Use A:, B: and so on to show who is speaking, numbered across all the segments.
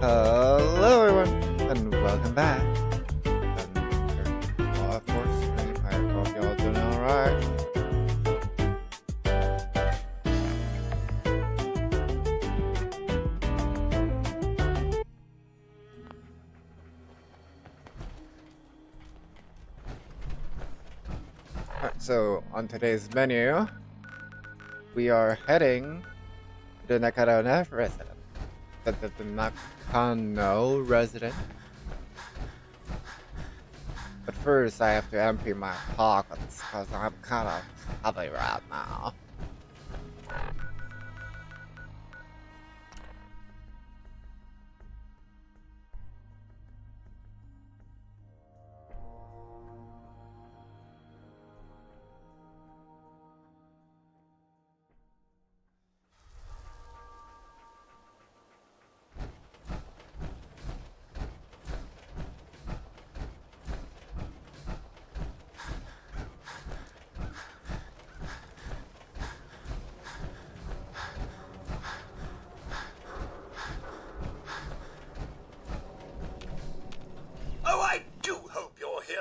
A: Hello everyone, and welcome back. Of course, I hope y'all doing alright. Alright, so on today's menu, we are heading to the Nakano residence. The Nakano residence. But first, I have to empty my pockets because I'm kind of heavy right now.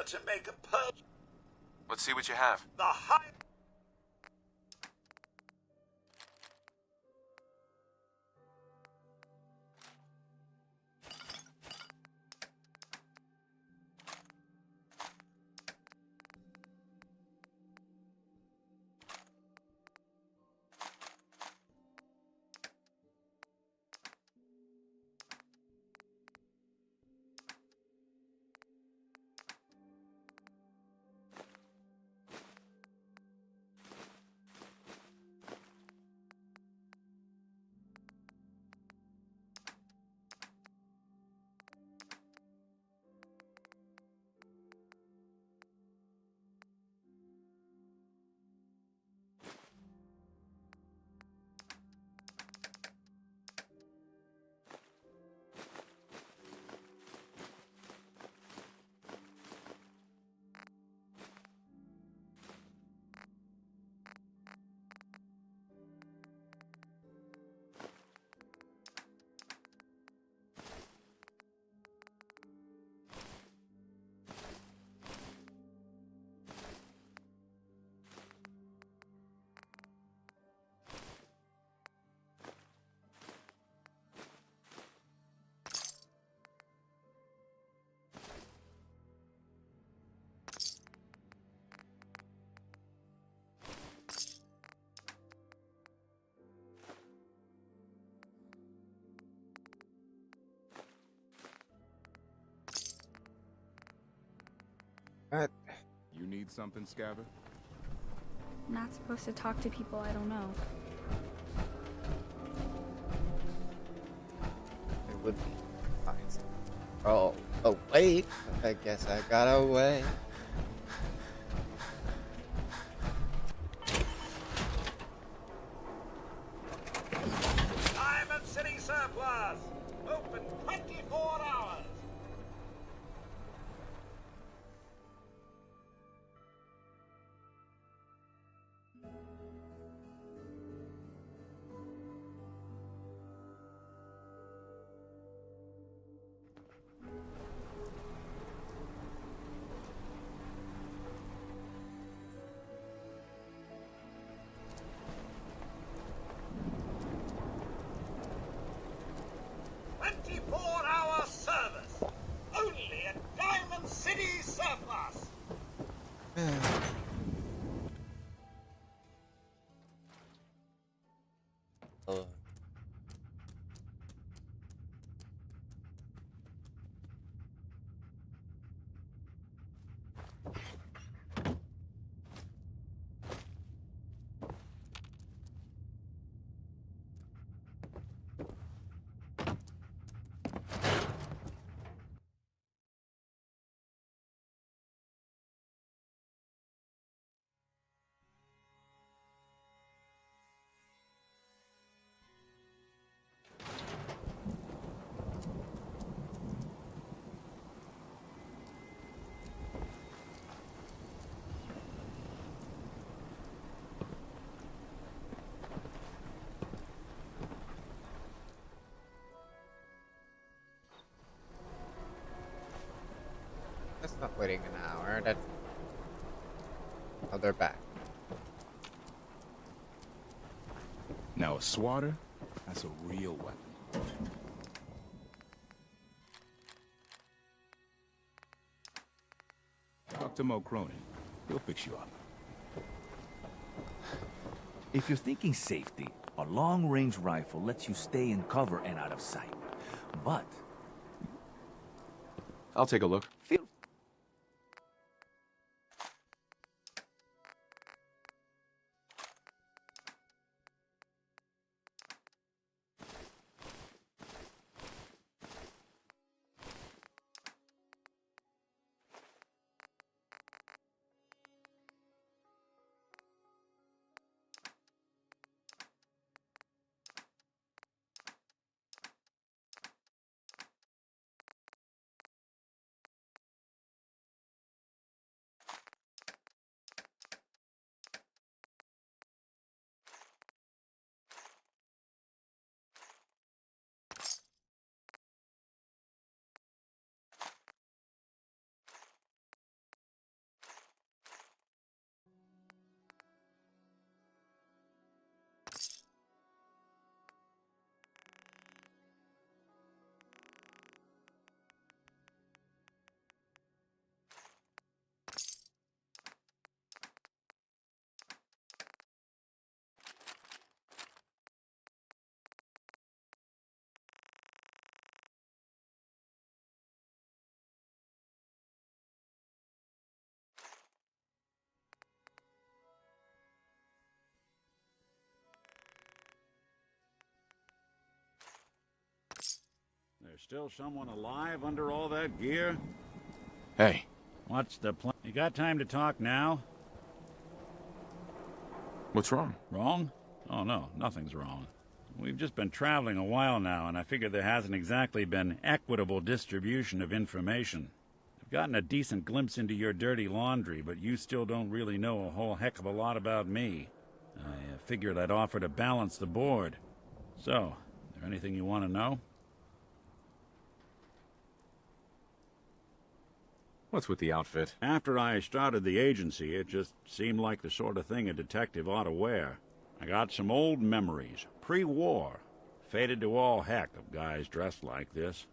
B: To make a purchase.
C: Let's see what you have.
B: The high.
A: Alright.
D: You need something, Scabber?
E: Not supposed to talk to people I don't know.
A: It would be nice. Oh, wait. I guess I got away.
B: Diamond City Surplus. Open 24 hours.
A: Not waiting an hour. That's. Oh, they're back.
D: Now a swatter, that's a real weapon. Talk to Mo Cronin. He'll fix you up.
F: If you're thinking safety, a long-range rifle lets you stay in cover and out of sight. But
C: I'll take a look.
F: feel
G: There's still someone alive under all that gear?
D: Hey,
G: What's the plan? You got time to talk now?
D: what's wrong?
G: Wrong? Oh, no, nothing's wrong. We've just been traveling a while now, and I figure there hasn't exactly been equitable distribution of information. I've gotten a decent glimpse into your dirty laundry, but you still don't really know a whole heck of a lot about me. I figured I'd offer to balance the board. So, is there anything you want to know?
C: What's with the outfit?
G: After I started the agency, it just seemed like the sort of thing a detective ought to wear. I got some old memories, pre-war. Faded to all heck of guys dressed like this,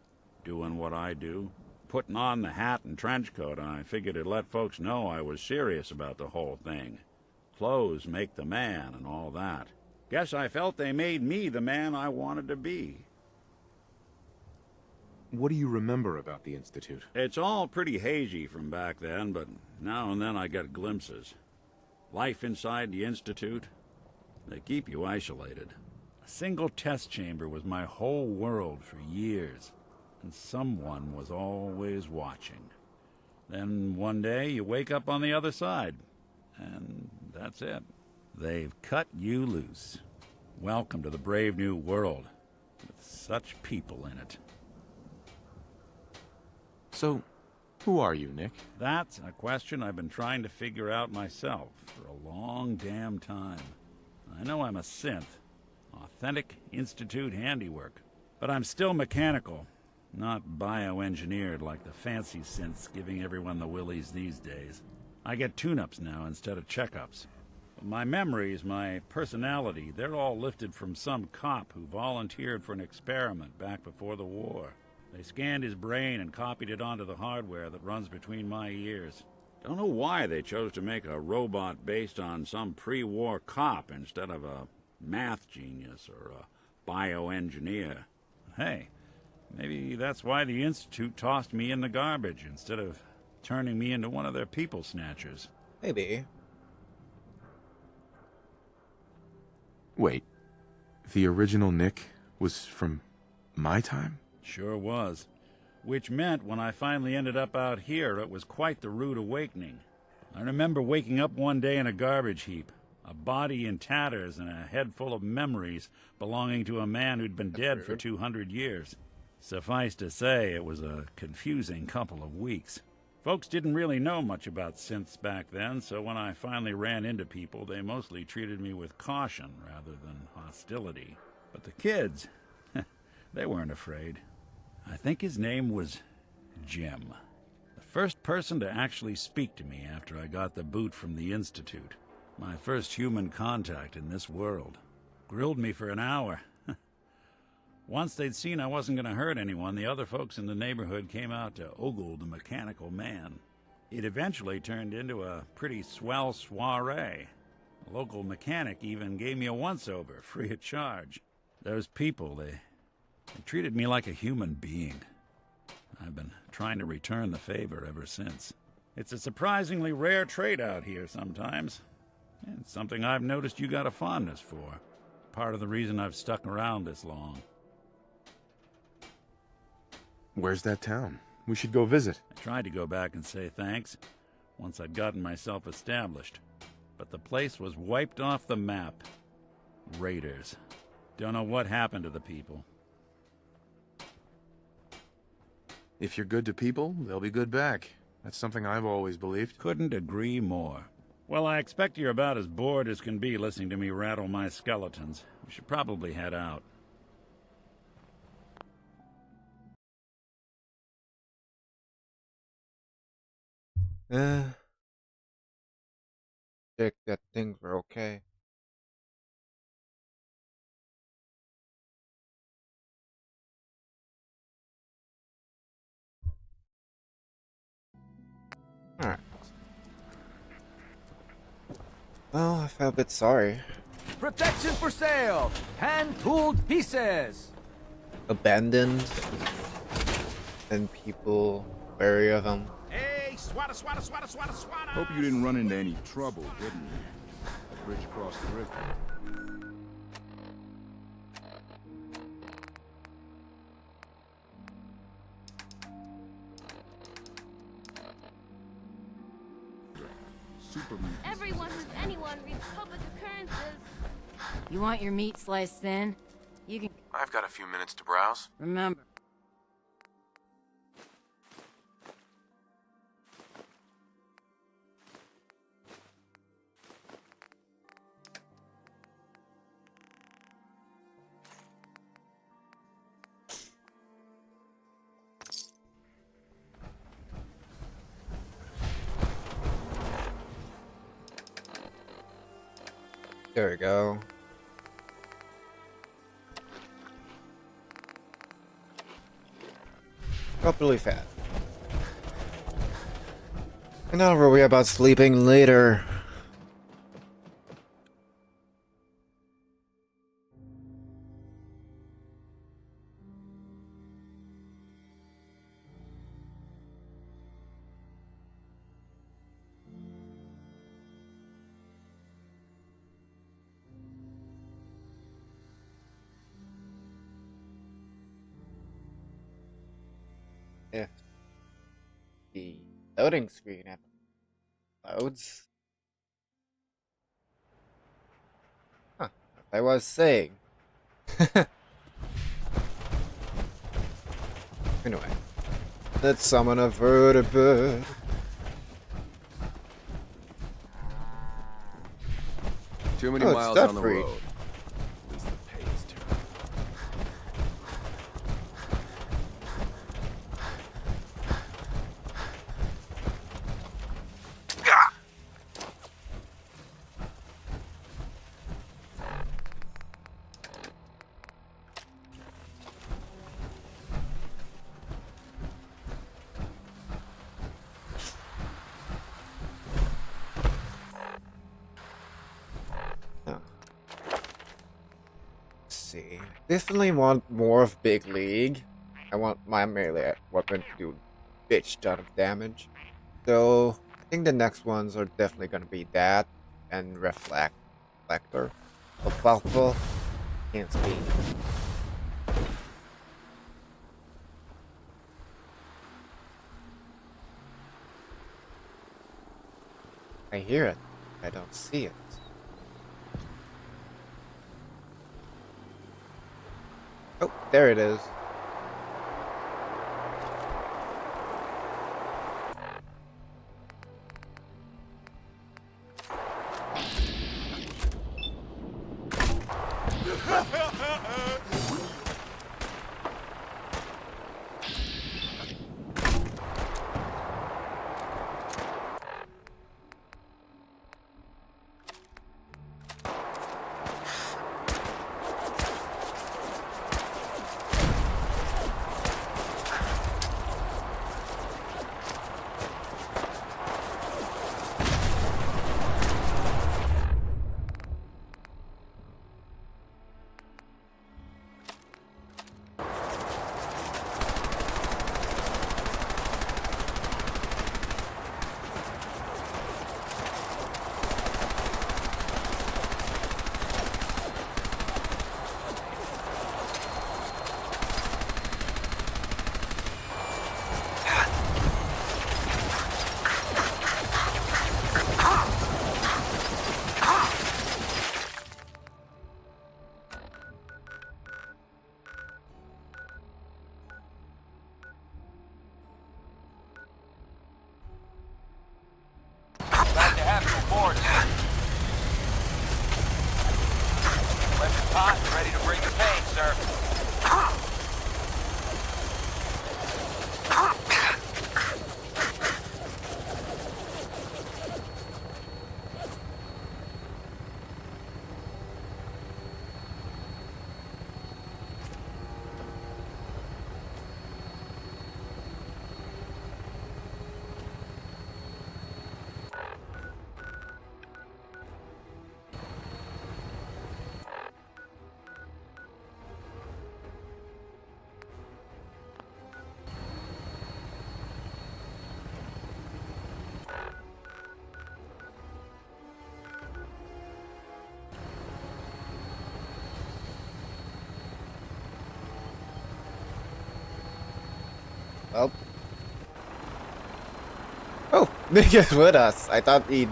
G: doing what I do. Putting on the hat and trench coat, I figured it'd let folks know I was serious about the whole thing. Clothes make the man and all that. Guess I felt they made me the man I wanted to be.
C: What do you remember about the Institute?
G: It's all pretty hazy from back then, but now and then I get glimpses. Life inside the Institute, they keep you isolated. A single test chamber was my whole world for years, and someone was always watching. Then one day you wake up on the other side, and that's it. They've cut you loose. Welcome to the brave new world, with such people in it.
C: So, who are you, Nick?
G: That's a question I've been trying to figure out myself for a long damn time. I know I'm a synth, authentic Institute handiwork, but I'm still mechanical, not bioengineered like the fancy synths giving everyone the willies these days. I get tune-ups now instead of checkups. My memories, my personality, they're all lifted from some cop who volunteered for an experiment back before the war. They scanned his brain and copied it onto the hardware that runs between my ears. Don't know why they chose to make a robot based on some pre-war cop instead of a math genius or a bioengineer. Hey, maybe that's why the Institute tossed me in the garbage instead of turning me into one of their people snatchers.
A: Maybe.
C: Wait, the original Nick was from my time?
G: Sure was. Which meant when I finally ended up out here, it was quite the rude awakening. I remember waking up one day in a garbage heap, a body in tatters and a head full of memories belonging to a man who'd been dead for 200 years. Suffice to say, it was a confusing couple of weeks. Folks didn't really know much about synths back then, so when I finally ran into people, they mostly treated me with caution rather than hostility. But the kids, they weren't afraid. I think his name was Jim. The first person to actually speak to me after I got the boot from the Institute. My first human contact in this world. Grilled me for an hour. Once they'd seen I wasn't going to hurt anyone, the other folks in the neighborhood came out to ogle the mechanical man. It eventually turned into a pretty swell soiree. A local mechanic even gave me a once-over, free of charge. Those people, they treated me like a human being. I've been trying to return the favor ever since. It's a surprisingly rare trait out here sometimes. And it's something I've noticed you got a fondness for. Part of the reason I've stuck around this long.
C: Where's that town? We should go visit.
G: I tried to go back and say thanks once I'd gotten myself established. But the place was wiped off the map. Raiders. Don't know what happened to the people.
C: If you're good to people, they'll be good back. That's something I've always believed.
G: Couldn't agree more. Well, I expect you're about as bored as can be listening to me rattle my skeletons. We should probably head out.
A: Check that things were okay. Alright. Well, I felt a bit sorry.
F: Protection for sale! Hand-tooled pieces!
A: Abandoned. And people wary of them.
B: Hey, swata, swata, swata, swata, swata!
D: Hope you didn't run into any trouble, didn't you? A bridge across the river. Superman.
H: Everyone who's anyone reads public occurrences.
I: You want your meat sliced thin? You can
C: I've got a few minutes to browse.
I: remember.
A: There we go. Properly fat. And now worry about sleeping later. If the loading screen ever loads. Huh, I was saying. Anyway, let's summon a vertebrate.
J: Too many
A: Oh, it's
J: miles on the
A: debt-free.
J: road. At least the pay is terrible.
A: See. Definitely want more of Big League. I want my melee weapon to do a bitch ton of damage. So I think the next ones are definitely gonna be that and reflector. Alfalfa. Can't speak. I hear it. I don't see it. Oh, there it is.
B: Hot and ready to bring the pain, sir.
A: Well. Oh, Nick is with us. I thought he'd...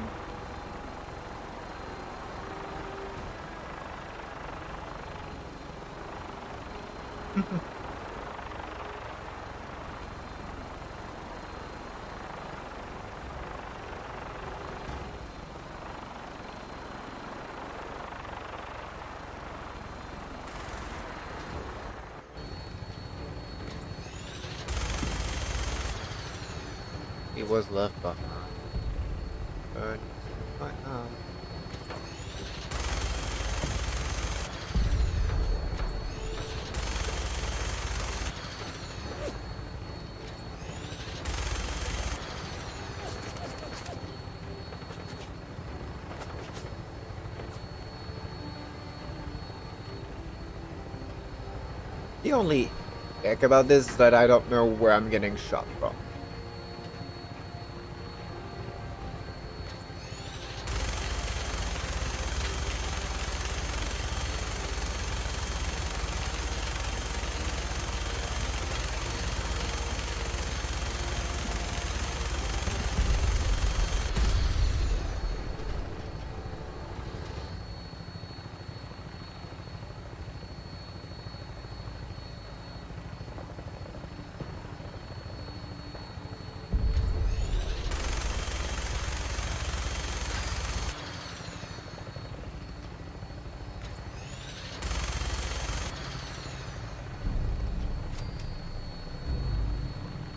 A: He was left behind. But the only ick about this is that I don't know where I'm getting shot from.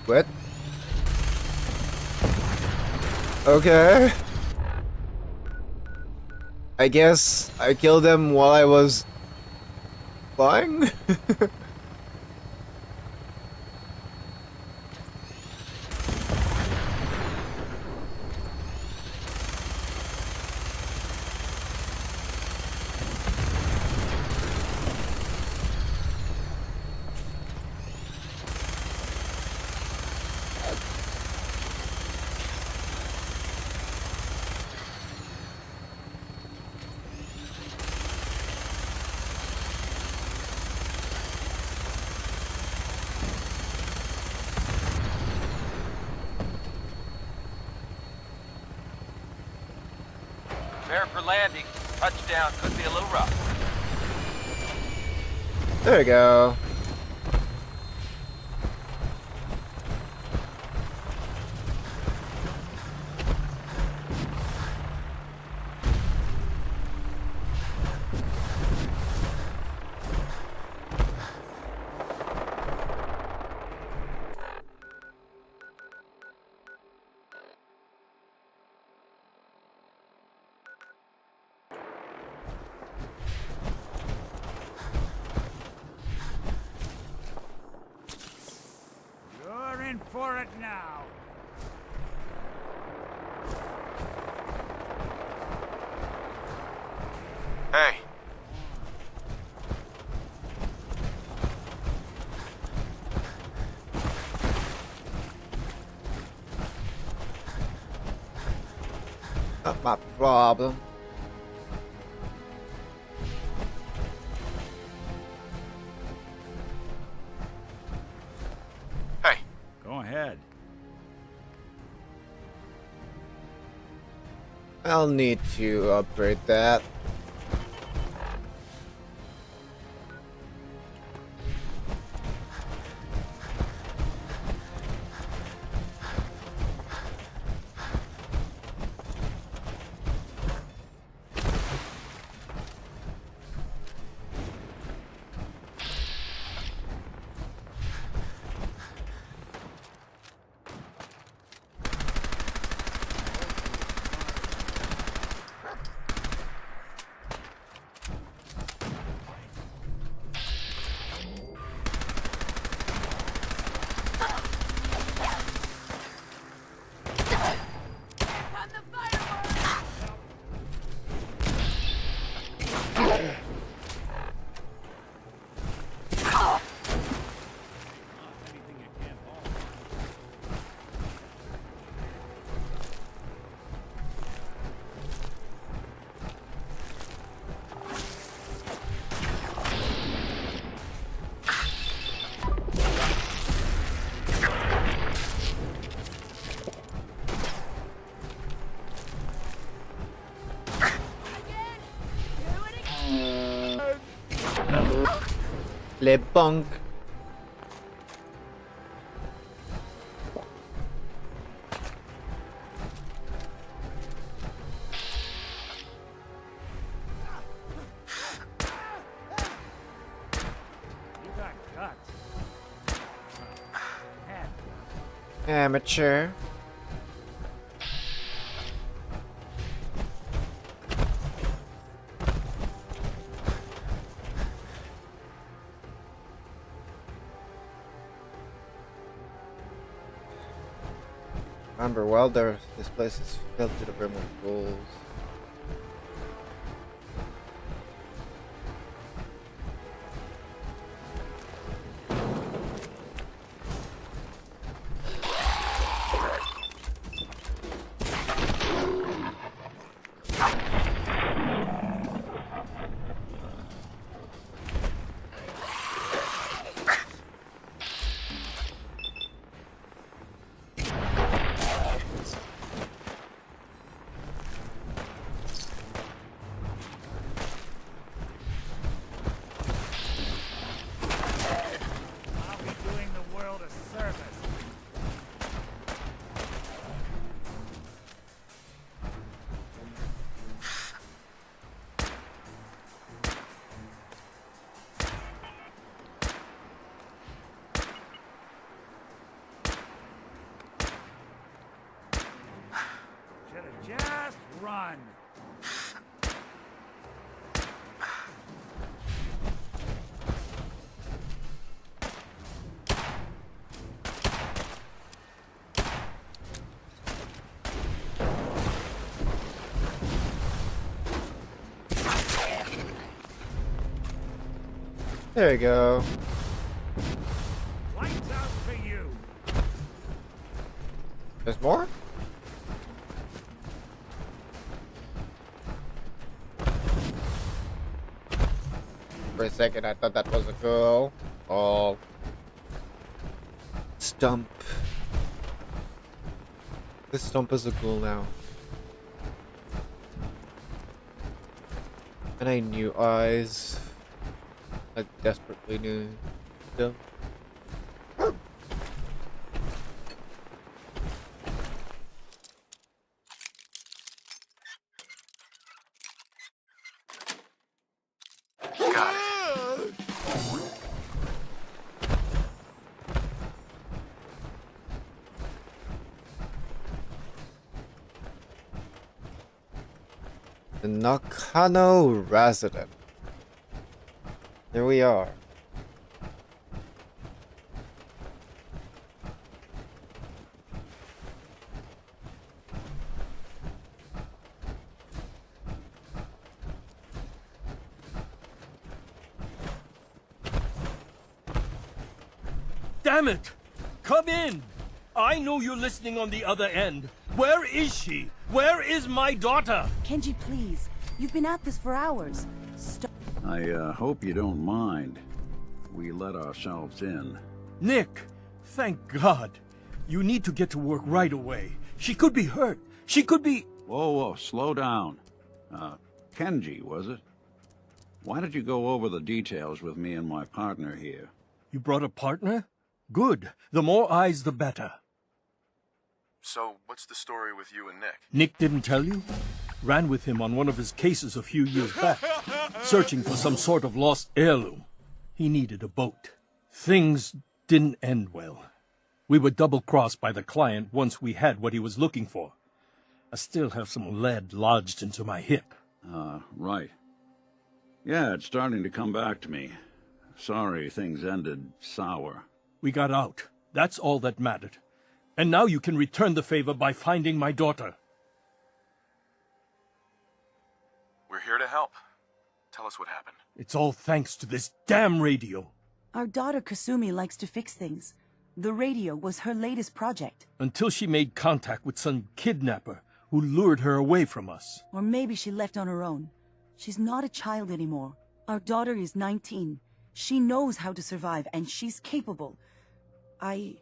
A: What? Okay. I guess I killed him while I was flying?
B: Prepare for landing. Touchdown could be a little rough.
A: There we go.
B: You're in for it now.
J: Hey.
A: Not my problem.
J: Hey.
G: Go ahead.
A: I'll need to upgrade that. Le bunk.
G: You got guts.
A: Amateur. Remember, well, this place is filled to the brim with ghouls.
G: I'll be doing the world a service. Should have just run.
A: There you go.
G: Lights out for you.
A: There's more? For a second, I thought that was a girl. Oh. Stump. This Stump is a ghoul now. And I knew eyes. I desperately knew them.
J: Got it.
A: The Nakano resident. Here we are.
K: Damn it! Come in! I know you're listening on the other end. Where is she? Where is my daughter?
L: Kenji, please. You've been at this for hours. Stop.
M: I hope you don't mind. We let ourselves in.
K: Nick, thank God. You need to get to work right away. She could be hurt. She could be...
M: Whoa, slow down. Kenji, was it? Why did you go over the details with me and my partner here?
K: You brought a partner? Good. The more eyes, the better.
J: So, what's the story with you and Nick?
K: Nick didn't tell you? Ran with him on one of his cases a few years back, searching for some sort of lost heirloom. He needed a boat. Things didn't end well. We were double-crossed by the client once we had what he was looking for. I still have some lead lodged into my hip.
M: Right. Yeah, it's starting to come back to me. Sorry things ended sour.
K: We got out. That's all that mattered. And now you can return the favor by finding my daughter.
J: We're here to help. Tell us what happened.
K: It's all thanks to this damn radio.
L: Our daughter Kasumi likes to fix things. The radio was her latest project.
K: Until she made contact with some kidnapper who lured her away from us.
L: Or maybe she left on her own. She's not a child anymore. Our daughter is 19. She knows how to survive, and she's capable. I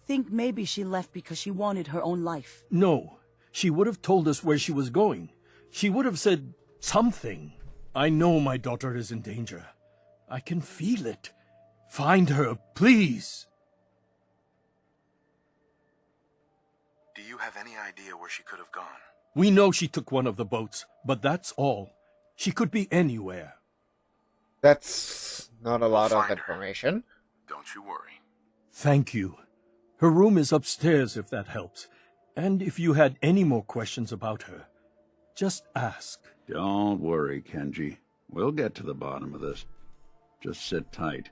L: think maybe she left because she wanted her own life.
K: No. She would have told us where she was going. She would have said something. I know my daughter is in danger. I can feel it. Find her, please.
J: Do you have any idea where she could have gone?
K: We know she took one of the boats, but that's all. She could be anywhere.
A: That's not a lot of
J: find her.
A: information.
J: Don't you worry.
K: Thank you. Her room is upstairs if that helps. And if you had any more questions about her, just ask.
M: Don't worry, Kenji. We'll get to the bottom of this. Just sit tight.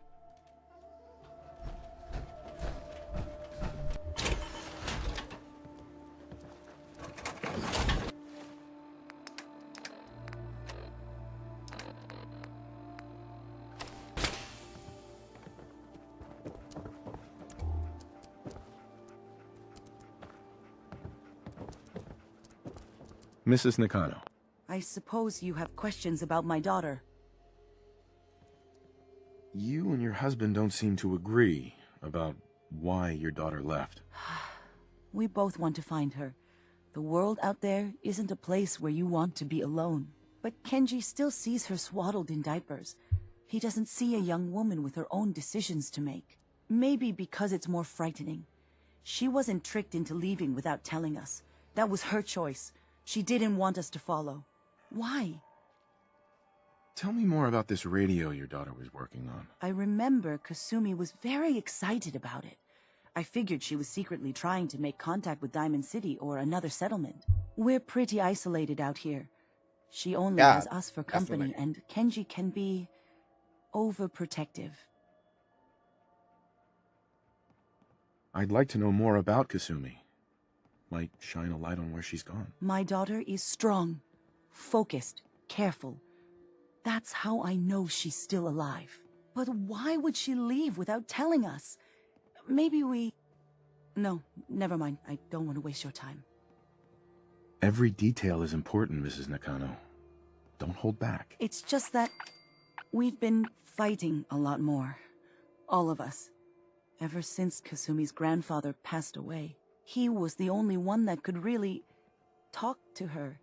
C: Mrs. Nakano.
L: I suppose you have questions about my daughter.
C: You and your husband don't seem to agree about why your daughter left.
L: We both want to find her. The world out there isn't a place where you want to be alone. But Kenji still sees her swaddled in diapers. He doesn't see a young woman with her own decisions to make. Maybe because it's more frightening. She wasn't tricked into leaving without telling us. That was her choice. She didn't want us to follow. Why?
C: Tell me more about this radio your daughter was working on.
L: I remember Kasumi was very excited about it. I figured she was secretly trying to make contact with Diamond City or another settlement. We're pretty isolated out here. She only has us for company, and Kenji can be overprotective.
C: I'd like to know more about Kasumi. Might shine a light on where she's gone.
L: My daughter is strong, focused, careful. That's how I know she's still alive. But why would she leave without telling us? Maybe we... No, never mind. I don't want to waste your time.
C: Every detail is important, Mrs. Nakano. Don't hold back.
L: It's just that we've been fighting a lot more. All of us. Ever since Kasumi's grandfather passed away. He was the only one that could really talk to her.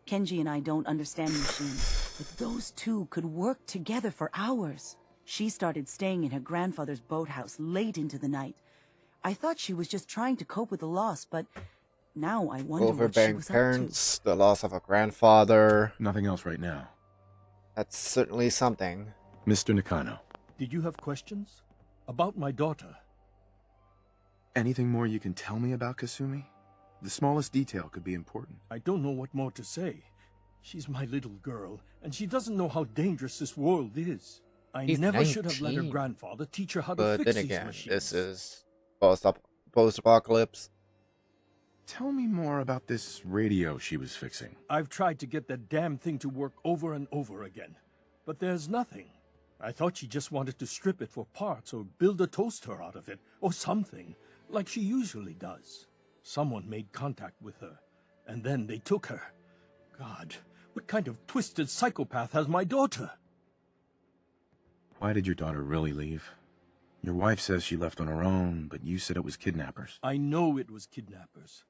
L: Kenji and I don't understand machines, but those two could work together for hours. She started staying in her grandfather's boathouse late into the night. I thought she was just trying to cope with the loss, but now I wonder what she was
A: parents, the loss of a grandfather.
C: Nothing else right now.
A: That's certainly something.
C: Mr. Nakano.
K: Did you have questions? About my daughter?
C: Anything more you can tell me about Kasumi? The smallest detail could be important.
K: I don't know what more to say. She's my little girl, and she doesn't know how dangerous this world is. I never should have let her grandfather teach her how to fix these machines.
A: This is post-apocalypse.
C: Tell me more about this radio she was fixing.
K: I've tried to get that damn thing to work over and over again, but there's nothing. I thought she just wanted to strip it for parts or build a toaster out of it, or something, like she usually does. Someone made contact with her, and then they took her. God, what kind of twisted psychopath has my daughter?
C: Why did your daughter really leave? Your wife says she left on her own, but you said it was kidnappers.
K: I know it was kidnappers.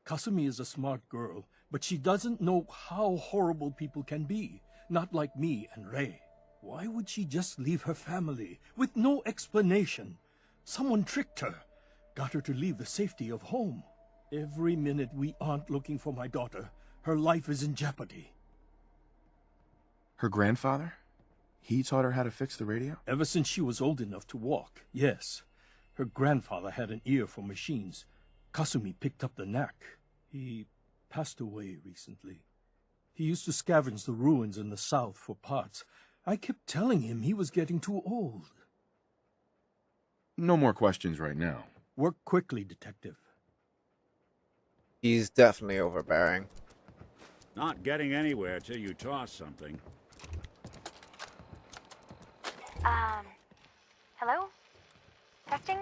K: Kasumi is a smart girl, but she doesn't know how horrible people can be. Not like me and Rei. Why would she just leave her family, with no explanation? Someone tricked her, got her to leave the safety of home. Every minute we aren't looking for my daughter, her life is in jeopardy.
C: Her grandfather? He taught her how to fix the radio?
K: Ever since she was old enough to walk, yes. Her grandfather had an ear for machines. Kasumi picked up the knack. He passed away recently. He used to scavenge the ruins in the south for parts. I kept telling him he was getting too old.
C: No more questions right now.
K: Work quickly, Detective.
A: He's definitely overbearing.
G: Not getting anywhere till you toss something.
H: Hello? Testing?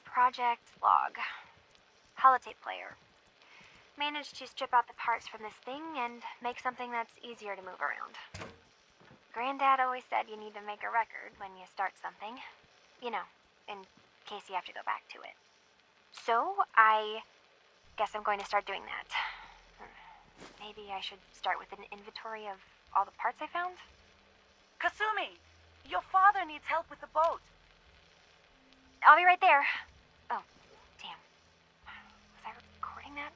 H: Project log. Holotape player. Managed to strip out the parts from this thing and make something that's easier to move around. Granddad always said you need to make a record when you start something. You know, in case you have to go back to it. So, I guess I'm going to start doing that. Maybe I should start with an inventory of all the parts I found?
L: Kasumi, your father needs help with the boat.
H: I'll be right there. Oh, damn. Was I recording that?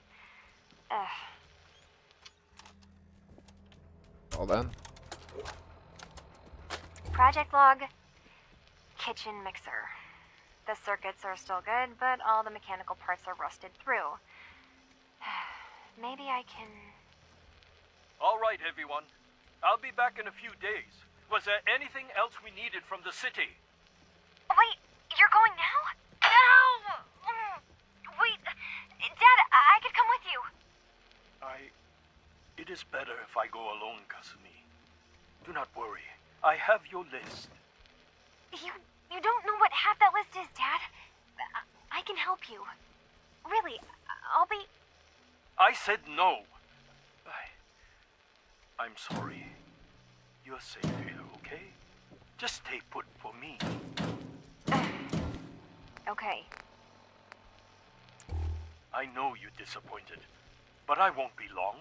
A: Well then.
H: Project log. Kitchen mixer. The circuits are still good, but all the mechanical parts are rusted through. Maybe I can...
K: All right, everyone. I'll be back in a few days. Was there anything else we needed from the city?
H: Wait, you're going now? No! Wait, Dad, I could come with you.
K: It is better if I go alone, Kasumi. Do not worry. I have your list.
H: You don't know what half that list is, Dad. I can help you. Really, I'll be...
K: I said no. I'm sorry. You're safe here, okay? Just stay put for me.
H: Okay.
K: I know you're disappointed, but I won't be long.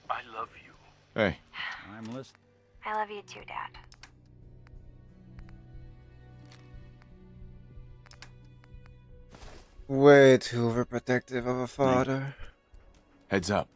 K: I love you.
C: Hey.
G: I'm listening.
H: I love you too, Dad.
A: Way too overprotective of a father.
C: Heads up.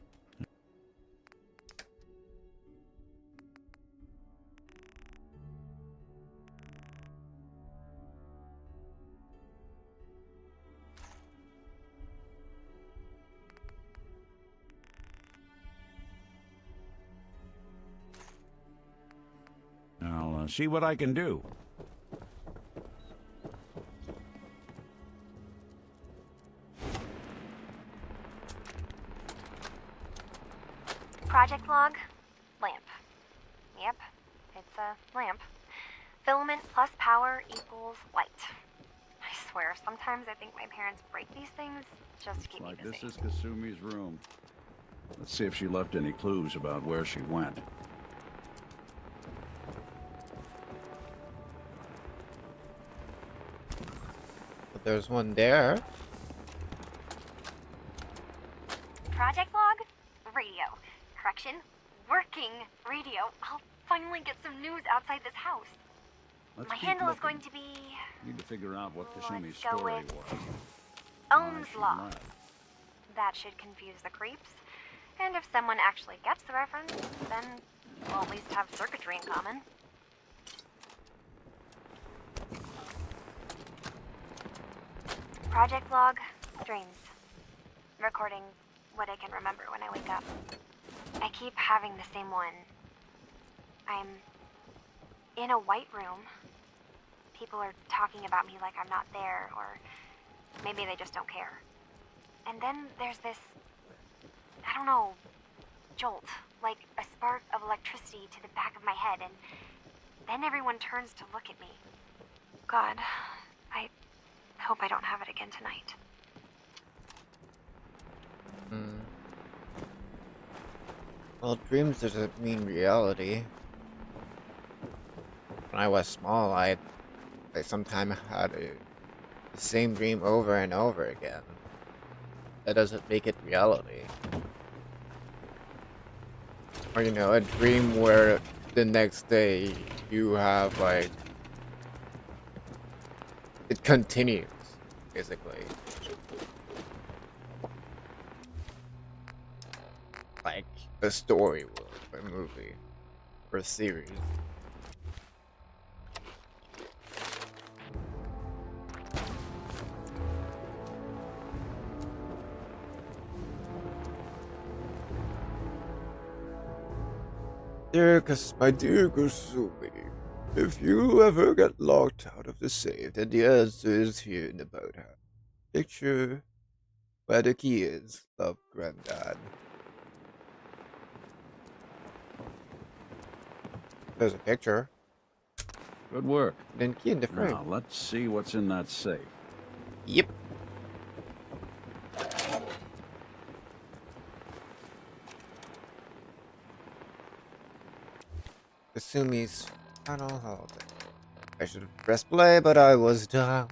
G: I'll see what I can do.
H: Project log. Lamp. Yep, it's a lamp. Filament plus power equals light. I swear, sometimes I think my parents break these things just to keep me busy.
M: This is Kasumi's room. Let's see if she left any clues about where she went.
A: But there's one there.
H: Project log. Radio. Correction. Working radio. I'll finally get some news outside this house.
M: Let's
H: My
M: keep
H: handle is
M: looking.
H: going to be...
M: Need to figure out what Kasumi's
H: Let's go
M: story
H: with
M: was.
H: Ohm's
M: Why she
H: law.
M: left.
H: That should confuse the creeps. And if someone actually gets the reference, then we'll at least have circuitry in common. Project log, dreams. Recording what I can remember when I wake up. I keep having the same one. I'm in a white room. People are talking about me like I'm not there, or maybe they just don't care. And then there's this, I don't know, jolt, like a spark of electricity to the back of my head, and then everyone turns to look at me. God, I hope I don't have it again tonight.
A: Well, dreams doesn't mean reality. When I was small, I sometimes had the same dream over and over again. That doesn't make it reality. Or, you know, a dream where the next day you have, like, it continues, basically. Like a story would, or a movie, or a series. My dear Kasumi, if you ever get locked out of the safe, then the answer is here in the boathouse. Picture where the key is. Love, Granddad. There's a picture.
M: Good work.
A: Then key in the frame.
M: Now, let's see what's in that safe.
A: Yep. Kasumi's final holiday. I should have pressed play, but I was down.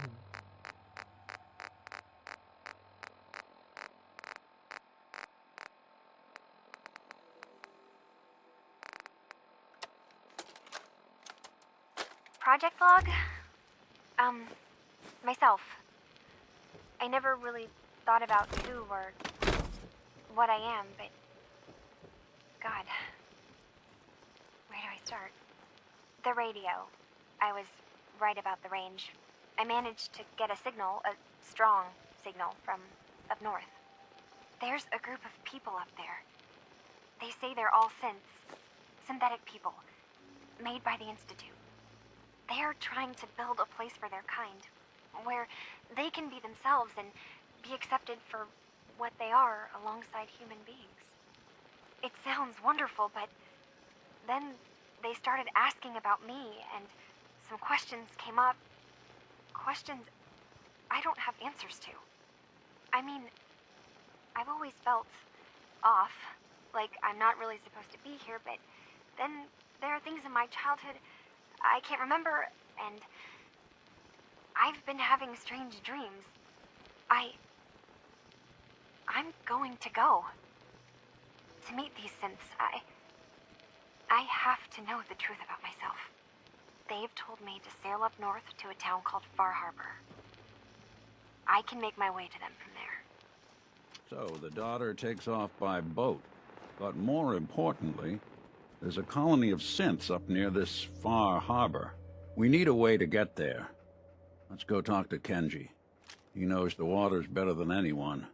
H: project log? Myself. I never really thought about who or what I am, but... God. Where do I start? The radio. I was right about the range. I managed to get a signal, a strong signal, from up north. There's a group of people up there. They say they're all synthetic people, made by the Institute. They are trying to build a place for their kind, where they can be themselves and be accepted for what they are alongside human beings. It sounds wonderful, but then they started asking about me, and some questions came up. Questions I don't have answers to. I mean, I've always felt off, like I'm not really supposed to be here, but then there are things in my childhood I can't remember, and I've been having strange dreams. I'm going to go to meet these synths. I have to know the truth about myself. They've told me to sail up north to a town called Far Harbor. I can make my way to them from there.
M: So the daughter takes off by boat. But more importantly, there's a colony of synths up near this Far Harbor. We need a way to get there. Let's go talk to Kenji. He knows the waters better than anyone.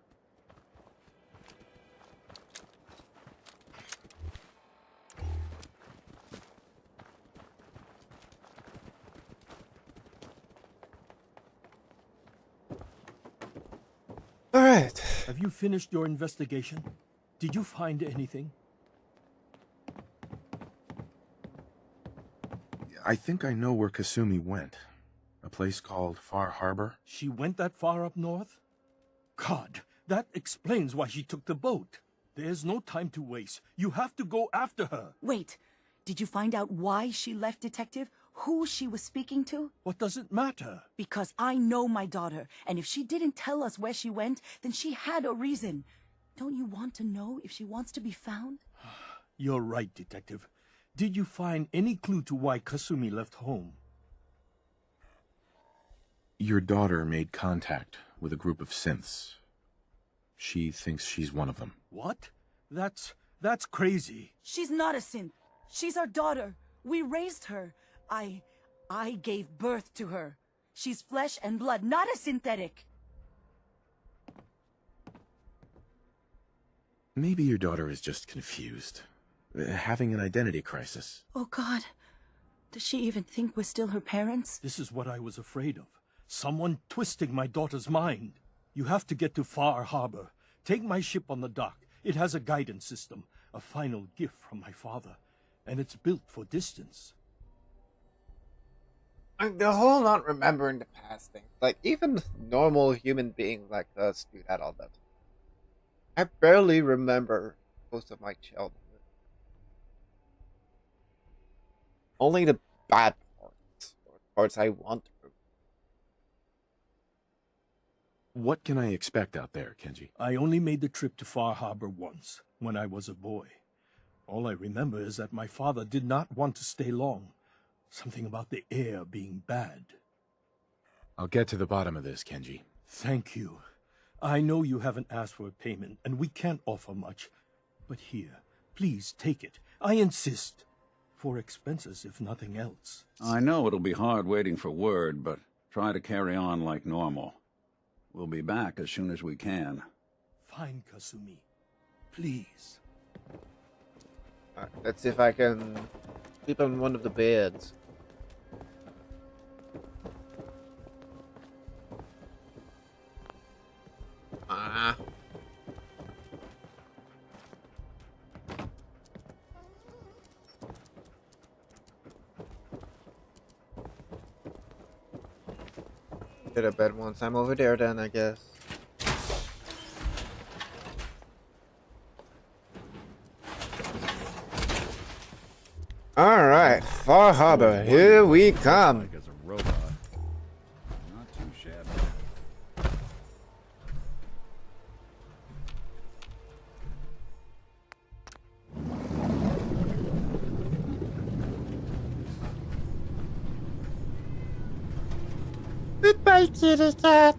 A: All right.
K: Have you finished your investigation? Did you find anything?
C: I think I know where Kasumi went. A place called Far Harbor.
K: She went that far up north? God, that explains why she took the boat. There's no time to waste. You have to go after her.
L: Wait, did you find out why she left, Detective? Who she was speaking to?
K: What does it matter?
L: Because I know my daughter, and if she didn't tell us where she went, then she had a reason. Don't you want to know if she wants to be found?
K: You're right, Detective. Did you find any clue to why Kasumi left home?
C: Your daughter made contact with a group of synths. She thinks she's one of them.
K: What? That's crazy.
L: She's not a synth. She's our daughter. We raised her. I gave birth to her. She's flesh and blood, not a synthetic.
C: Maybe your daughter is just confused. Having an identity crisis.
L: Oh, God. Does she even think we're still her parents?
K: This is what I was afraid of. Someone twisting my daughter's mind. You have to get to Far Harbor. Take my ship on the dock. It has a guidance system, a final gift from my father, and it's built for distance.
A: The whole not remembering the past thing. Like, even normal human beings like us do that all the time. I barely remember most of my childhood. Only the bad parts, or parts I want to.
C: What can I expect out there, Kenji?
K: I only made the trip to Far Harbor once, when I was a boy. All I remember is that my father did not want to stay long. Something about the air being bad.
C: I'll get to the bottom of this, Kenji.
K: Thank you. I know you haven't asked for a payment, and we can't offer much. But here, please take it. I insist. For expenses, if nothing else.
M: I know it'll be hard waiting for word, but try to carry on like normal. We'll be back as soon as we can.
K: Fine, Kasumi. Please.
A: Alright, let's see if I can sleep on one of the beds. Get a bed once I'm over there then, I guess. Alright, Far Harbor, here we come.
G: Like as a robot. Not too shabby.
A: Hi, kitty cat.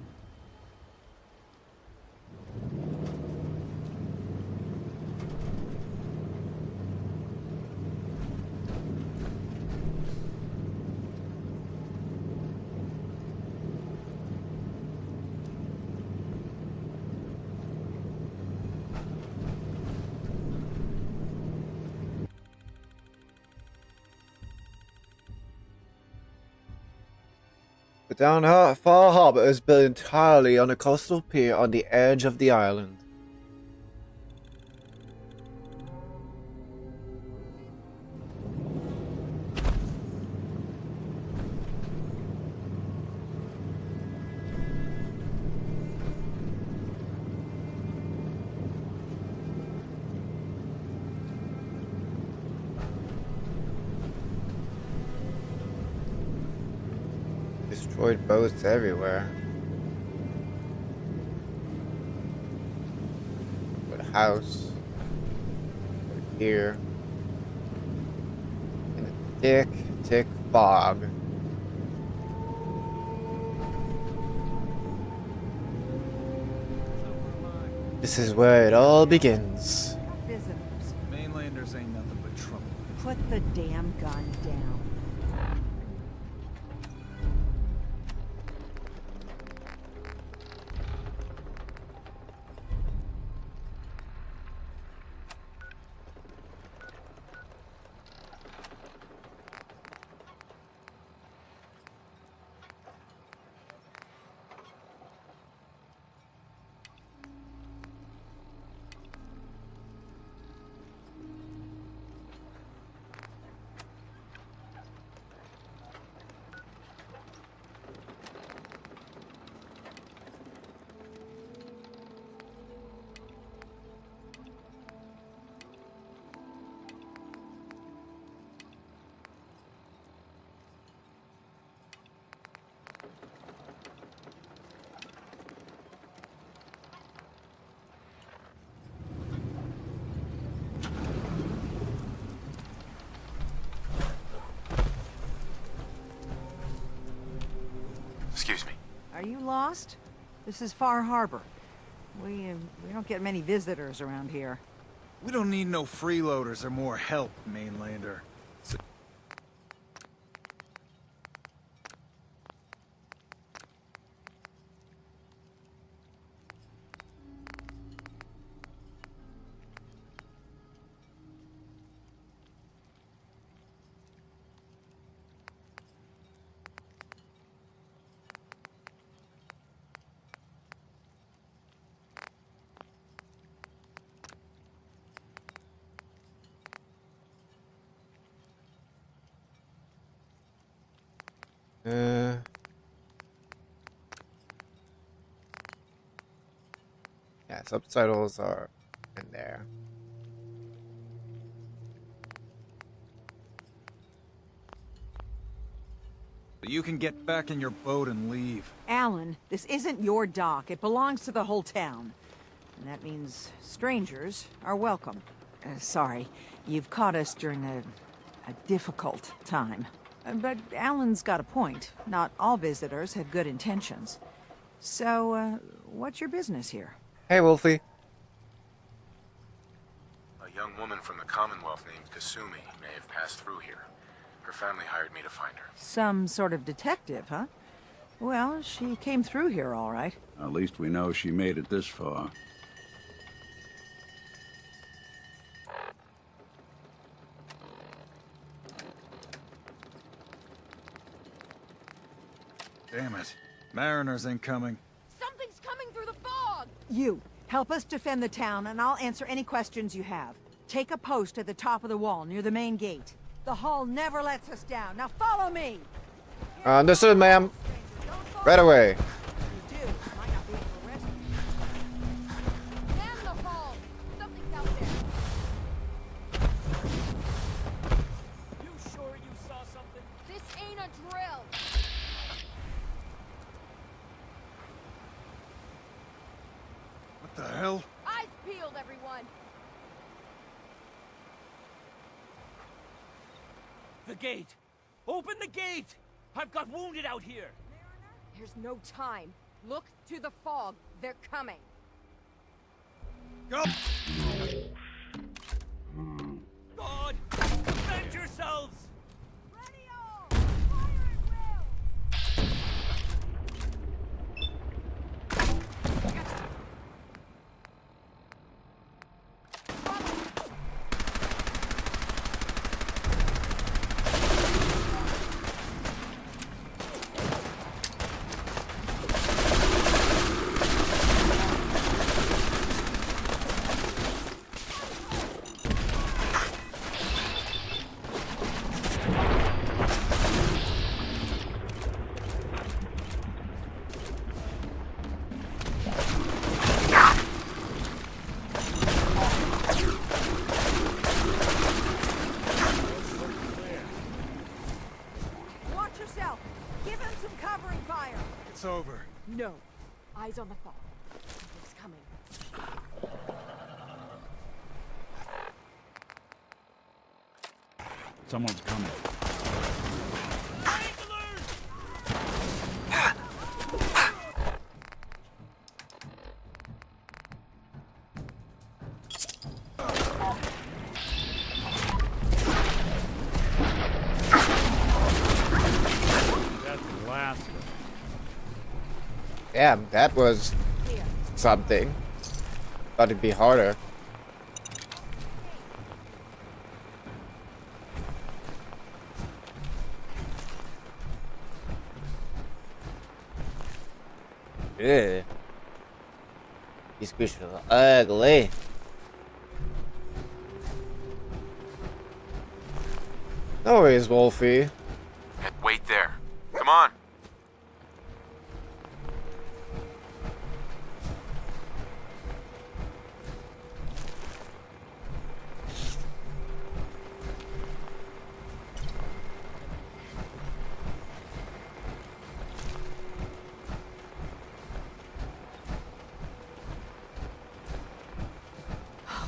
A: The Far Harbor is built entirely on a coastal pier on the edge of the island. Destroyed boats everywhere. Got a house. Got a pier. In a thick, thick fog. This is where it all begins.
N: Visitors.
F: Mainlanders ain't nothing but trouble.
N: Put the damn gun down.
J: Excuse me.
N: Are you lost? This is Far Harbor. We don't get many visitors around here.
F: We don't need no freeloaders or more help, mainlander.
A: Yeah, subtitles are in there.
F: You can get back in your boat and leave.
N: Alan, this isn't your dock. It belongs to the whole town. And that means strangers are welcome. Sorry, you've caught us during a difficult time. But Alan's got a point. Not all visitors have good intentions. So, what's your business here?
A: Hey, Wolfie.
J: A young woman from the Commonwealth named Kasumi may have passed through here. Her family hired me to find her.
N: Some sort of detective, huh? Well, she came through here all right.
M: At least we know she made it this far.
F: Damn it. Mariners ain't coming.
I: Something's coming through the fog!
N: You, help us defend the town, and I'll answer any questions you have. Take a post at the top of the wall, near the main gate. The Hall never lets us down. Now follow me!
A: Understood, ma'am. Right away.
I: Damn the Hall! Something's out there!
B: You sure you saw something?
I: This ain't a drill!
F: What the hell?
I: Eyes peeled, everyone!
B: The gate! Open the gate! I've got wounded out here!
O: There's no time. Look to the fog. They're coming.
F: Go! God! Defend yourselves!
O: It's over. No. Eyes on the fog. It's coming.
G: Someone's coming.
A: Damn, that was something. Thought it'd be harder. Ew. These creatures are ugly. No worries, Wolfie.
J: Wait there. Come on.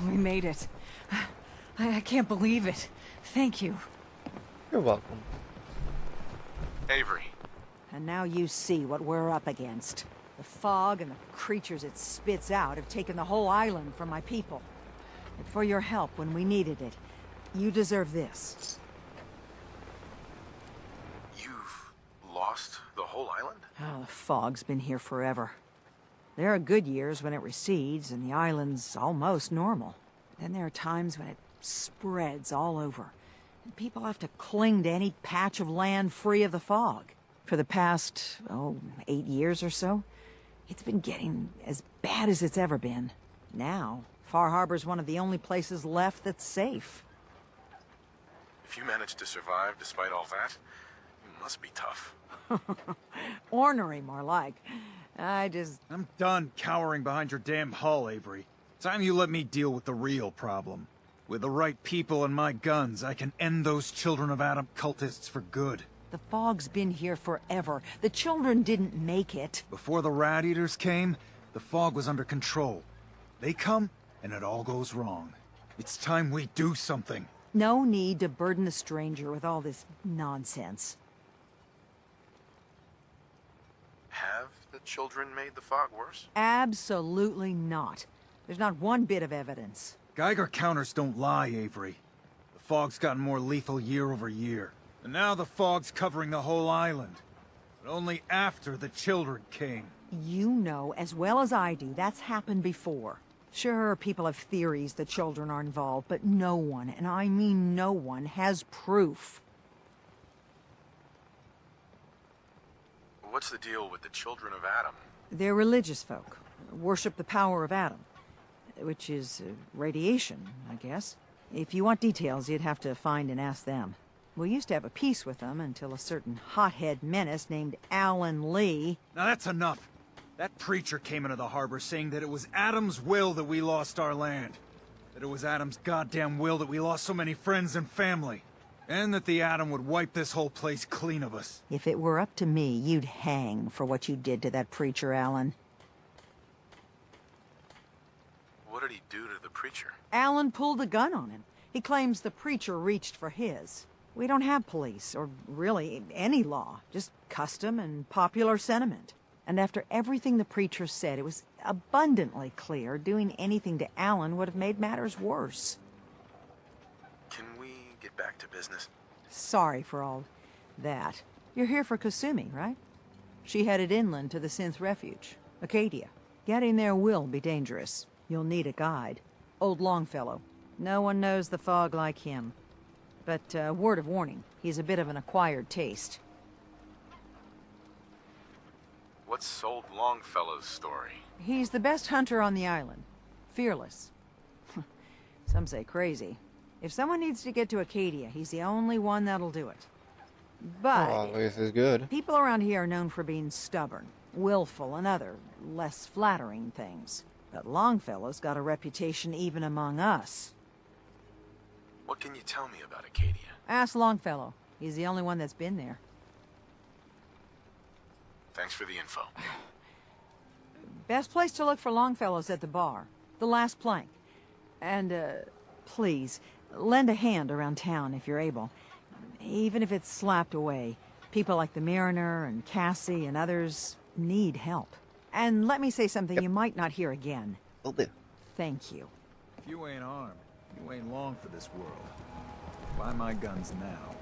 N: We made it. I can't believe it. Thank you.
A: You're welcome.
J: Avery.
N: And now you see what we're up against. The fog and the creatures it spits out have taken the whole island from my people. And for your help when we needed it, you deserve this.
J: You've lost the whole island?
N: Oh, the fog's been here forever. There are good years when it recedes and the island's almost normal. Then there are times when it spreads all over. And people have to cling to any patch of land free of the fog. For the past, 8 years or so, it's been getting as bad as it's ever been. Now, Far Harbor's one of the only places left that's safe.
J: If you managed to survive despite all that, it must be tough.
N: Ornery, more like.
C: I'm done cowering behind your damn hull, Avery. Time you let me deal with the real problem. With the right people and my guns, I can end those Children of Adam cultists for good.
N: The fog's been here forever. The children didn't make it.
C: Before the Rat Eaters came, the fog was under control. They come, and it all goes wrong. It's time we do something.
N: No need to burden the stranger with all this nonsense.
J: Have the children made the fog worse?
N: Absolutely not. There's not one bit of evidence.
C: Geiger counters don't lie, Avery. The fog's gotten more lethal year over year. And now the fog's covering the whole island. But only after the children came.
N: You know as well as I do that's happened before. Sure, people have theories the children are involved, but no one, and I mean no one, has proof.
J: What's the deal with the Children of Adam?
N: They're religious folk. Worship the power of Adam. Which is radiation, I guess. If you want details, you'd have to find and ask them. We used to have a peace with them until a certain hothead menace named Alan Lee...
C: Now that's enough. That preacher came into the harbor saying that it was Adam's will that we lost our land. That it was Adam's goddamn will that we lost so many friends and family. And that the Adam would wipe this whole place clean of us.
N: If it were up to me, you'd hang for what you did to that preacher, Alan.
J: What did he do to the preacher?
N: Alan pulled a gun on him. He claims the preacher reached for his. We don't have police, or really any law, just custom and popular sentiment. And after everything the preacher said, it was abundantly clear doing anything to Alan would have made matters worse.
J: Can we get back to business?
N: Sorry for all that. You're here for Kasumi, right? She headed inland to the Synth Refuge, Acadia. Getting there will be dangerous. You'll need a guide. Old Longfellow. No one knows the fog like him. But, word of warning, he's a bit of an acquired taste.
J: What's old Longfellow's story?
N: He's the best hunter on the island. Fearless. Some say crazy. If someone needs to get to Acadia, he's the only one that'll do it. But
A: always is good.
N: People around here are known for being stubborn, willful, and other, less flattering things. But Longfellow's got a reputation even among us.
J: What can you tell me about Acadia?
N: Ask Longfellow. He's the only one that's been there.
J: Thanks for the info.
N: Best place to look for Longfellow's at the bar. The last plank. And, please, lend a hand around town if you're able. Even if it's slapped away. People like the Mariner and Cassie and others need help. And let me say something you might not hear again.
A: Will do.
N: Thank you.
C: If you ain't armed, you ain't long for this world. Buy my guns now.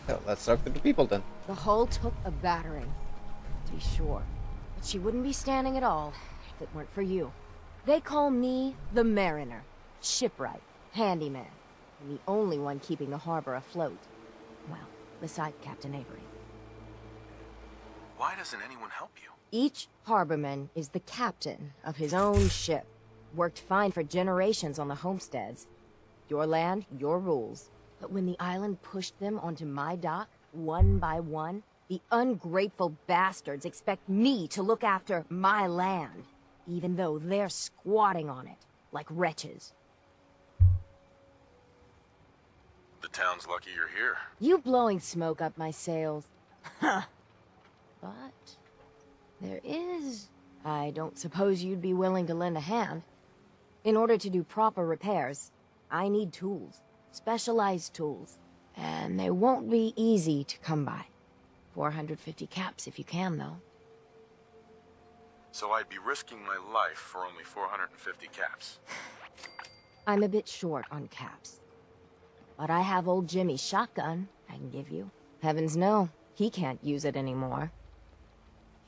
A: So let's talk to the people then.
I: The hull took a battering, to be sure. But she wouldn't be standing at all if it weren't for you. They call me the Mariner, shipwright, handyman, and the only one keeping the harbor afloat. Well, beside Captain Avery.
J: Why doesn't anyone help you?
I: Each harborman is the captain of his own ship. Worked fine for generations on the homesteads. Your land, your rules. But when the island pushed them onto my dock, one by one, the ungrateful bastards expect me to look after my land, even though they're squatting on it, like wretches.
J: The town's lucky you're here.
I: You blowing smoke up my sails. Huh. But there is... I don't suppose you'd be willing to lend a hand. In order to do proper repairs, I need tools. Specialized tools. And they won't be easy to come by. 450 caps if you can, though.
J: So I'd be risking my life for only 450 caps.
I: I'm a bit short on caps. But I have old Jimmy's shotgun I can give you. Heavens no, he can't use it anymore.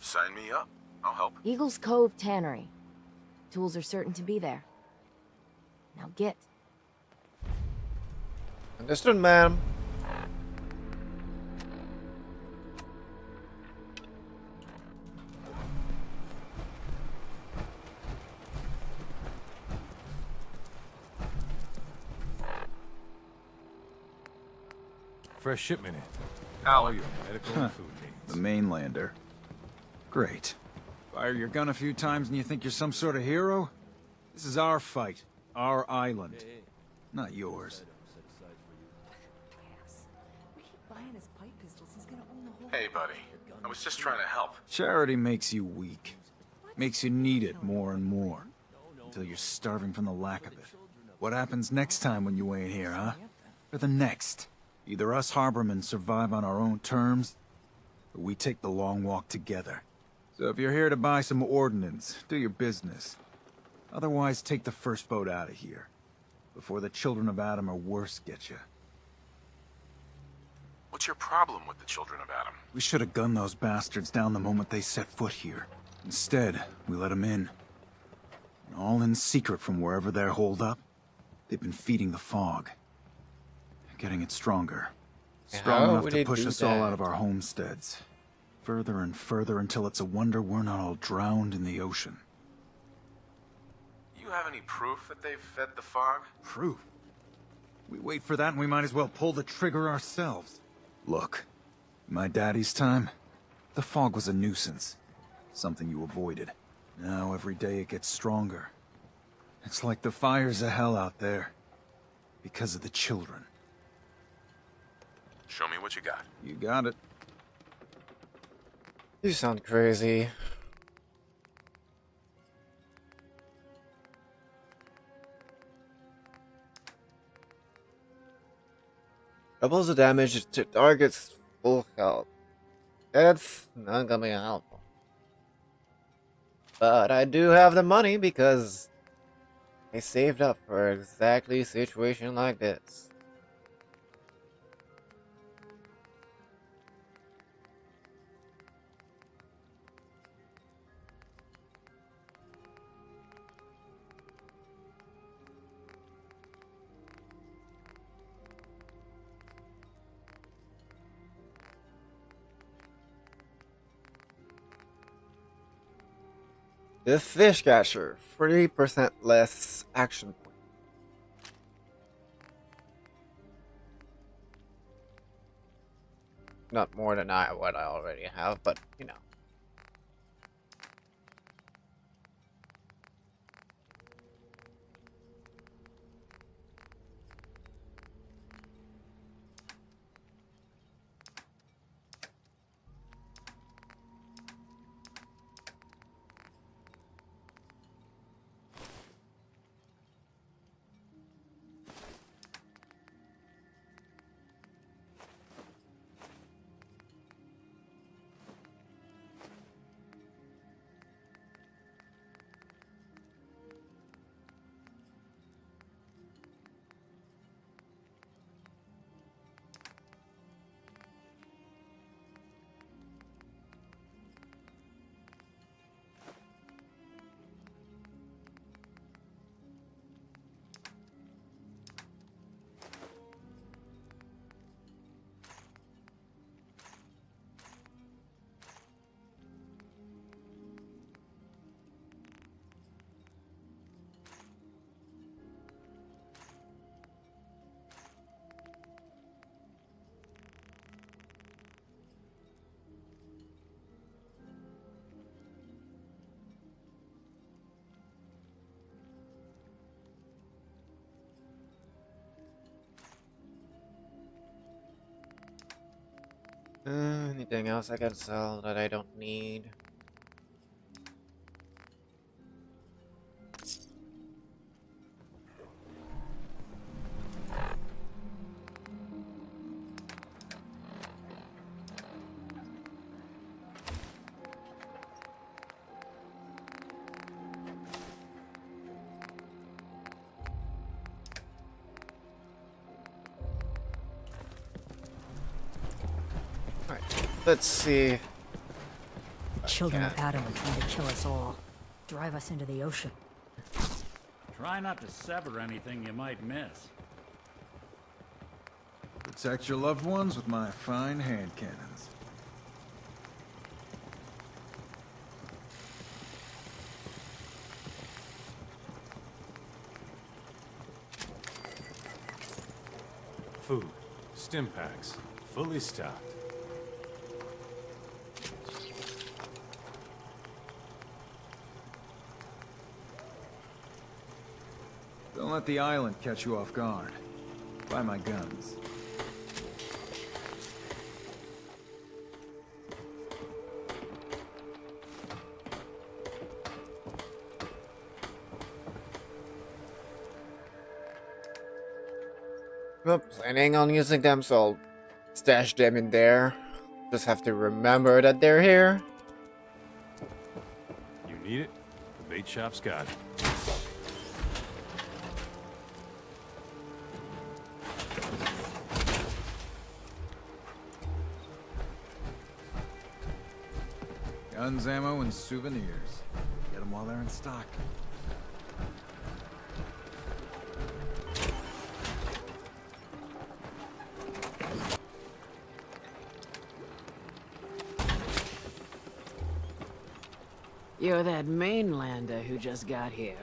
J: Sign me up. I'll help.
I: Eagle's Cove Tannery. Tools are certain to be there. Now get.
A: Understood, ma'am.
P: Fresh shipment in.
J: Al,
P: All your medical and food needs.
C: The mainlander. Great. Fire your gun a few times and you think you're some sort of hero? This is our fight. Our island. Not yours.
J: hey, buddy. I was just trying to help.
C: Charity makes you weak. Makes you need it more and more. Until you're starving from the lack of it. What happens next time when you ain't here, huh? Or the next? Either us harbormen survive on our own terms, or we take the long walk together. So if you're here to buy some ordnance, do your business. Otherwise, take the first boat out of here. Before the children of Adam or worse get you.
J: What's your problem with the children of Adam?
C: We should have gunned those bastards down the moment they set foot here. Instead, we let them in. And all in secret from wherever they're holed up. They've been feeding the fog. Getting it stronger. Strong enough to push us all out of our homesteads. Further and further until it's a wonder we're not all drowned in the ocean.
J: You have any proof that they've fed the fog?
C: Proof? We wait for that and we might as well pull the trigger ourselves. Look, in my daddy's time, the fog was a nuisance. Something you avoided. Now every day it gets stronger. It's like the fires of hell out there. Because of the children.
J: Show me what you got.
C: You got it.
A: You sound crazy. Doubles the damage to target's full health. That's not gonna be helpful. But I do have the money because I saved up for exactly a situation like this. The fish catcher, 30% less action point. Not more than what I already have, but you know. Anything else I can sell that I don't need? Let's see.
Q: The children of Adam are trying to kill us all. Drive us into the ocean.
G: Try not to sever anything you might miss.
C: Protect your loved ones with my fine hand cannons.
P: Food, stim packs, fully stocked.
C: Don't let the island catch you off guard. Buy my guns.
A: Well, planning on using them, so I'll stash them in there. Just have to remember that they're here.
P: You need it? The bait shop's got it.
C: Guns, ammo, and souvenirs. Get them while they're in stock.
R: You're that mainlander who just got here.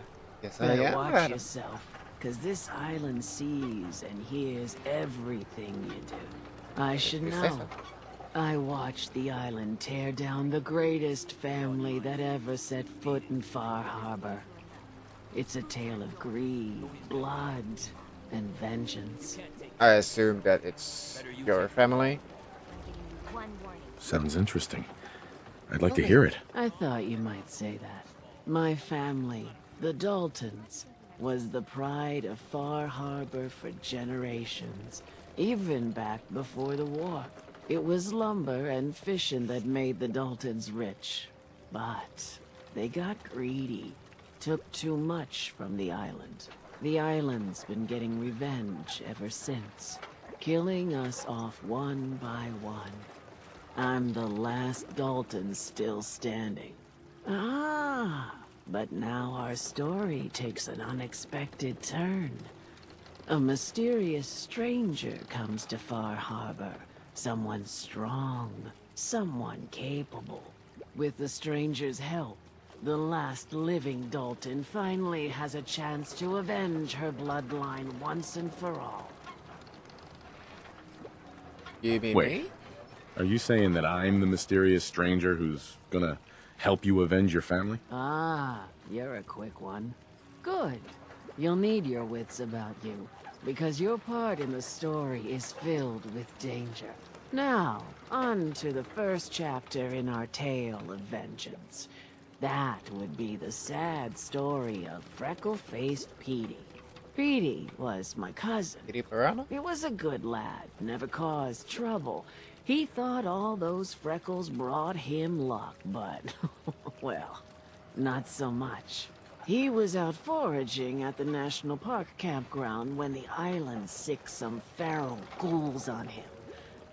A: Yes, I
R: Better
A: am.
R: watch yourself, because this island sees and hears everything you do. I should
A: You say
R: know.
A: so.
R: I watched the island tear down the greatest family that ever set foot in Far Harbor. It's a tale of greed, blood, and vengeance.
A: I assume that it's your family.
J: Sounds interesting. I'd like to hear it.
R: I thought you might say that. My family, the Daltons, was the pride of Far Harbor for generations. even back before the war. It was lumber and fishing that made the Daltons rich. But they got greedy, took too much from the island. The island's been getting revenge ever since, killing us off one by one. I'm the last Dalton still standing. Ah, but now our story takes an unexpected turn. A mysterious stranger comes to Far Harbor. Someone strong, someone capable. With the stranger's help, the last living Dalton finally has a chance to avenge her bloodline once and for all.
A: You mean
S: Wait,
A: me?
S: are you saying that I'm the mysterious stranger who's gonna help you avenge your family?
R: Ah, you're a quick one. Good. You'll need your wits about you, because your part in the story is filled with danger. Now, on to the first chapter in our tale of vengeance. That would be the sad story of freckle-faced Petey. Petey was my cousin.
A: Petey Piranha?
R: He was a good lad, never caused trouble. He thought all those freckles brought him luck, but, well, not so much. He was out foraging at the National Park campground when the island sicked some feral ghouls on him.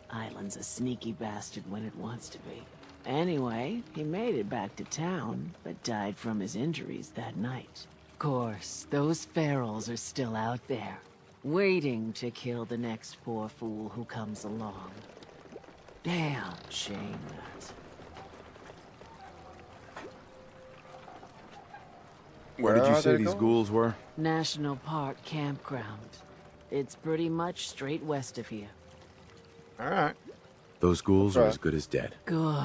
R: Island's a sneaky bastard when it wants to be. Anyway, he made it back to town, but died from his injuries that night. Of course, those ferals are still out there, waiting to kill the next poor fool who comes along. Damn shame that.
S: Where did you say these ghouls were?
R: National Park campground. It's pretty much straight west of here.
A: Alright.
S: Those ghouls are as good as dead.
R: Good,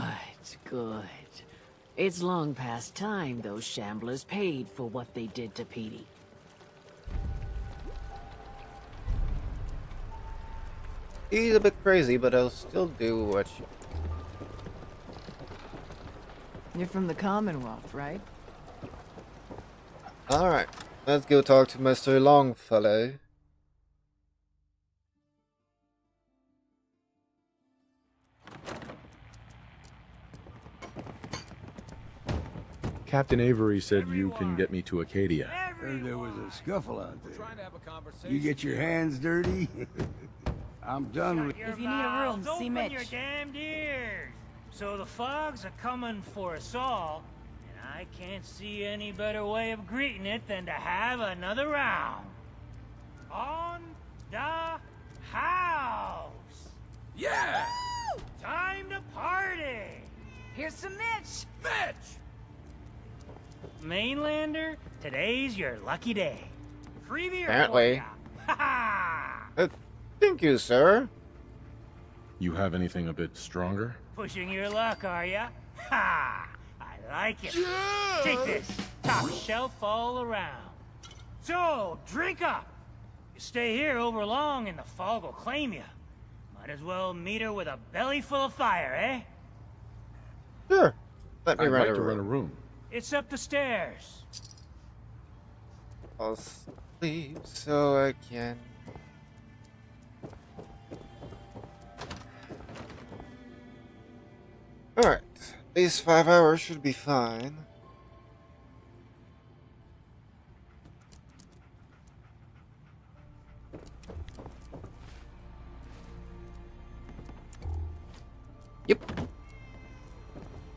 R: good. It's long past time those shamblers paid for what they did to Petey.
A: He's a bit crazy, but I'll still do what you...
N: You're from the Commonwealth, right?
A: Alright, let's go talk to Mr. Longfellow.
S: Captain Avery said you can get me to Acadia.
T: Heard there was a scuffle out there. You get your hands dirty? I'm done with...
L: If you need a room, see Mitch.
U: Open your damned ears. So the fogs are coming for us all, and I can't see any better way of greeting it than to have another round. On the house.
B: Yeah!
U: Time to party.
L: Here's some Mitch.
B: Mitch!
U: Mainlander, today's your lucky day. Free beer.
A: Apparently.
U: Ha ha!
A: Thank you, sir.
S: You have anything a bit stronger?
U: Pushing your luck, are ya? Ha! I like it.
B: Yeah!
U: Take this. Top shelf all around. So, drink up. You stay here over long and the fog will claim you. Might as well meet her with a belly full of fire, eh?
A: Sure. Let me
S: I'd
A: rent
S: like
A: a
S: to
A: room.
S: rent a room.
U: It's up the stairs.
A: I'll sleep so I can... Alright, these 5 hours should be fine. Yep.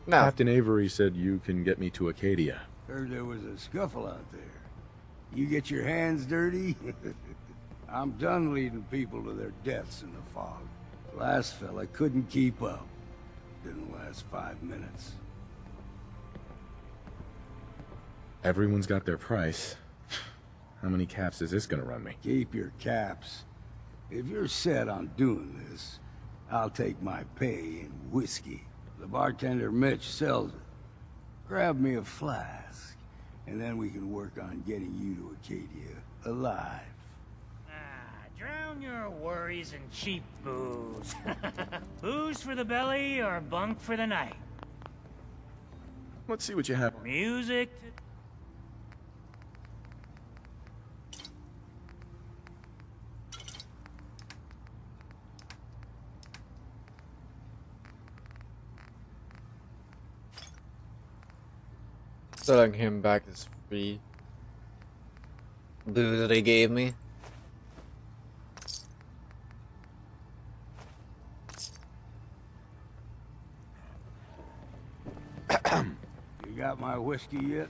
A: Now,
S: Captain Avery said you can get me to Acadia.
T: Heard there was a scuffle out there. You get your hands dirty? I'm done leading people to their deaths in the fog. Last fella couldn't keep up. Didn't last 5 minutes.
S: Everyone's got their price. How many caps is this gonna run me?
T: Keep your caps. If you're set on doing this, I'll take my pay in whiskey. The bartender Mitch sells it. Grab me a flask, and then we can work on getting you to Acadia alive.
U: Drown your worries in cheap booze. Booze for the belly or bunk for the night.
S: Let's see what you have.
U: Music.
A: Selling him back his free booze that he gave me.
T: You got my whiskey yet?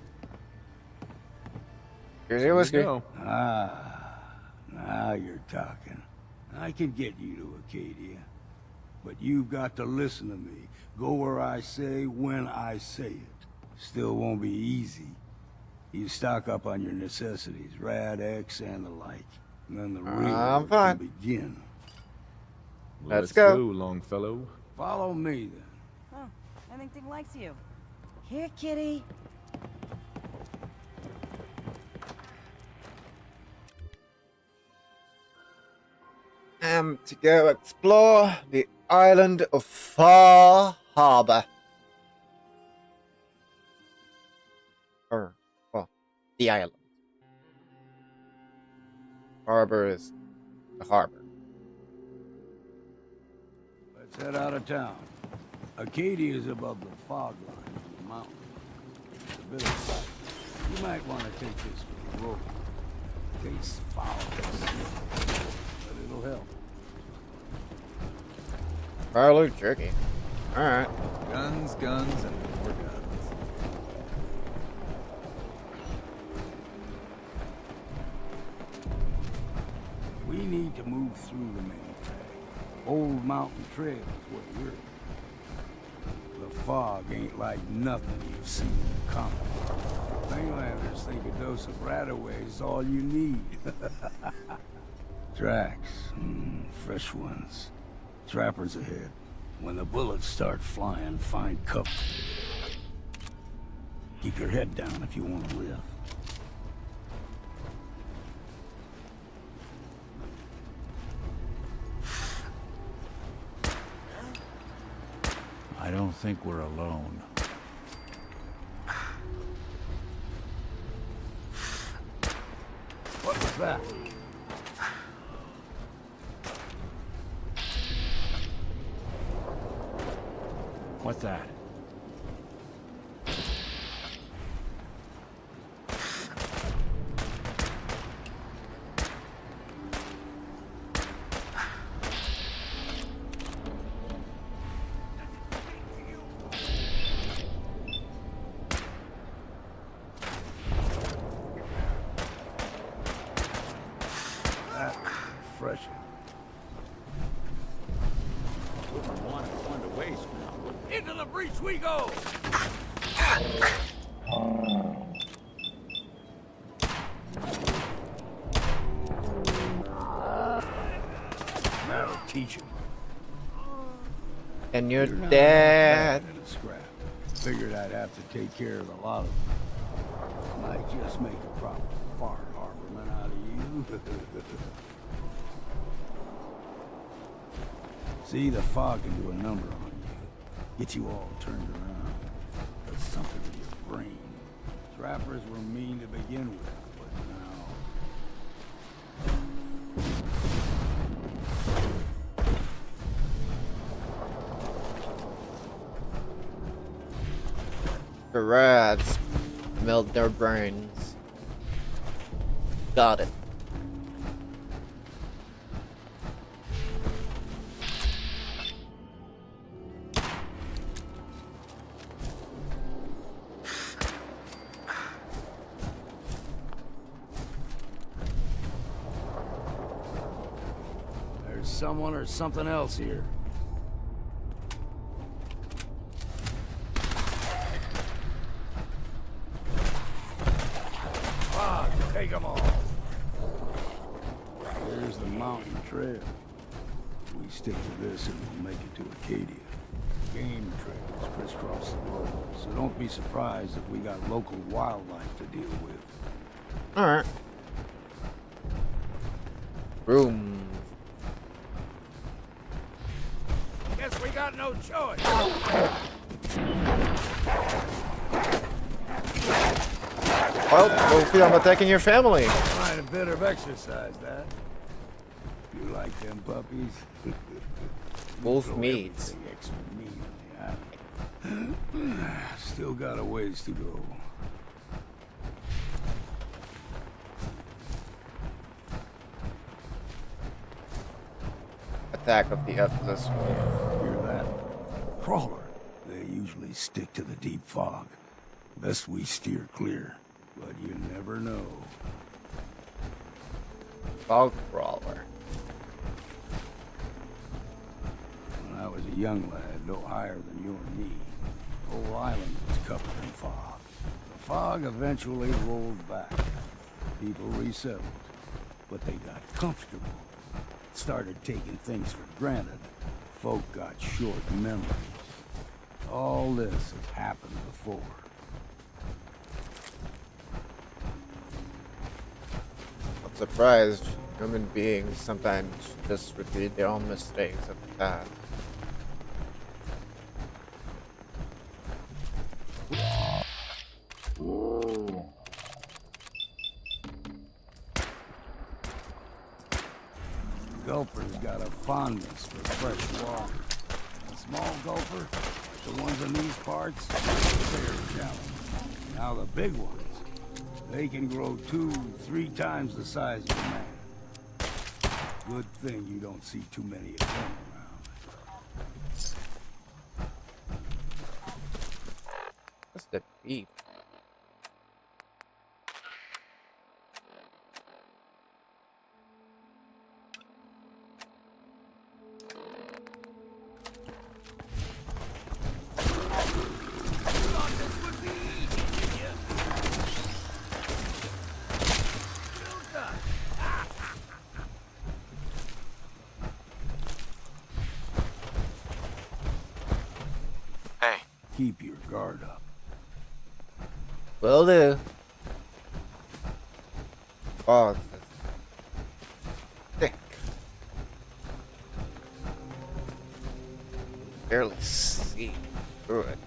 A: Here's your whiskey.
T: Ah, now you're talking. I can get you to Acadia. But you've got to listen to me. Go where I say, when I say it. Still won't be easy. You stock up on your necessities, Rad, X, and the like. And then the real work can begin.
A: Let's go,
S: Longfellow.
T: Follow me, then.
L: Oh, I think Dick likes you. Here, kitty.
A: To go explore the island of Far Harbor. Or, well, the island. Harbor is the harbor.
T: Let's head out of town. Acadia is above the fog line of the mountain. It's a bit of a sight. You might want to take this for the road. Tastes foul, but it'll help.
A: Barlow jerky. Alright.
C: Guns, guns, and more guns.
T: We need to move through the main track. Old Mountain Trail is where we're. The fog ain't like nothing you've seen in the comic. Mainlanders think a dose of Radaway is all you need. Tracks. Fresh ones. Trappers ahead. When the bullets start flying, find cover. Keep your head down if you want to live.
G: I don't think we're alone.
T: What was that?
G: What's that?
T: Fresh.
M: Wouldn't want it going to waste now.
T: Into the breach we go! That'll teach him.
A: And you're
T: not
A: dead.
T: bad at a scrap. Figured I'd have to take care of a lot of them. Might just make a proper far harborman out of you. See, the fog can do a number on you. Get you all turned around. Does something to your brain. Trappers were mean to begin with, but now...
A: The rats melt their brains. Got it.
T: There's someone or something else here. Take them all. Here's the mountain trail. We stick to this and we'll make it to Acadia. Game trails crisscross the road, so don't be surprised if we got local wildlife to deal with.
A: Alright. Room.
T: Guess we got no choice.
A: Well, hopefully I'm attacking your family.
T: Find a bit of exercise, that. You like them puppies?
A: Wolf meat.
T: Still got a ways to go.
A: attack of the Atlas Wolf.
T: Hear that? Crawler. They usually stick to the deep fog. Best we steer clear, but you never know.
A: Fog crawler.
T: When I was a young lad, no higher than you and me, the whole island was covered in fog. The fog eventually rolled back. People resettled, but they got comfortable. Started taking things for granted. Folk got short memories. All this has happened before.
A: I'm surprised human beings sometimes just repeat their own mistakes of the past.
T: Gulper's got a fondness for fresh water. A small gulper, like the ones in these parts, they're challenging. Now the big ones, they can grow 2-3 times the size of a man. Good thing you don't see too many of them around.
A: What's the beef?
T: Keep your guard up.
A: Will do. Fog is thick. Barely see through it.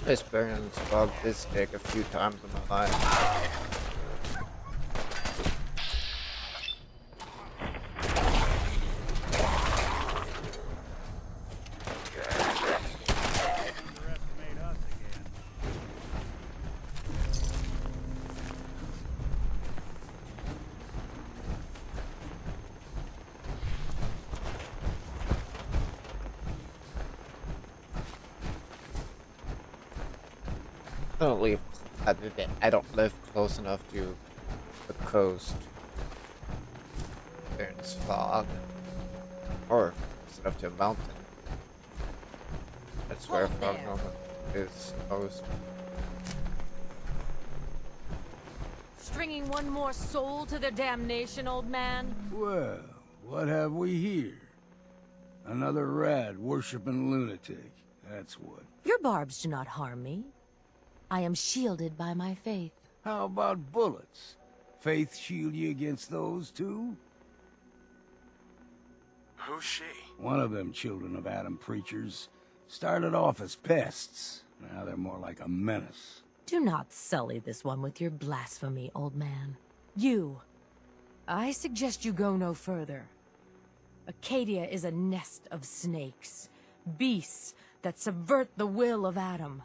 A: I experienced fog this thick a few times in my life. I don't live close enough to the coast. There's fog. Or set up to a mountain. That's where fog normally is most.
O: Stringing one more soul to their damnation, old man?
T: Well, what have we here? Another rad worshipping lunatic. That's what.
I: Your barbs do not harm me. I am shielded by my faith.
T: How about bullets? Faith shield you against those too?
J: Who's she?
T: One of them children of Adam preachers. Started off as pests. Now they're more like a menace.
I: Do not sully this one with your blasphemy, old man. You. I suggest you go no further. Acadia is a nest of snakes. Beasts that subvert the will of Adam.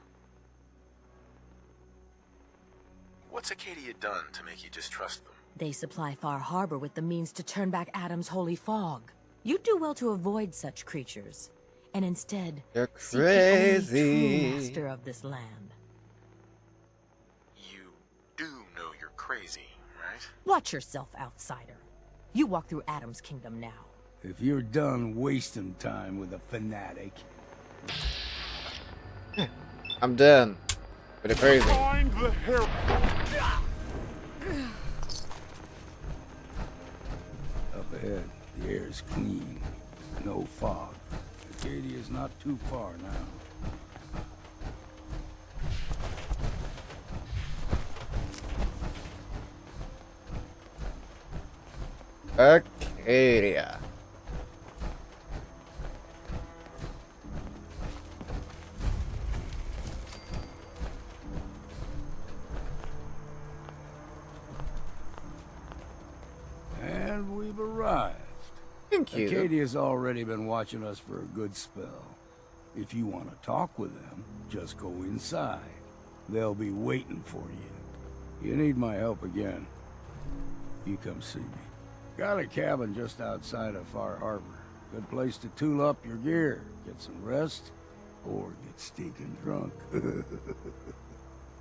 J: What's Acadia done to make you distrust them?
I: They supply Far Harbor with the means to turn back Adam's holy fog. You'd do well to avoid such creatures, and instead
A: They're
I: seek the only
A: crazy.
I: true master of this land.
J: You do know you're crazy, right?
I: Watch yourself, outsider. You walk through Adam's kingdom now.
T: If you're done wasting time with a fanatic...
A: I'm done. Pretty crazy.
B: Find the hero.
T: Up ahead, the air's clean. No fog. Acadia's not too far now.
A: Acadia.
T: And we've arrived.
A: Thank you.
T: Acadia's already been watching us for a good spell. If you want to talk with them, just go inside. They'll be waiting for you. you need my help again, you come see me. Got a cabin just outside of Far Harbor. Good place to tool up your gear, get some rest, or get stinking drunk.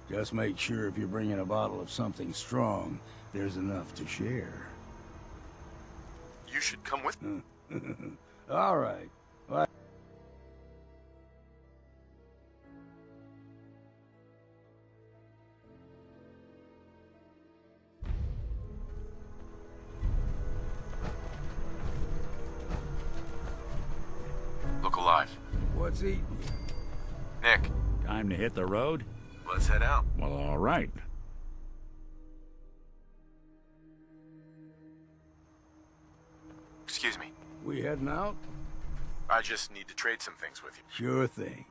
T: Just make sure if you're bringing a bottle of something strong, there's enough to share.
J: You should come with me.
T: All right. Bye.
J: Look alive.
T: What's eating you?
J: Nick.
G: Time to hit the road?
J: Let's head out.
G: Well, all right.
J: Excuse me.
T: We heading out?
J: I just need to trade some things with you.
T: Sure thing.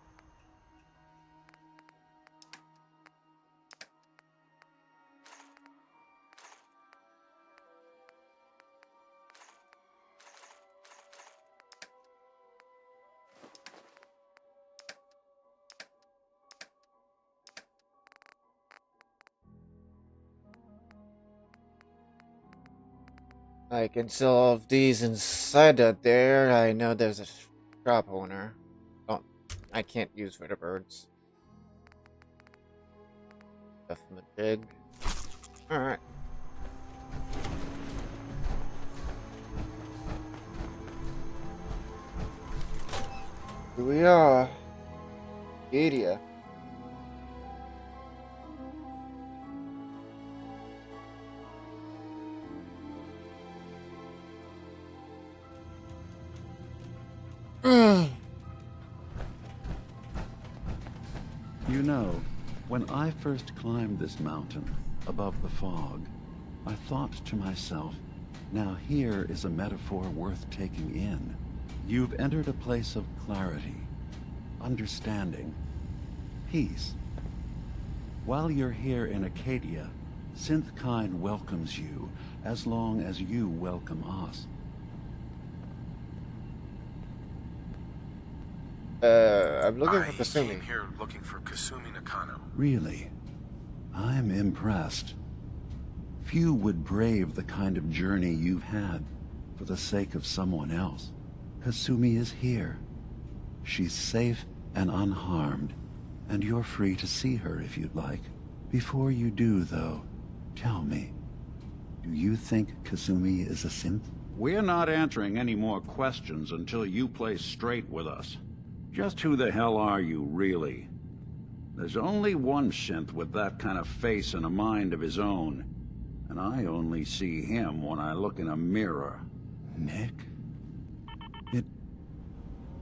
A: I can sell all of these inside of there. I know there's a shop owner. Oh, I can't use for the birds. Stuff from the pig. Alright. Here we are. Acadia.
M: You know, when I first climbed this mountain, above the fog, I thought to myself, now here is a metaphor worth taking in. You've entered a place of clarity, understanding, peace. While you're here in Acadia, Synthkind welcomes you, as long as you welcome us.
A: I'm looking for
J: I
A: Kasumi.
J: came here looking for Kasumi Nakano.
M: Really? I'm impressed. Few would brave the kind of journey you've had for the sake of someone else. Kasumi is here. She's safe and unharmed, and you're free to see her if you'd like. Before you do, though, tell me, do you think Kasumi is a synth? We're not answering any more questions until you play straight with us. Just who the hell are you, really? There's only one synth with that kind of face and a mind of his own, and I only see him when I look in a mirror. Nick?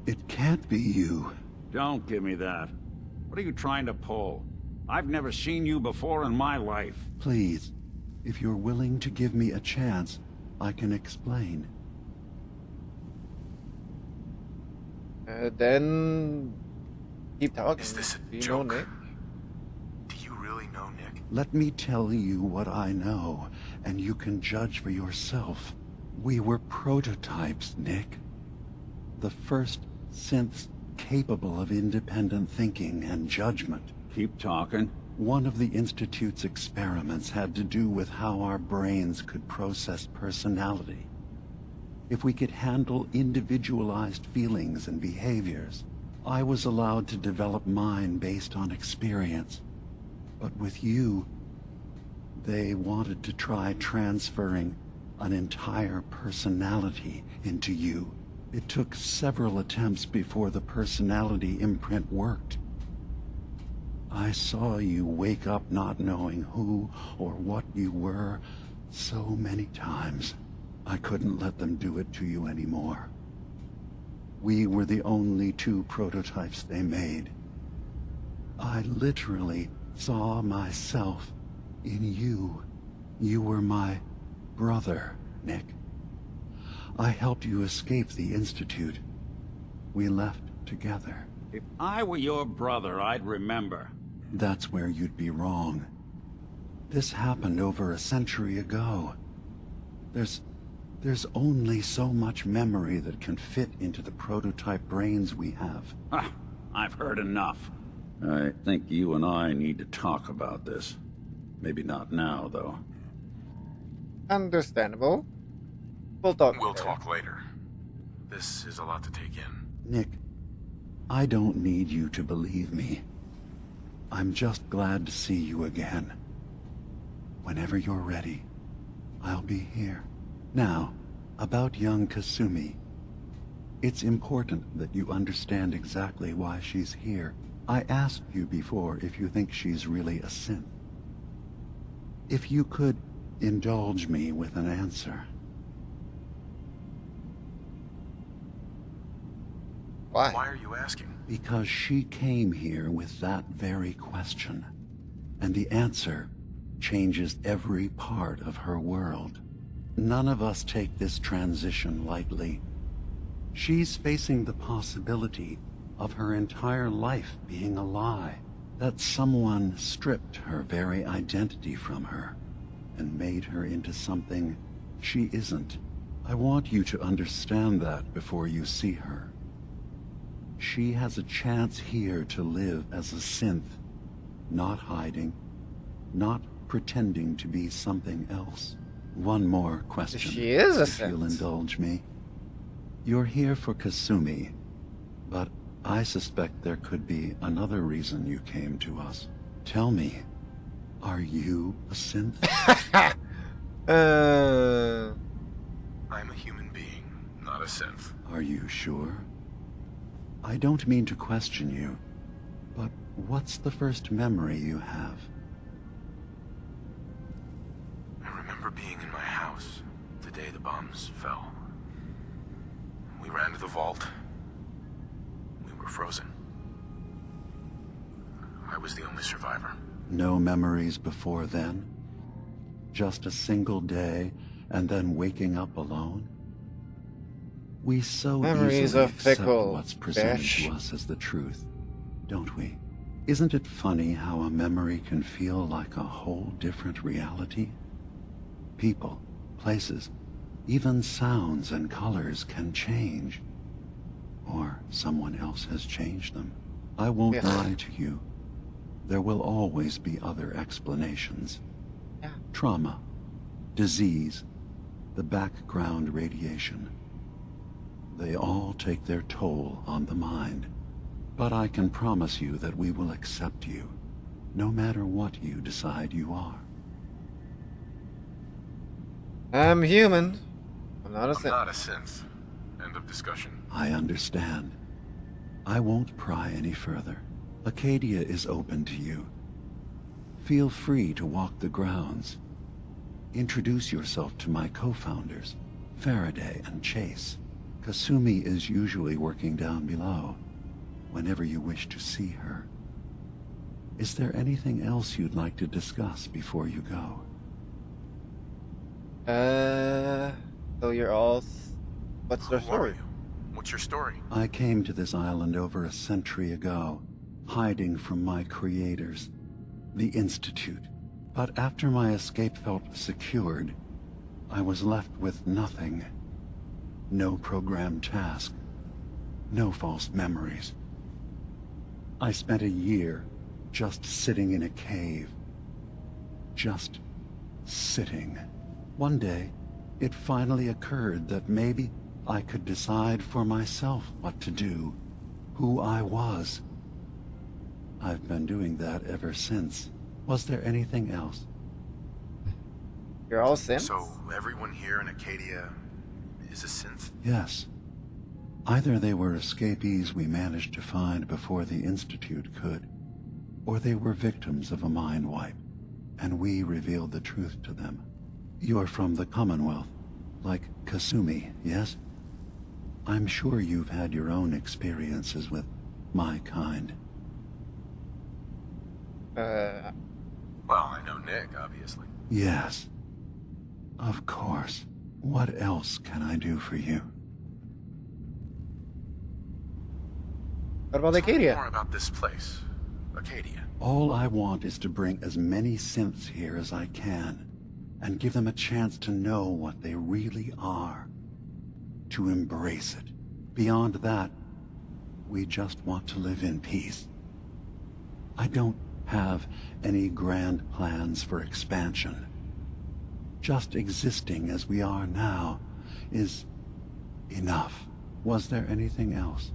M: It can't be you.
G: Don't give me that. What are you trying to pull? I've never seen you before in my life.
M: Please, if you're willing to give me a chance, I can explain.
A: Then keep talking.
J: Is this a
A: Do you
J: joke?
A: know Nick?
J: Do you really know Nick?
M: Let me tell you what I know, and you can judge for yourself. We were prototypes, Nick. The first synths capable of independent thinking and judgment.
G: Keep talking.
M: One of the Institute's experiments had to do with how our brains could process personality. If we could handle individualized feelings and behaviors, I was allowed to develop mine based on experience. But with you, they wanted to try transferring an entire personality into you. It took several attempts before the personality imprint worked. I saw you wake up not knowing who or what you were so many times. I couldn't let them do it to you anymore. We were the only two prototypes they made. I literally saw myself in you. You were my brother, Nick. I helped you escape the Institute. We left together.
G: If I were your brother, I'd remember.
M: That's where you'd be wrong. This happened over a century ago. There's only so much memory that can fit into the prototype brains we have.
G: I've heard enough.
M: I think you and I need to talk about this. Maybe not now, though.
A: Understandable. We'll talk
J: We'll
A: later.
J: talk later. This is a lot to take in.
E: Nick, I don't need you to believe me. I'm just glad to see you again. Whenever you're ready, I'll be here. Now, about young Kasumi. It's important that you understand exactly why she's here. I asked you before if you think she's really a synth. If you could indulge me with an answer.
A: Why?
J: Why are you asking?
E: Because she came here with that very question. And the answer changes every part of her world. None of us take this transition lightly. She's facing the possibility of her entire life being a lie. That someone stripped her very identity from her and made her into something she isn't. I want you to understand that before you see her. She has a chance here to live as a synth, not hiding, not pretending to be something else. One more question.
A: She is a
E: if you'll
A: synth.
E: indulge me. You're here for Kasumi, but I suspect there could be another reason you came to us. Tell me, are you a synth?
J: I'm a human being, not a synth.
E: Are you sure? I don't mean to question you, but what's the first memory you have?
J: I remember being in my house the day the bombs fell. We ran to the vault. We were frozen. I was the only survivor.
E: No memories before then? Just a single day, and then waking up alone? We so
A: Memories
E: easily
A: are
E: accept
A: fickle,
E: what's presented
A: Bash.
E: to us as the truth, don't we? Isn't it funny how a memory can feel like a whole different reality? People, places, even sounds and colors can change. Or someone else has changed them. I won't lie to you. There will always be other explanations. Trauma, disease, the background radiation. They all take their toll on the mind. But I can promise you that we will accept you, no matter what you decide you are.
A: I'm human. I'm not a synth.
J: I'm not a synth. End of discussion.
E: I understand. I won't pry any further. Acadia is open to you. Feel free to walk the grounds. Introduce yourself to my co-founders, Faraday and Chase. Kasumi is usually working down below, whenever you wish to see her. Is there anything else you'd like to discuss before you go?
A: So you're all... What's their
J: Who are
A: story?
J: you? What's your story?
E: I came to this island over a century ago, hiding from my creators, the Institute. But after my escape felt secured, I was left with nothing. No programmed task. No false memories. I spent a year just sitting in a cave. Just sitting. One day, it finally occurred that maybe I could decide for myself what to do, who I was. I've been doing that ever since. Was there anything else?
A: You're all synths?
J: So everyone here in Acadia is a synth?
E: Yes. Either they were escapees we managed to find before the Institute could, or they were victims of a mind wipe, and we revealed the truth to them. You're from the Commonwealth, like Kasumi, yes? I'm sure you've had your own experiences with my kind.
J: Well, I know Nick, obviously.
E: Yes. Of course. What else can I do for you?
A: What about
J: Tell me
A: Acadia?
J: more about this place, Acadia.
E: All I want is to bring as many synths here as I can, and give them a chance to know what they really are. To embrace it. Beyond that, we just want to live in peace. I don't have any grand plans for expansion. Just existing as we are now is enough. Was there anything else?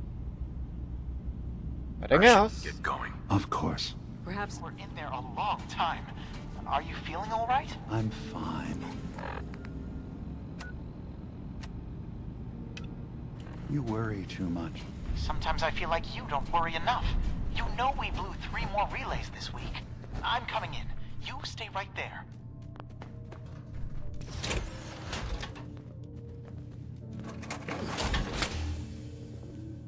A: Anything else?
J: Get going.
E: Of course.
D: Perhaps we're in there a long time. Are you feeling all right?
E: I'm fine. You worry too much.
D: Sometimes I feel like you don't worry enough. You know we blew 3 more relays this week. I'm coming in. You stay right there.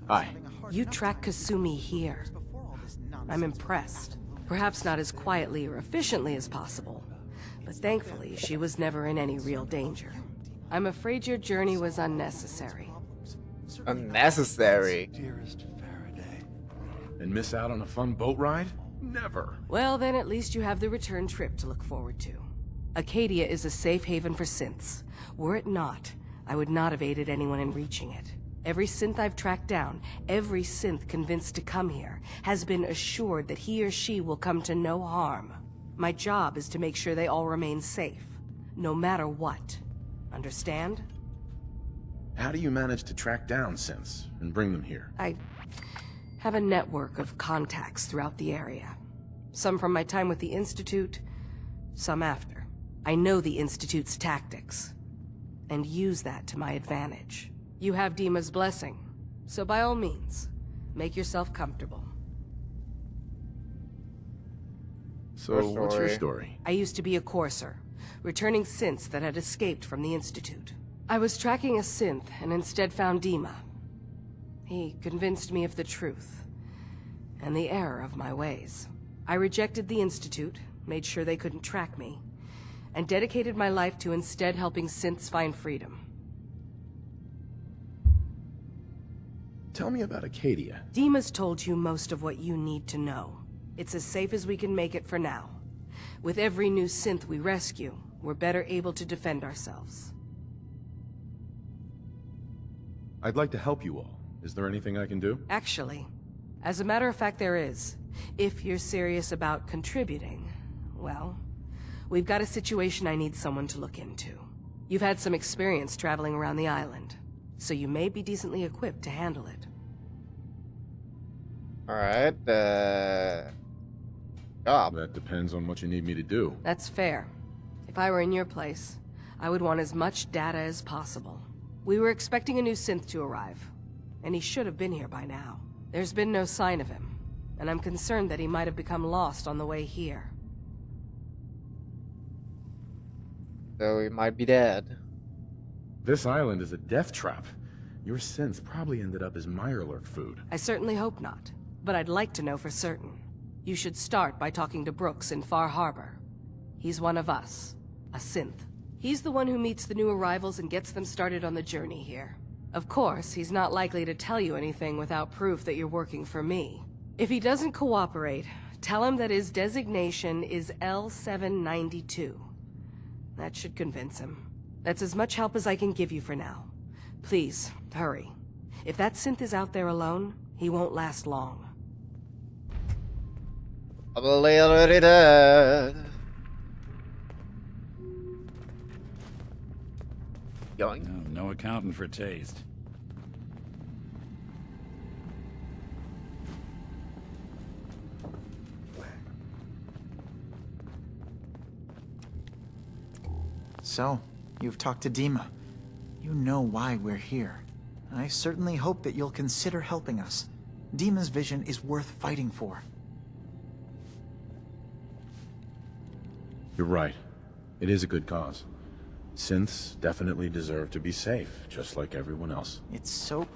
J: Hi.
V: You tracked Kasumi here. I'm impressed. Perhaps not as quietly or efficiently as possible, but thankfully she was never in any real danger. I'm afraid your journey was unnecessary.
A: Unnecessary?
S: Dearest Faraday. And miss out on a fun boat ride? Never.
V: Well, then at least you have the return trip to look forward to. Acadia is a safe haven for synths. Were it not, I would not have aided anyone in reaching it. Every synth I've tracked down, every synth convinced to come here, has been assured that he or she will come to no harm. My job is to make sure they all remain safe, no matter what. Understand?
S: How do you manage to track down synths and bring them here?
V: I have a network of contacts throughout the area. Some from my time with the Institute, some after. I know the Institute's tactics, and use that to my advantage. You have Dima's blessing, so by all means, make yourself comfortable.
S: So, what's your story?
V: I used to be a courser, returning synths that had escaped from the Institute. I was tracking a synth and instead found Dima. He convinced me of the truth, and the error of my ways. I rejected the Institute, made sure they couldn't track me, and dedicated my life to instead helping synths find freedom.
S: Tell me about Acadia.
V: Dima's told you most of what you need to know. It's as safe as we can make it for now. With every new synth we rescue, we're better able to defend ourselves.
S: I'd like to help you all. Is there anything I can do?
V: Actually, as a matter of fact there is. If you're serious about contributing, well, we've got a situation I need someone to look into. You've had some experience traveling around the island, so you may be decently equipped to handle it.
A: Alright, job.
S: That depends on what you need me to do.
V: That's fair. If I were in your place, I would want as much data as possible. We were expecting a new synth to arrive, and he should have been here by now. There's been no sign of him, and I'm concerned that he might have become lost on the way here.
A: So he might be dead.
S: This island is a death trap. Your synths probably ended up as Mirelurk food.
V: I certainly hope not, but I'd like to know for certain. You should start by talking to Brooks in Far Harbor. He's one of us, a synth. He's the one who meets the new arrivals and gets them started on the journey here. Of course, he's not likely to tell you anything without proof that you're working for me. If he doesn't cooperate, tell him that his designation is L792. That should convince him. That's as much help as I can give you for now. Please, hurry. If that synth is out there alone, he won't last long.
A: Probably already dead. Going.
G: No accounting for taste.
D: So, you've talked to Dima. You know why we're here. I certainly hope that you'll consider helping us. Dima's vision is worth fighting for.
S: You're right. It is a good cause. Synths definitely deserve to be safe, just like everyone else.
D: It's so...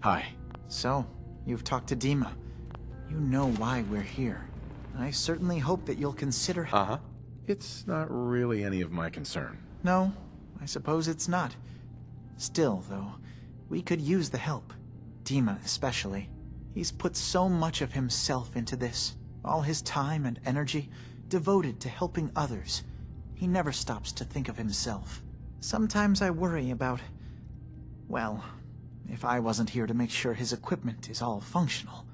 D: Hi. So, you've talked to Dima. You know why we're here. I certainly hope that you'll consider...
S: Uh-huh. It's not really any of my concern.
D: No, I suppose it's not. Still, though, we could use the help. Dima especially. He's put so much of himself into this. All his time and energy devoted to helping others. He never stops to think of himself. Sometimes I worry about... well, if I wasn't here to make sure his equipment is all functional.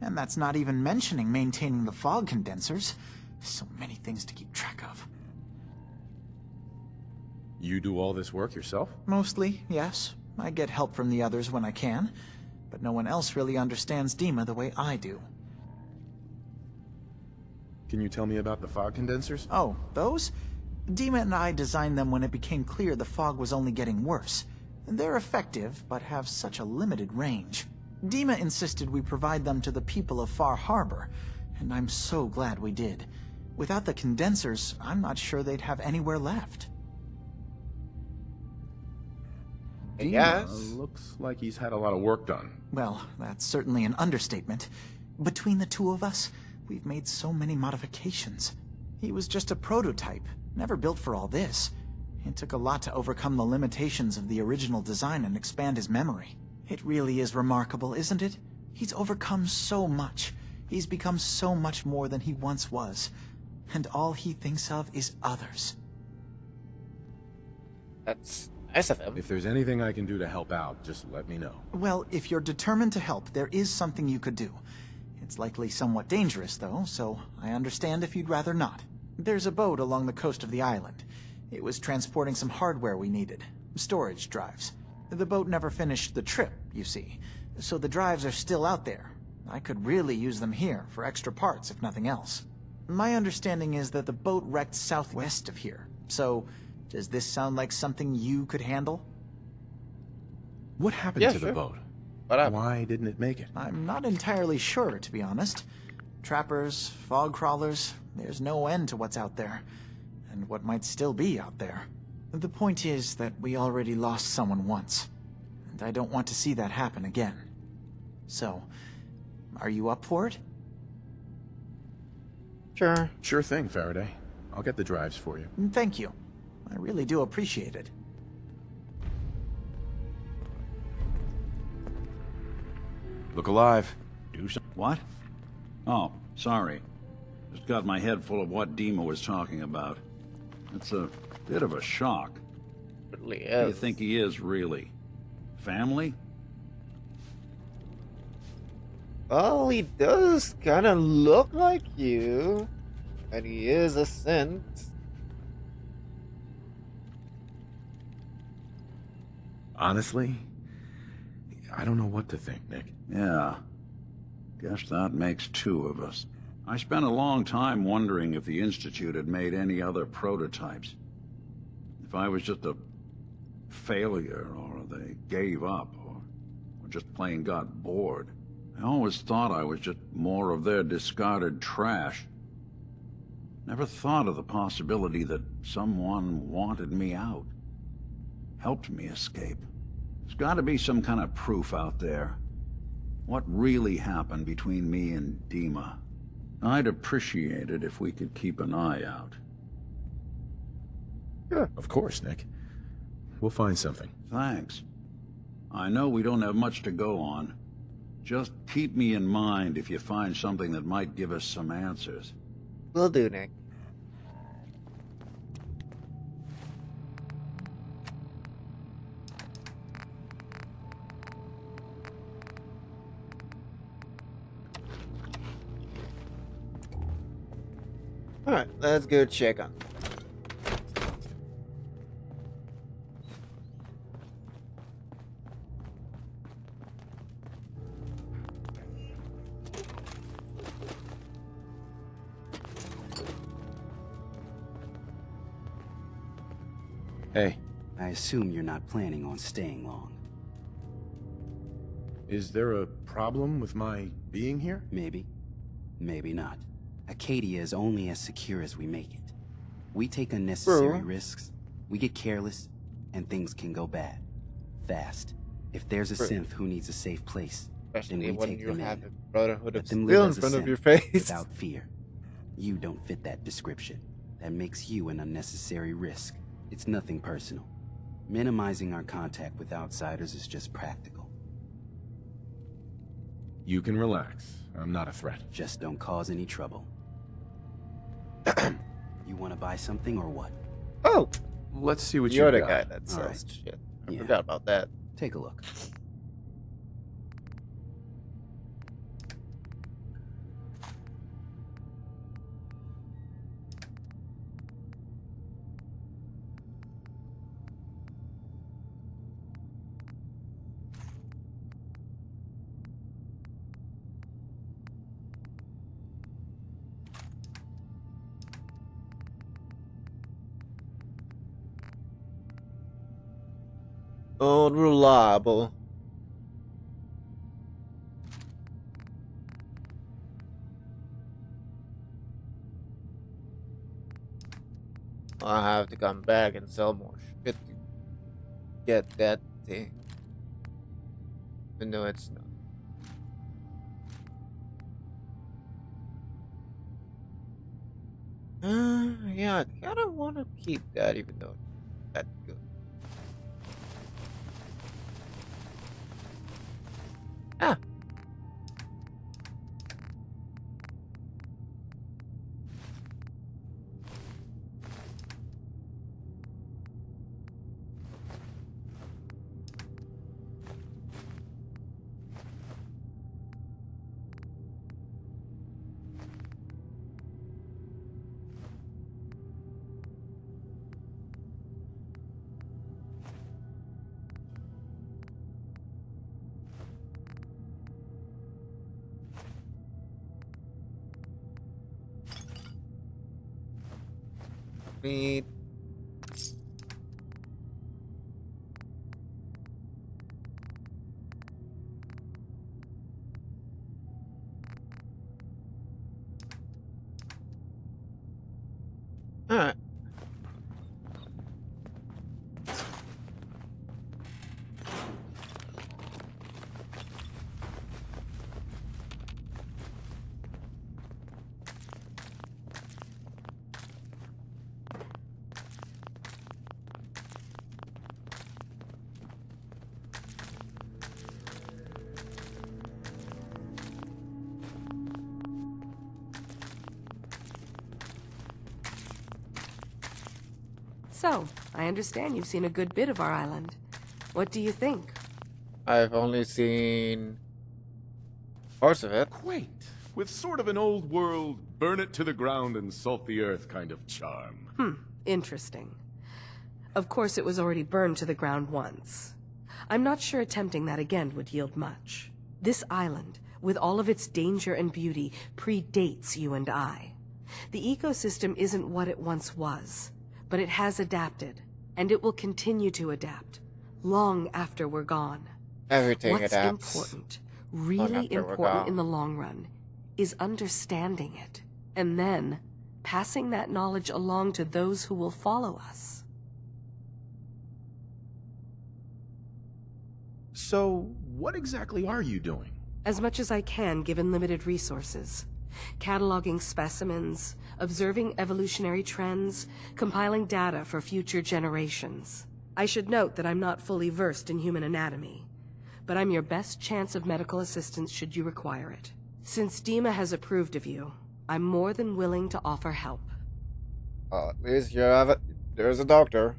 D: And that's not even mentioning maintaining the fog condensers. So many things to keep track of.
S: You do all this work yourself?
D: Mostly, yes. I get help from the others when I can, but no one else really understands Dima the way I do.
S: Can you tell me about the fog condensers?
D: Oh, those? Dima and I designed them when it became clear the fog was only getting worse. They're effective, but have such a limited range. Dima insisted we provide them to the people of Far Harbor, and I'm so glad we did. Without the condensers, I'm not sure they'd have anywhere left.
A: Yes.
S: Looks like he's had a lot of work done.
D: Well, that's certainly an understatement. Between the two of us, we've made so many modifications. He was just a prototype, never built for all this. It took a lot to overcome the limitations of the original design and expand his memory. It really is remarkable, isn't it? He's overcome so much. He's become so much more than he once was. And all he thinks of is others.
A: That's nice of him.
S: If there's anything I can do to help out, just let me know.
D: Well, if you're determined to help, there is something you could do. It's likely somewhat dangerous, though, so I understand if you'd rather not. There's a boat along the coast of the island. It was transporting some hardware we needed. Storage drives. The boat never finished the trip, you see, so the drives are still out there. I could really use them here for extra parts, if nothing else. My understanding is that the boat wrecked southwest of here, so does this sound like something you could handle?
S: What happened to the boat? Why didn't it make it?
D: I'm not entirely sure, to be honest. Trappers, fog crawlers, there's no end to what's out there, and what might still be out there. The point is that we already lost someone once, and I don't want to see that happen again. So, are you up for it?
A: Sure.
S: Sure thing, Faraday. I'll get the drives for you.
D: Thank you. I really do appreciate it.
S: Look alive.
M: Do some... What? Oh, sorry. Just got my head full of what Dima was talking about. It's a bit of a shock.
A: Really
M: Who do you
A: is.
M: think he is, really? Family?
A: Well, he does kind of look like you. And he is a synth.
S: Honestly, I don't know what to think, Nick.
M: Yeah. Guess that makes two of us. I spent a long time wondering if the Institute had made any other prototypes. If I was just a failure, or they gave up, or just plain got bored. I always thought I was just more of their discarded trash. Never thought of the possibility that someone wanted me out. Helped me escape. There's got to be some kind of proof out there. What really happened between me and Dima? I'd appreciate it if we could keep an eye out.
S: Yeah. Of course, Nick. We'll find something.
M: Thanks. I know we don't have much to go on. Just keep me in mind if you find something that might give us some answers.
A: Will do, Nick. Alright, let's go check on.
S: Hey.
H: I assume you're not planning on staying long.
S: Is there a problem with my being here?
H: Maybe. Maybe not. Acadia is only as secure as we make it. We take unnecessary risks, we get careless, and things can go bad. Fast. If there's a synth who needs a safe place, then we take them in.
A: Brotherhood
H: Let
A: of
H: them
A: Steel
H: live
A: in
H: as a
A: front of
H: synth,
A: your face.
H: without fear. You don't fit that description. That makes you an unnecessary risk. It's nothing personal. Minimizing our contact with outsiders is just practical.
S: You can relax. I'm not a threat.
H: Just don't cause any trouble. You want to buy something or what?
A: Oh!
S: Let's see what
A: You're
S: you
A: the
S: got.
A: guy that sells
H: Alright.
A: shit. I
H: Yeah.
A: forgot about that.
H: Take a look.
A: Unreliable. I have to come back and sell more shit to get that thing. But no, it's not. Yeah, I kinda wanna keep that even though it's that good. Ah. Meat. Alright.
V: So, I understand you've seen a good bit of our island. What do you think?
A: I've only seen parts of it.
F: Quaint, with sort of an old world, burn it to the ground and salt the earth kind of charm.
V: Interesting. Of course, it was already burned to the ground once. I'm not sure attempting that again would yield much. This island, with all of its danger and beauty, predates you and I. The ecosystem isn't what it once was, but it has adapted, and it will continue to adapt, long after we're gone.
A: Everything
V: What's
A: adapts.
V: important, really
A: after we're
V: important in
A: gone.
V: the long run, is understanding it, and then passing that knowledge along to those who will follow us.
S: So, what exactly are you doing?
V: As much as I can, given limited resources. Cataloging specimens, observing evolutionary trends, compiling data for future generations. I should note that I'm not fully versed in human anatomy, but I'm your best chance of medical assistance should you require it. Since Dima has approved of you, I'm more than willing to offer help.
A: At least you have it. There's a doctor.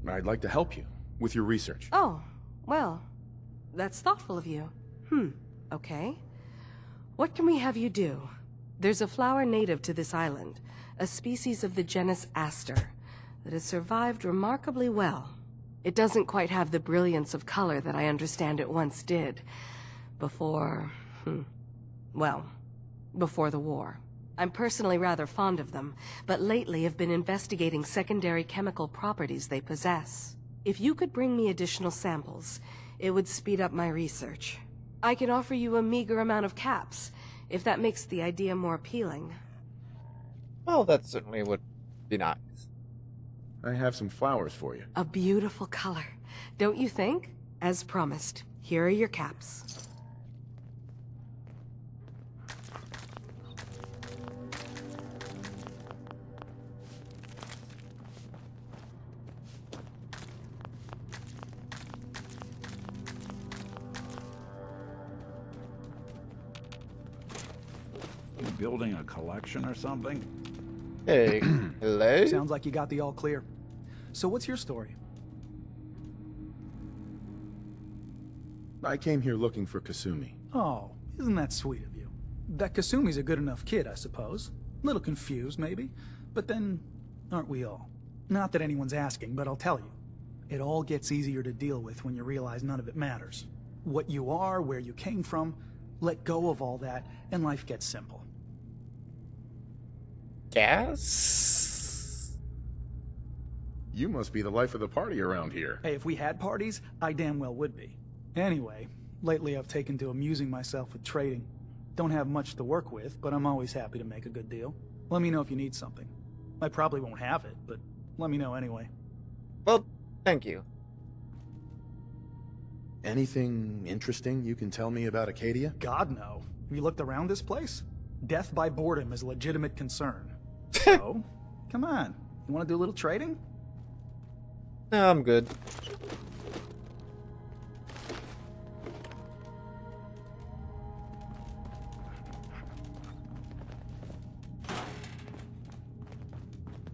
S: I'd like to help you with your research.
V: Oh, well, that's thoughtful of you. Okay. What can we have you do? There's a flower native to this island, a species of the genus Aster, that has survived remarkably well. It doesn't quite have the brilliance of color that I understand it once did. Before the war. I'm personally rather fond of them, but lately have been investigating secondary chemical properties they possess. If you could bring me additional samples, it would speed up my research. I can offer you a meager amount of caps, if that makes the idea more appealing.
A: Well, that certainly would be nice.
S: I have some flowers for you.
V: A beautiful color, don't you think? As promised, here are your caps.
G: You building a collection or something?
A: Hey, hello?
K: Sounds like you got the all clear. So what's your story?
S: I came here looking for Kasumi.
K: Oh, isn't that sweet of you? That Kasumi's a good enough kid, I suppose. Little confused, maybe. But then, aren't we all? Not that anyone's asking, but I'll tell you. It all gets easier to deal with when you realize none of it matters. What you are, where you came from, let go of all that, and life gets simple.
A: Yes?
F: You must be the life of the party around here.
K: Hey, if we had parties, I damn well would be. Anyway, lately I've taken to amusing myself with trading. Don't have much to work with, but I'm always happy to make a good deal. Let me know if you need something. I probably won't have it, but let me know anyway.
A: Well, thank you.
S: Anything interesting you can tell me about Acadia?
K: God, no. Have you looked around this place? Death by boredom is a legitimate concern. So, come on. You want to do a little trading?
A: No, I'm good.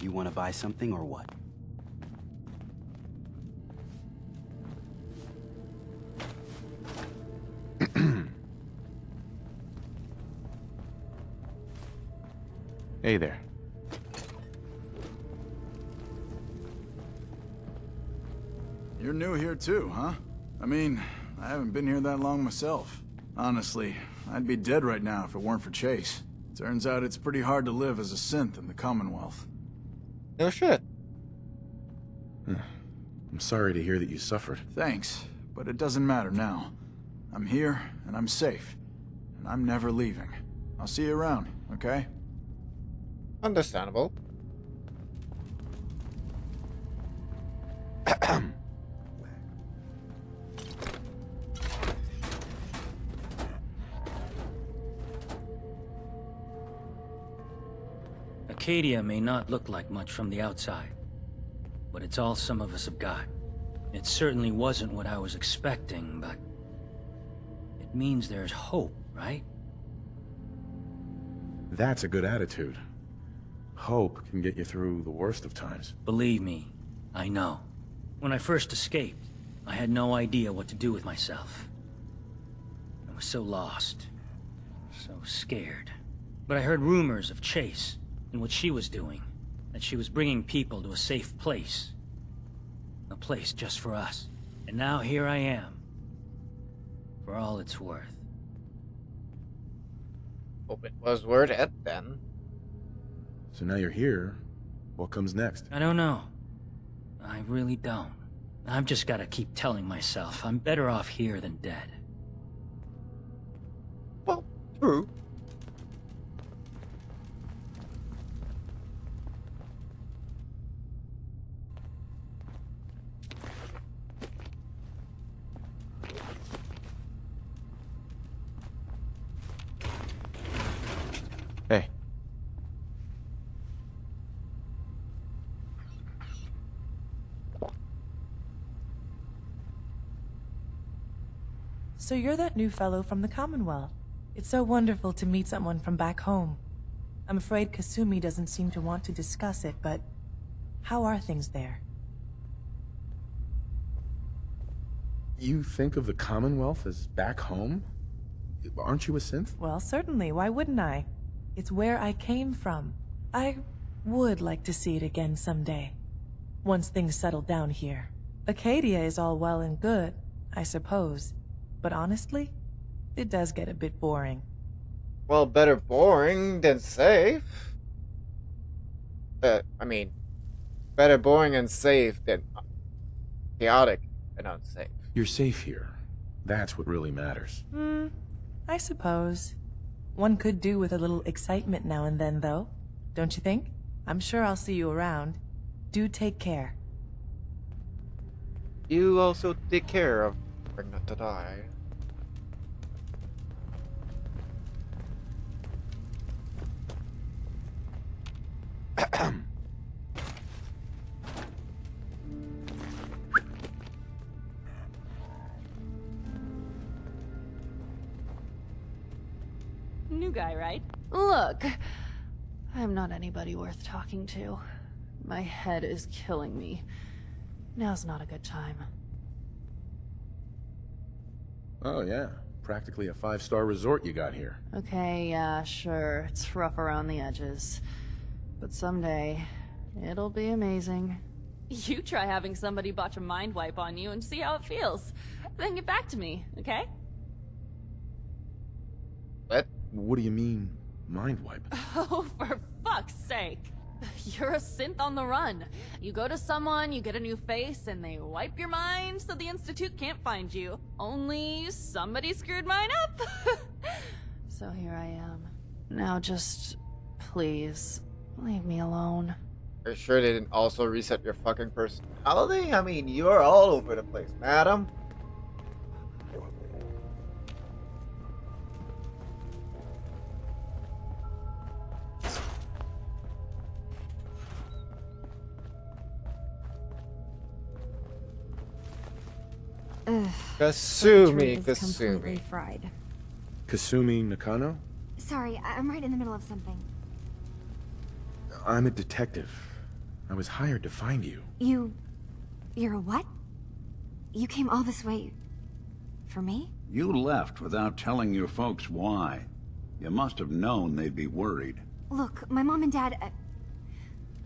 H: You want to buy something or what?
S: Hey there.
C: You're new here too, huh? I mean, I haven't been here that long myself. Honestly, I'd be dead right now if it weren't for Chase. Turns out it's pretty hard to live as a synth in the Commonwealth.
A: No shit.
S: I'm sorry to hear that you suffered.
C: Thanks, but it doesn't matter now. I'm here, and I'm safe. And I'm never leaving. I'll see you around, okay?
A: Understandable.
P: Acadia may not look like much from the outside, but it's all some of us have got. It certainly wasn't what I was expecting, but it means there's hope, right?
S: That's a good attitude. Hope can get you through the worst of times.
P: Believe me, I know. When I first escaped, I had no idea what to do with myself. I was so lost, so scared. But I heard rumors of Chase and what she was doing, that she was bringing people to a safe place. A place just for us. And now here I am, for all it's worth.
A: Hope it was worth it then.
S: So now you're here. What comes next?
P: I don't know. I really don't. I've just gotta keep telling myself I'm better off here than dead.
A: Well, true.
S: Hey.
Q: So you're that new fellow from the Commonwealth. It's so wonderful to meet someone from back home. I'm afraid Kasumi doesn't seem to want to discuss it, but how are things there?
S: You think of the Commonwealth as back home? Aren't you a synth?
Q: Well, certainly. Why wouldn't I? It's where I came from. I would like to see it again someday. Once things settle down here. Acadia is all well and good, I suppose. But honestly, it does get a bit boring.
A: Well, better boring than safe. I mean, better boring and safe than chaotic and unsafe.
S: You're safe here. That's what really matters.
Q: I suppose. One could do with a little excitement now and then, though. Don't you think? I'm sure I'll see you around. Do take care.
A: You also take care of Bring Not to Die.
W: New guy, right? Look, I'm not anybody worth talking to. My head is killing me. Now's not a good time.
S: Oh yeah, practically a 5-star resort you got here.
W: Okay, yeah, sure. It's rough around the edges. But someday, it'll be amazing.
X: You try having somebody botch a mind wipe on you and see how it feels. Then get back to me, okay?
A: What?
S: What do you mean, mind wipe?
X: Oh, for fuck's sake. You're a synth on the run. You go to someone, you get a new face, and they wipe your mind so the Institute can't find you. Only somebody screwed mine up. So here I am. Now just, please, leave me alone.
A: Are you sure they didn't also reset your fucking personality? I mean, you're all over the place, madam. Kasumi, Kasumi.
O: Fried.
S: Kasumi Nakano?
O: Sorry, I'm right in the middle of something.
S: I'm a detective. I was hired to find you.
O: You're a what? You came all this way... for me?
M: You left without telling your folks why. You must have known they'd be worried.
O: Look, my mom and dad...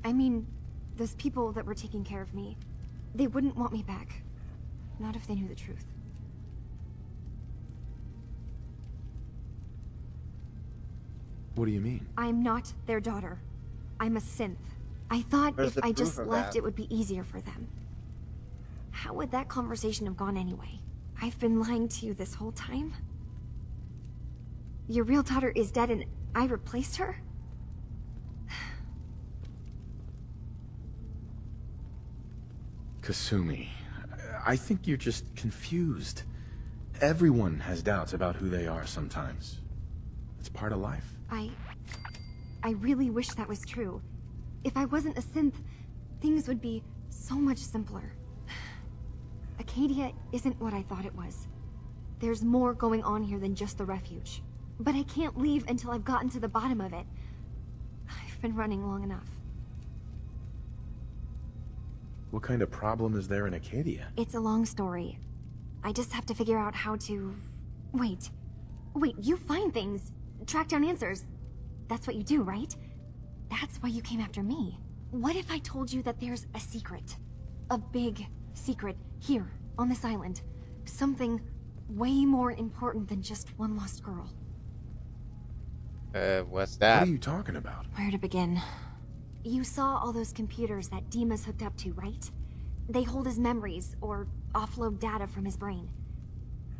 O: I mean, those people that were taking care of me, they wouldn't want me back. Not if they knew the truth.
S: What do you mean?
O: I'm not their daughter. I'm a synth. I thought
A: Where's
O: if
A: the
O: I
A: proof
O: just
A: of
O: left,
A: that?
O: it would be easier for them. How would that conversation have gone anyway? I've been lying to you this whole time? Your real daughter is dead and I replaced her?
S: Kasumi, I think you're just confused. Everyone has doubts about who they are sometimes. It's part of life.
O: I really wish that was true. If I wasn't a synth, things would be so much simpler. Acadia isn't what I thought it was. There's more going on here than just the refuge. But I can't leave until I've gotten to the bottom of it. I've been running long enough.
S: What kind of problem is there in Acadia?
O: It's a long story. I just have to figure out how to... Wait, you find things, track down answers. That's what you do, right? That's why you came after me. What if I told you that there's a secret? A big secret here, on this island. Something way more important than just one lost girl.
A: What's that?
S: What are you talking about?
O: Where to begin? You saw all those computers that Dima's hooked up to, right? They hold his memories, or offload data from his brain.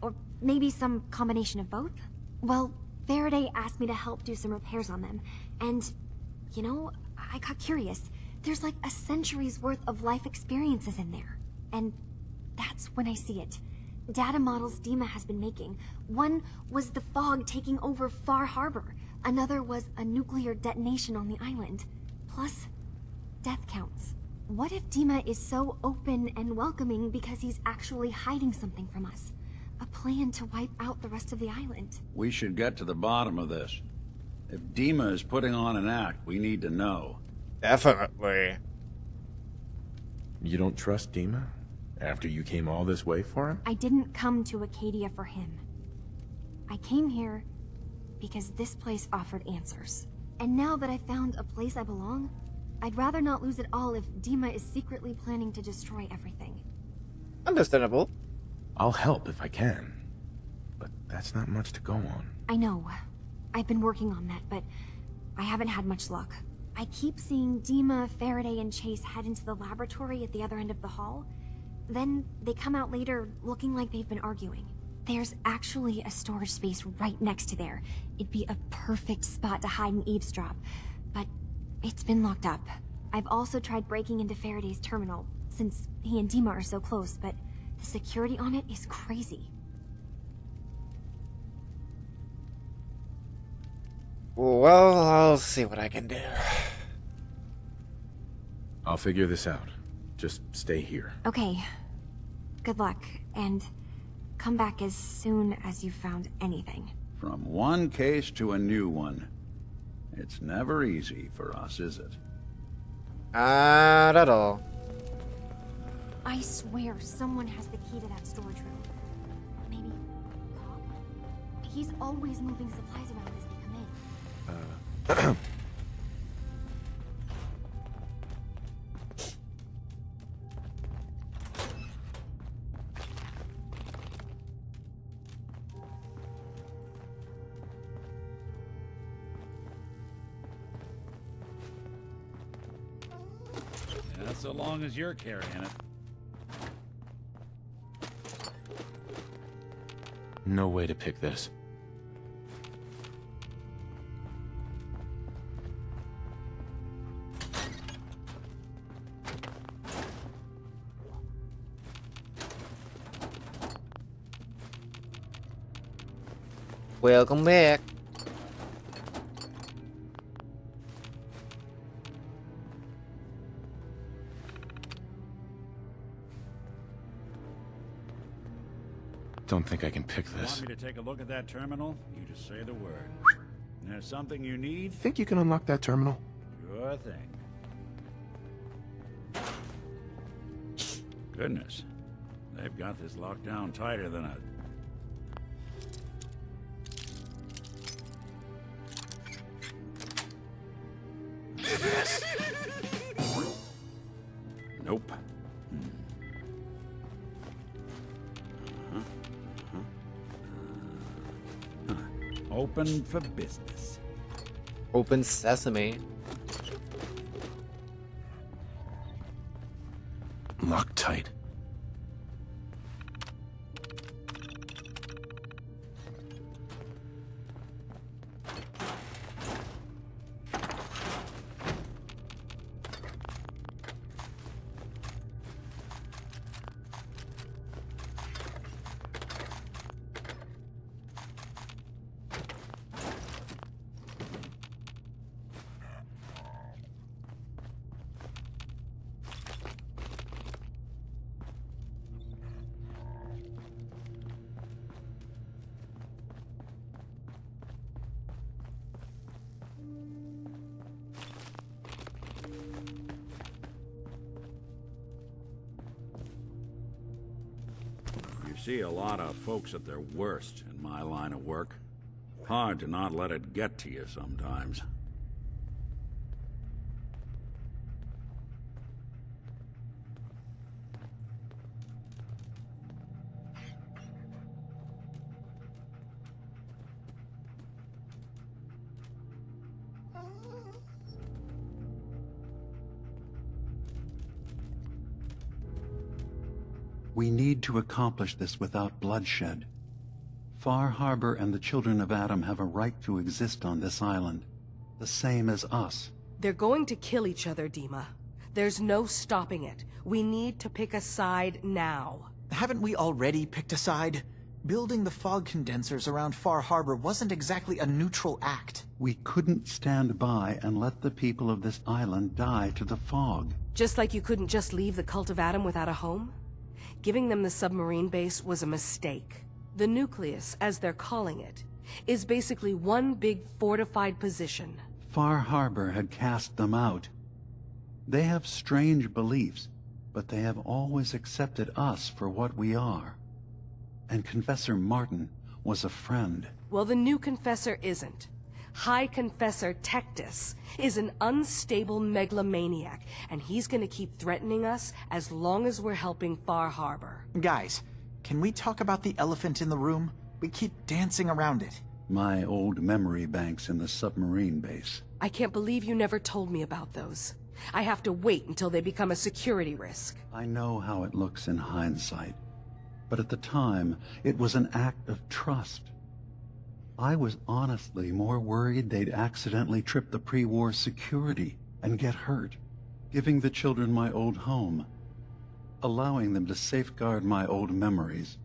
O: Or maybe some combination of both? Well, Faraday asked me to help do some repairs on them, and, you know, I got curious. There's like a century's worth of life experiences in there. And that's when I see it. Data models Dima has been making. One was the fog taking over Far Harbor. Another was a nuclear detonation on the island. Plus, death counts. What if Dima is so open and welcoming because he's actually hiding something from us? A plan to wipe out the rest of the island.
M: We should get to the bottom of this. If Dima is putting on an act, we need to know.
A: Definitely.
S: You don't trust Dima? After you came all this way for him?
O: I didn't come to Acadia for him. I came here because this place offered answers. And now that I found a place I belong, I'd rather not lose it all if Dima is secretly planning to destroy everything.
A: Understandable.
S: I'll help if I can. But that's not much to go on.
O: I know. I've been working on that, but I haven't had much luck. I keep seeing Dima, Faraday, and Chase head into the laboratory at the other end of the hall. Then they come out later looking like they've been arguing. There's actually a storage space right next to there. It'd be a perfect spot to hide and eavesdrop, but it's been locked up. I've also tried breaking into Faraday's terminal, since he and Dima are so close, but the security on it is crazy.
A: Well, I'll see what I can do.
S: I'll figure this out. Just stay here.
O: Okay. Good luck, and come back as soon as you've found anything.
M: From one case to a new one. It's never easy for us, is it?
A: Not at all.
O: I swear someone has the key to that storage room. Maybe Cobb? He's always moving supplies around as they come in.
G: Not so long as you're carrying it.
S: No way to pick this.
A: Welcome back.
S: Don't think I can pick this.
G: Want me to take a look at that terminal? You just say the word. There's something you need?
S: Think you can unlock that terminal?
G: Sure thing. Goodness. They've got this locked down tighter than a...
S: Yes.
G: Nope. Open for business.
A: Open sesame.
S: Locked tight.
G: You see a lot of folks at their worst in my line of work. Hard to not let it get to you sometimes.
E: We need to accomplish this without bloodshed. Far Harbor and the children of Adam have a right to exist on this island, the same as us.
V: They're going to kill each other, Dima. There's no stopping it. We need to pick a side now.
D: Haven't we already picked a side? Building the fog condensers around Far Harbor wasn't exactly a neutral act.
E: We couldn't stand by and let the people of this island die to the fog.
V: Just like you couldn't just leave the Cult of Adam without a home? Giving them the submarine base was a mistake. The nucleus, as they're calling it, is basically one big fortified position.
E: Far Harbor had cast them out. They have strange beliefs, but they have always accepted us for what we are. And Confessor Martin was a friend.
V: Well, the new Confessor isn't. High Confessor Tectus is an unstable megalomaniac, and he's gonna keep threatening us as long as we're helping Far Harbor.
D: Guys, can we talk about the elephant in the room? We keep dancing around it.
E: My old memory banks in the submarine base.
V: I can't believe you never told me about those. I have to wait until they become a security risk.
E: I know how it looks in hindsight, but at the time, it was an act of trust. I was honestly more worried they'd accidentally trip the pre-war security and get hurt, giving the children my old home, allowing them to safeguard my old memories.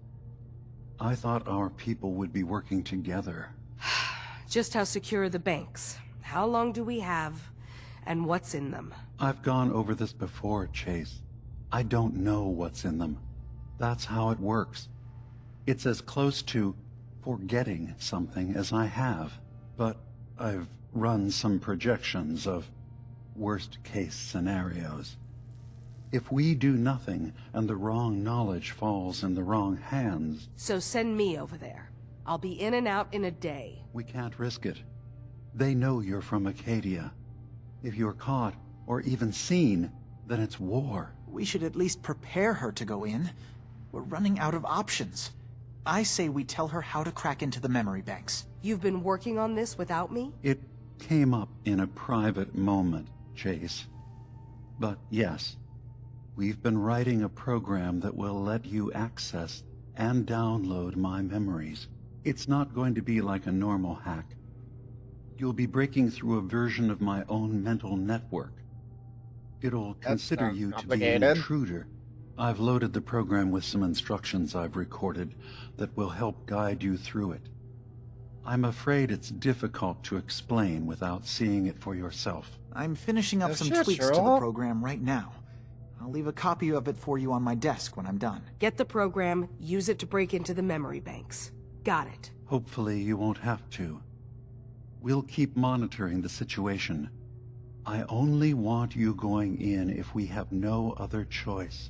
E: I thought our people would be working together.
V: Just how secure are the banks? How long do we have? And what's in them?
E: I've gone over this before, Chase. I don't know what's in them. That's how it works. It's as close to forgetting something as I have, but I've run some projections of worst-case scenarios. If we do nothing and the wrong knowledge falls in the wrong hands...
V: So send me over there. I'll be in and out in a day.
E: We can't risk it. They know you're from Acadia. If you're caught, or even seen, then it's war.
D: We should at least prepare her to go in. We're running out of options. I say we tell her how to crack into the memory banks.
V: You've been working on this without me?
E: It came up in a private moment, Chase. But yes, We've been writing a program that will let you access and download my memories. It's not going to be like a normal hack. You'll be breaking through a version of my own mental network. It'll consider you to be an intruder. I've loaded the program with some instructions I've recorded that will help guide you through it. I'm afraid it's difficult to explain without seeing it for yourself.
D: I'm finishing up some tweaks to the program right now. I'll leave a copy of it for you on my desk when I'm done.
V: Get the program, use it to break into the memory banks. Got it.
E: Hopefully you won't have to. We'll keep monitoring the situation. I only want you going in if we have no other choice.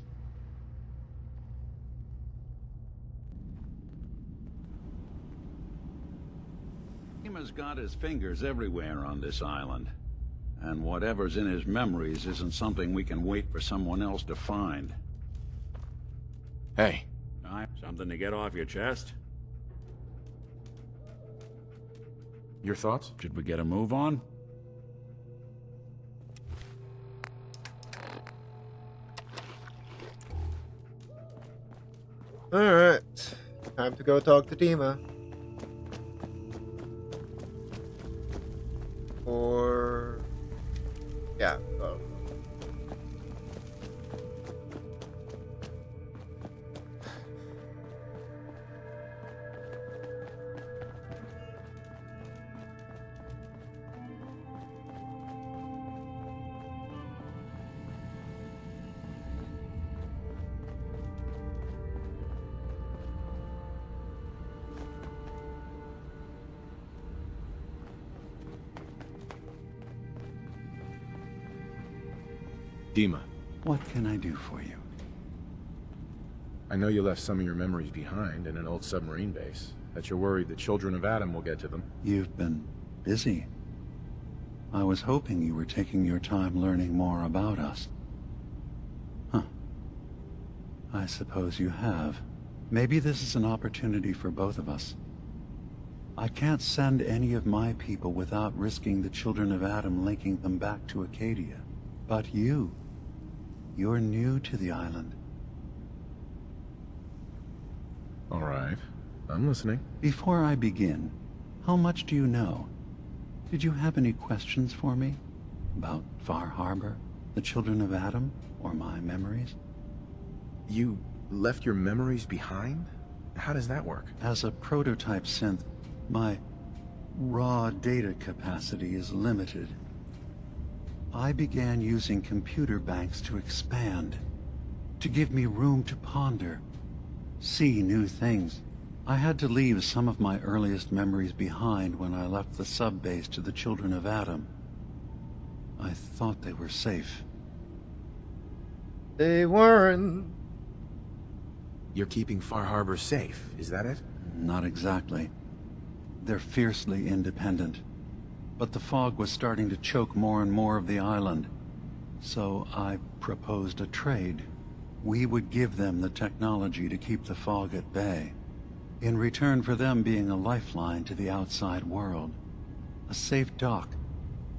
M: Dima's got his fingers everywhere on this island. And whatever's in his memories isn't something we can wait for someone else to find.
S: Hey.
G: Something to get off your chest?
S: Your thoughts?
G: Should we get a move on?
A: Alright. Time to go talk to Dima. Or... yeah,
S: Dima.
E: What can I do for you?
S: I know you left some of your memories behind in an old submarine base. That you're worried the children of Adam will get to them.
E: You've been busy. I was hoping you were taking your time learning more about us. Huh. I suppose you have. Maybe this is an opportunity for both of us. I can't send any of my people without risking the children of Adam linking them back to Acadia. But you're new to the island.
S: All right. I'm listening.
E: Before I begin, how much do you know? Did you have any questions for me? About Far Harbor, the children of Adam, or my memories?
S: You left your memories behind? How does that work?
E: As a prototype synth, my raw data capacity is limited. I began using computer banks to expand, to give me room to ponder, see new things. I had to leave some of my earliest memories behind when I left the sub-base to the children of Adam. I thought they were safe.
A: They weren't.
S: You're keeping Far Harbor safe, is that it?
E: Not exactly. They're fiercely independent. But the fog was starting to choke more and more of the island. So I proposed a trade. We would give them the technology to keep the fog at bay, in return for them being a lifeline to the outside world, a safe dock,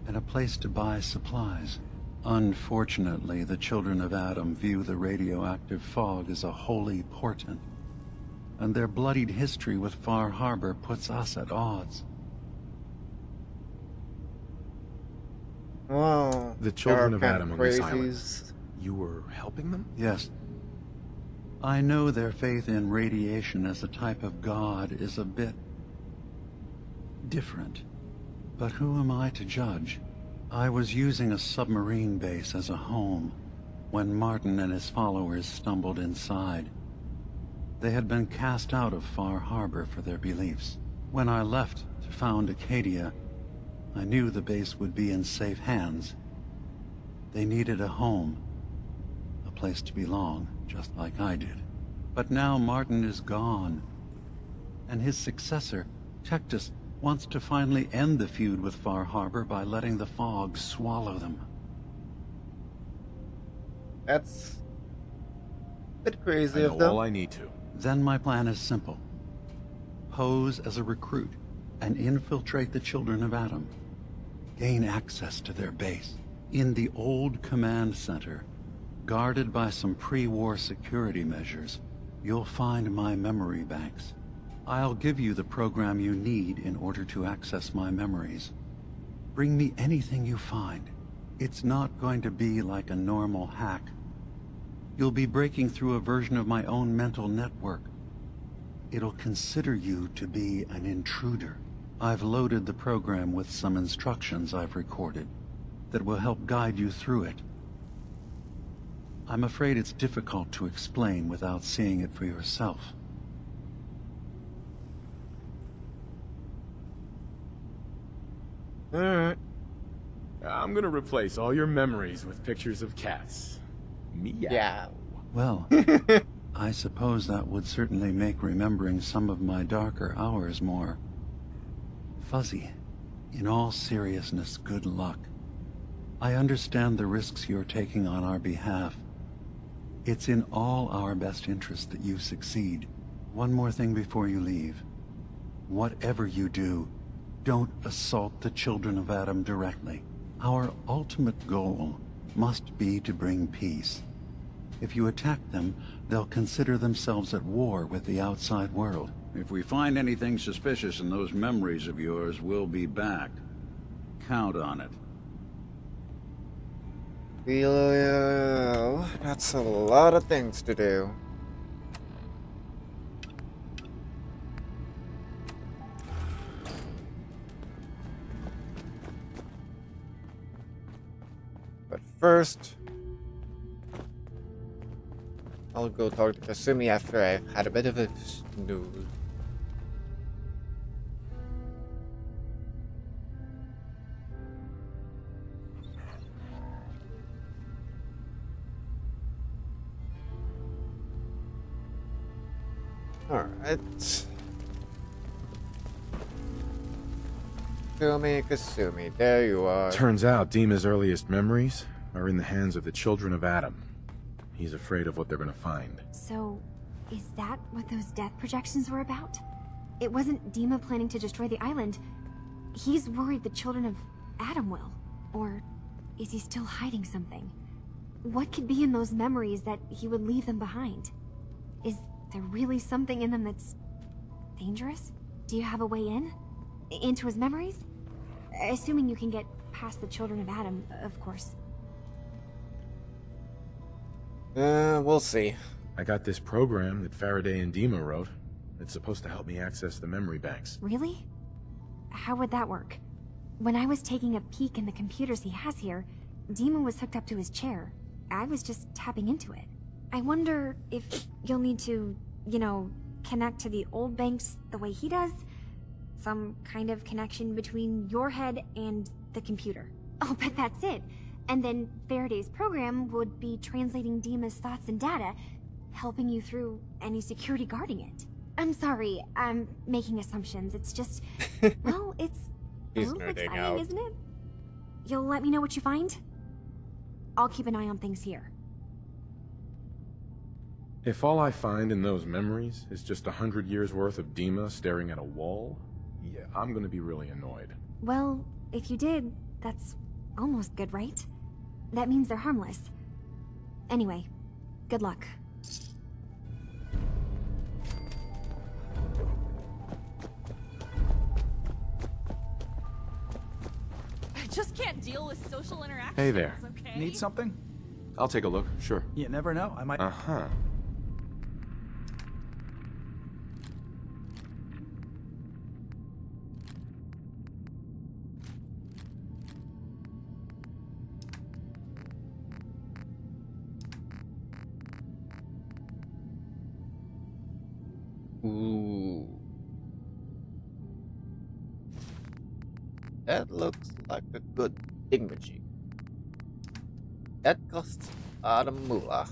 E: and a place to buy supplies. Unfortunately, the children of Adam view the radioactive fog as a holy portent, and their bloodied history with Far Harbor puts us at odds.
A: Wow.
S: The children of Adam on this island.
A: crazies.
S: You were helping them?
E: Yes. I know their faith in radiation as a type of god is a bit different. But who am I to judge? I was using a submarine base as a home when Martin and his followers stumbled inside. They had been cast out of Far Harbor for their beliefs. When I left to found Acadia, I knew the base would be in safe hands. They needed a home, a place to belong, just like I did. But now Martin is gone, and his successor, Tectus, wants to finally end the feud with Far Harbor by letting the fog swallow them.
A: That's a bit crazy
S: I
A: of
S: know
A: them.
S: all I need to.
E: Then my plan is simple. Pose as a recruit and infiltrate the children of Adam. Gain access to their base. In the old command center, Guarded by some pre-war security measures, you'll find my memory banks. I'll give you the program you need in order to access my memories. Bring me anything you find. It's not going to be like a normal hack. You'll be breaking through a version of my own mental network. It'll consider you to be an intruder. I've loaded the program with some instructions I've recorded that will help guide you through it. I'm afraid it's difficult to explain without seeing it for yourself.
S: Alright. I'm gonna replace all your memories with pictures of cats. Meow.
A: Yeah.
E: Well, I suppose that would certainly make remembering some of my darker hours more fuzzy. In all seriousness, good luck. I understand the risks you're taking on our behalf. It's in all our best interest that you succeed. One more thing before you leave. Whatever you do, don't assault the children of Adam directly. Our ultimate goal must be to bring peace. If you attack them, they'll consider themselves at war with the outside world.
M: If we find anything suspicious in those memories of yours, we'll be back. Count on it.
A: That's a lot of things to do. But first, I'll go talk to Kasumi after I had a bit of a snooze. Alright. Kasumi, there you are.
S: Turns out Dima's earliest memories are in the hands of the children of Adam. He's afraid of what they're gonna find.
O: So, is that what those death projections were about? It wasn't Dima planning to destroy the island. He's worried the children of Adam will. Or is he still hiding something? What could be in those memories that he would leave them behind? Is there really something in them that's dangerous? Do you have a way in? Into his memories? Assuming you can get past the children of Adam, of course.
A: We'll see.
S: I got this program that Faraday and Dima wrote. It's supposed to help me access the memory banks.
O: Really? How would that work? When I was taking a peek in the computers he has here, Dima was hooked up to his chair. I was just tapping into it. I wonder if you'll need to, you know, connect to the old banks the way he does? Some kind of connection between your head and the computer. Oh, but that's it. And then Faraday's program would be translating Dima's thoughts and data, helping you through any security guarding it. I'm sorry, I'm making assumptions. It's just, well, it's a little exciting, isn't it? You'll let me know what you find? I'll keep an eye on things here.
S: If all I find in those memories is just 100 years worth of Dima staring at a wall, yeah, I'm gonna be really annoyed.
O: Well, if you did, that's almost good, right? That means they're harmless. Anyway, good luck.
X: I just can't deal with social interaction.
S: Hey there.
X: Okay?
K: Need something?
S: I'll take a look, sure.
K: You never know, I might...
S: Uh-huh.
A: Ooh. That looks like a good thingamajig. That costs a moolah.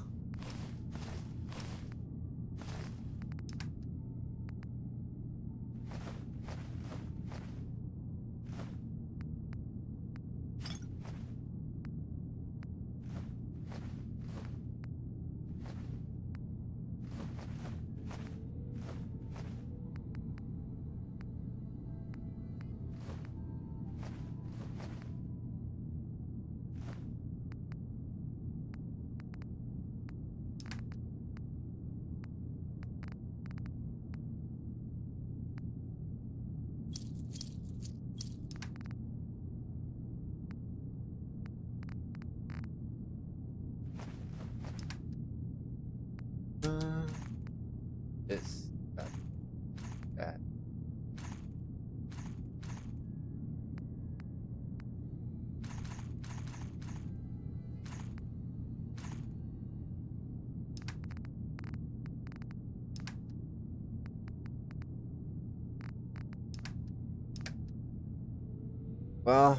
A: Well,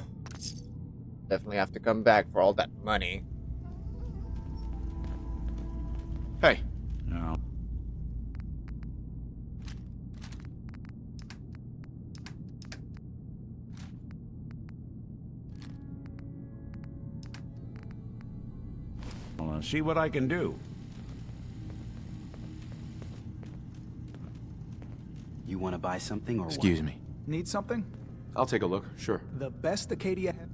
A: definitely have to come back for all that money.
S: Hey.
G: No. Well, see what I can do.
H: You want to buy something or
S: Excuse
H: what?
S: me.
K: Need something?
S: I'll take a look, sure.
K: The best Acadia have.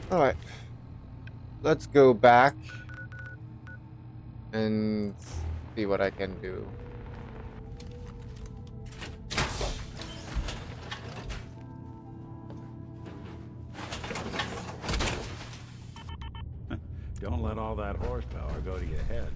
A: Alright. Let's go back and see what I can do.
G: Don't let all that horsepower go to your head.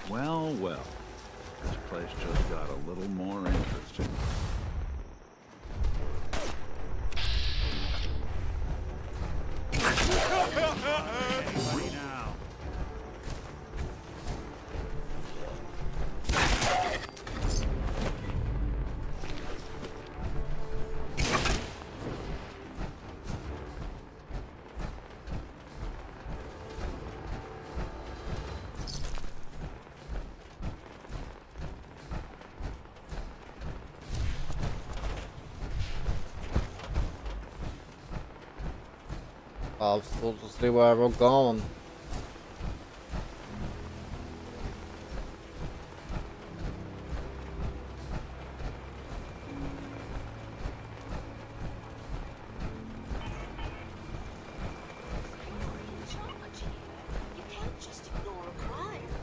M: Well, well. This place just got a little more interesting.
G: Anybody now?
A: I'll still just see where we're going.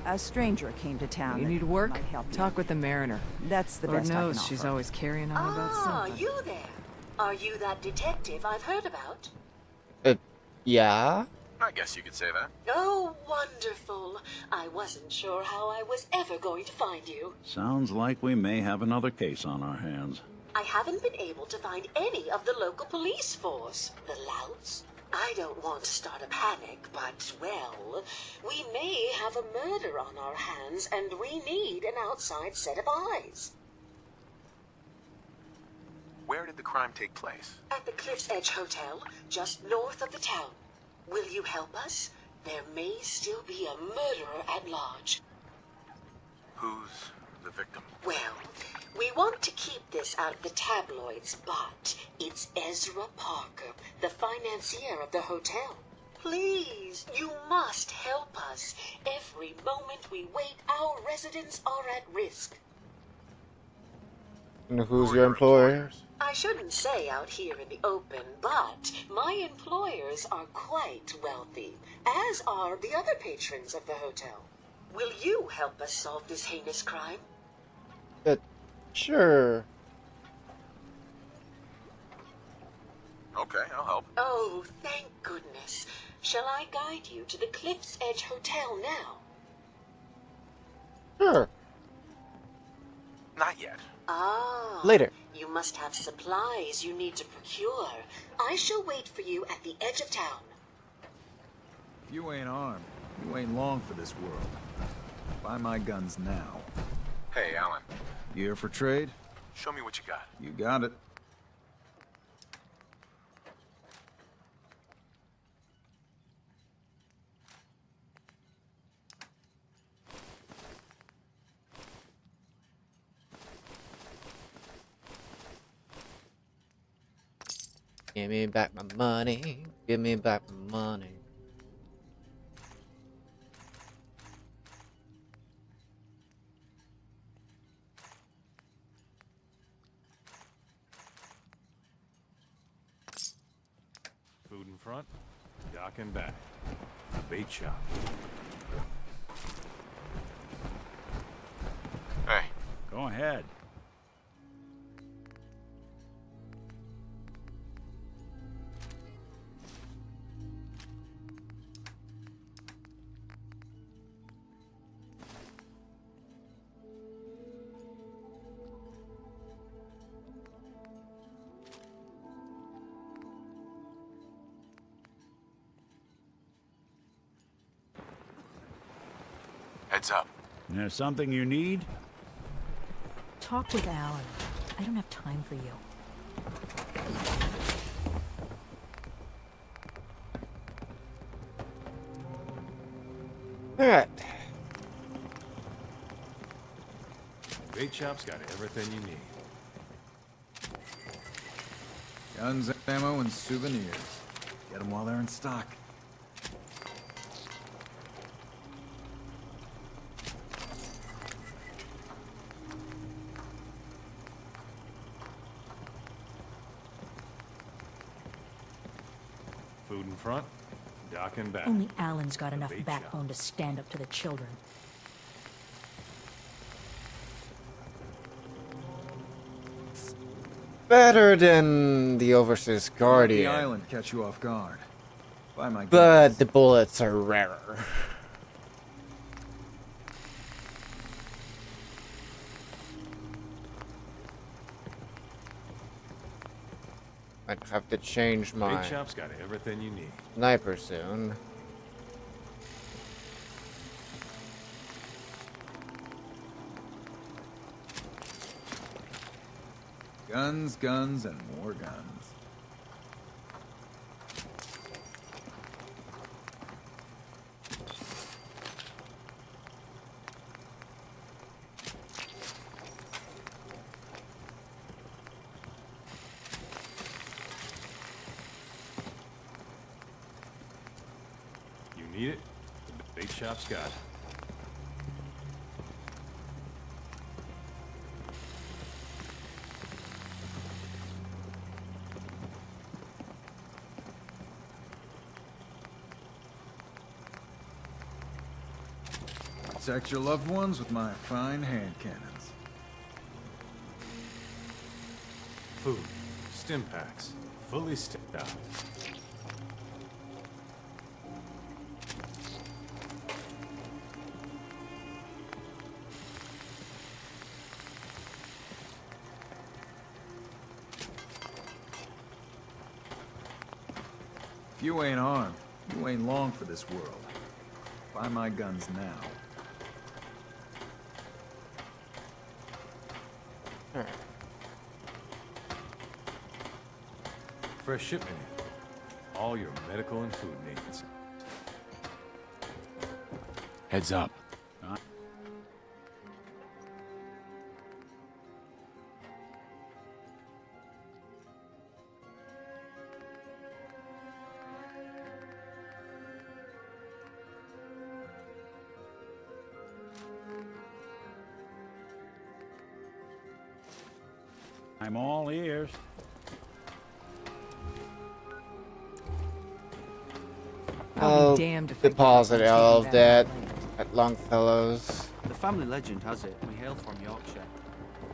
L: A stranger came to town.
N: You
L: that
N: need work?
L: might help you.
N: Talk with the mariner.
L: That's the
N: Lord
L: best I can
N: knows
L: offer.
N: she's always carrying on about something.
R: You there? Are you that detective I've heard about?
A: Yeah?
J: I guess you could say that.
R: Oh, wonderful. I wasn't sure how I was ever going to find you.
M: Sounds like we may have another case on our hands.
R: I haven't been able to find any of the local police force. The louts. I don't want to start a panic, but, well, we may have a murder on our hands, and we need an outside set of eyes.
J: Where did the crime take place?
R: At the Cliff's Edge Hotel, just north of the town. Will you help us? There may still be a murderer at large.
J: Who's the victim?
R: Well, we want to keep this out of the tabloids, but it's Ezra Parker, the financier of the hotel. Please, you must help us. Every moment we wait, our residents are at risk.
A: And who's your employer?
R: I shouldn't say out here in the open, but my employers are quite wealthy, as are the other patrons of the hotel. Will you help us solve this heinous crime?
A: Sure.
J: Okay, I'll help.
R: Oh, thank goodness. Shall I guide you to the Cliff's Edge Hotel now?
A: Sure.
J: Not yet.
R: Ah.
A: Later.
R: You must have supplies you need to procure. I shall wait for you at the edge of town.
C: If you ain't armed, you ain't long for this world. Buy my guns now.
J: Hey, Alan.
C: You here for trade?
J: Show me what you got.
C: You got it.
A: Give me back my money. Give me back my money.
S: Food in front, dock in back. Bait shop.
J: Hey.
G: Go ahead.
J: Heads up.
G: There's something you need?
B: Talk with Alan. I don't have time for you.
A: Alright.
S: Bait shop's got everything you need.
C: Guns, ammo, and souvenirs. Get them while they're in stock.
S: Food in front, dock in back.
B: Only Alan's got enough
S: Bait
B: backbone to stand up to the children.
A: Better than the Overseer's Guardian.
C: The island catch you off guard. Buy my
A: But the bullets are rarer. Might have to change my
S: Bait shop's got everything you need.
A: sniper soon.
C: Guns, guns, and more guns.
S: You need it? The bait shop's got it.
C: Protect your loved ones with my fine hand cannons.
S: Food, stim packs, fully stocked.
C: If you ain't armed, you ain't long for this world. Buy my guns now.
S: Fresh shipment in. All your medical and food needs. Heads up.
G: I'm all ears.
A: I'll deposit all of that at Longfellow's.
F: The family legend has it we hail from Yorkshire.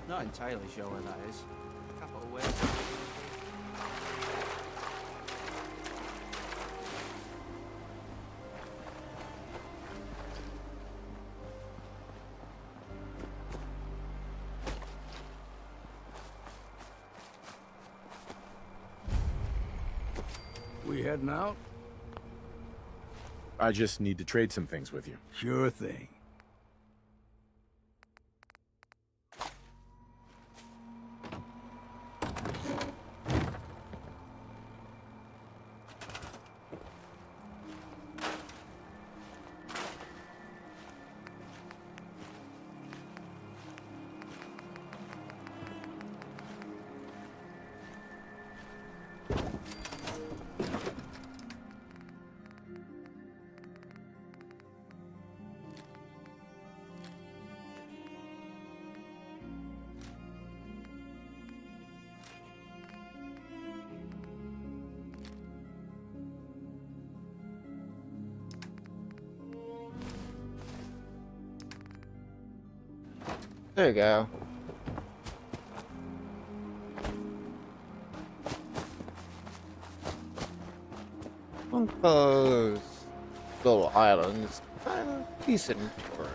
F: Not entirely sure where that is. Capital Wales.
I: We heading out?
S: I just need to trade some things with you.
I: Sure thing.
A: There you go. Longfellow's little island is kind of decent for a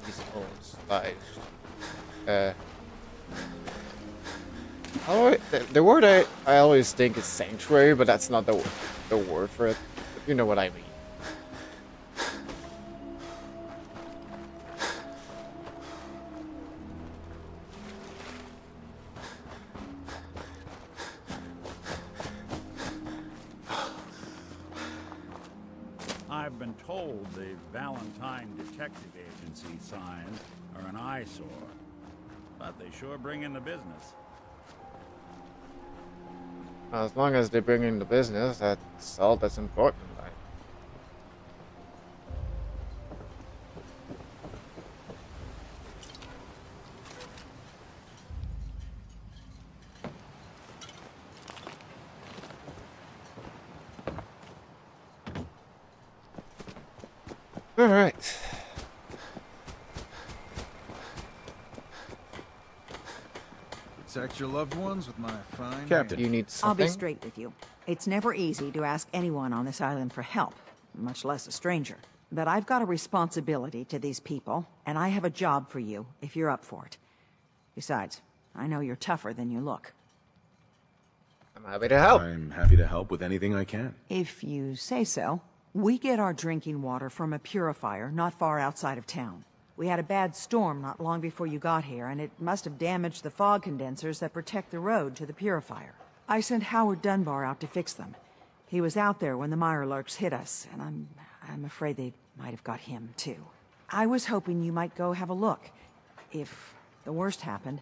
A: decent little size. The word I always think is sanctuary, but that's not the word for it. If you know what I mean.
G: I've been told the Valentine Detective Agency signs are an eyesore, but they sure bring in the business.
A: As long as they bring in the business, that's all that's important, right? All right.
C: Protect your loved ones with my fine
S: Captain,
A: you need
L: I'll be
A: something?
L: straight with you. It's never easy to ask anyone on this island for help, much less a stranger. But I've got a responsibility to these people, and I have a job for you, if you're up for it. Besides, I know you're tougher than you look.
A: I'm happy to help.
S: I'm happy to help with anything I can.
L: If you say so. We get our drinking water from a purifier not far outside of town. We had a bad storm not long before you got here, and it must have damaged the fog condensers that protect the road to the purifier. I sent Howard Dunbar out to fix them. He was out there when the Mirelurks hit us, and I'm afraid they might have got him, too. I was hoping you might go have a look. If the worst happened,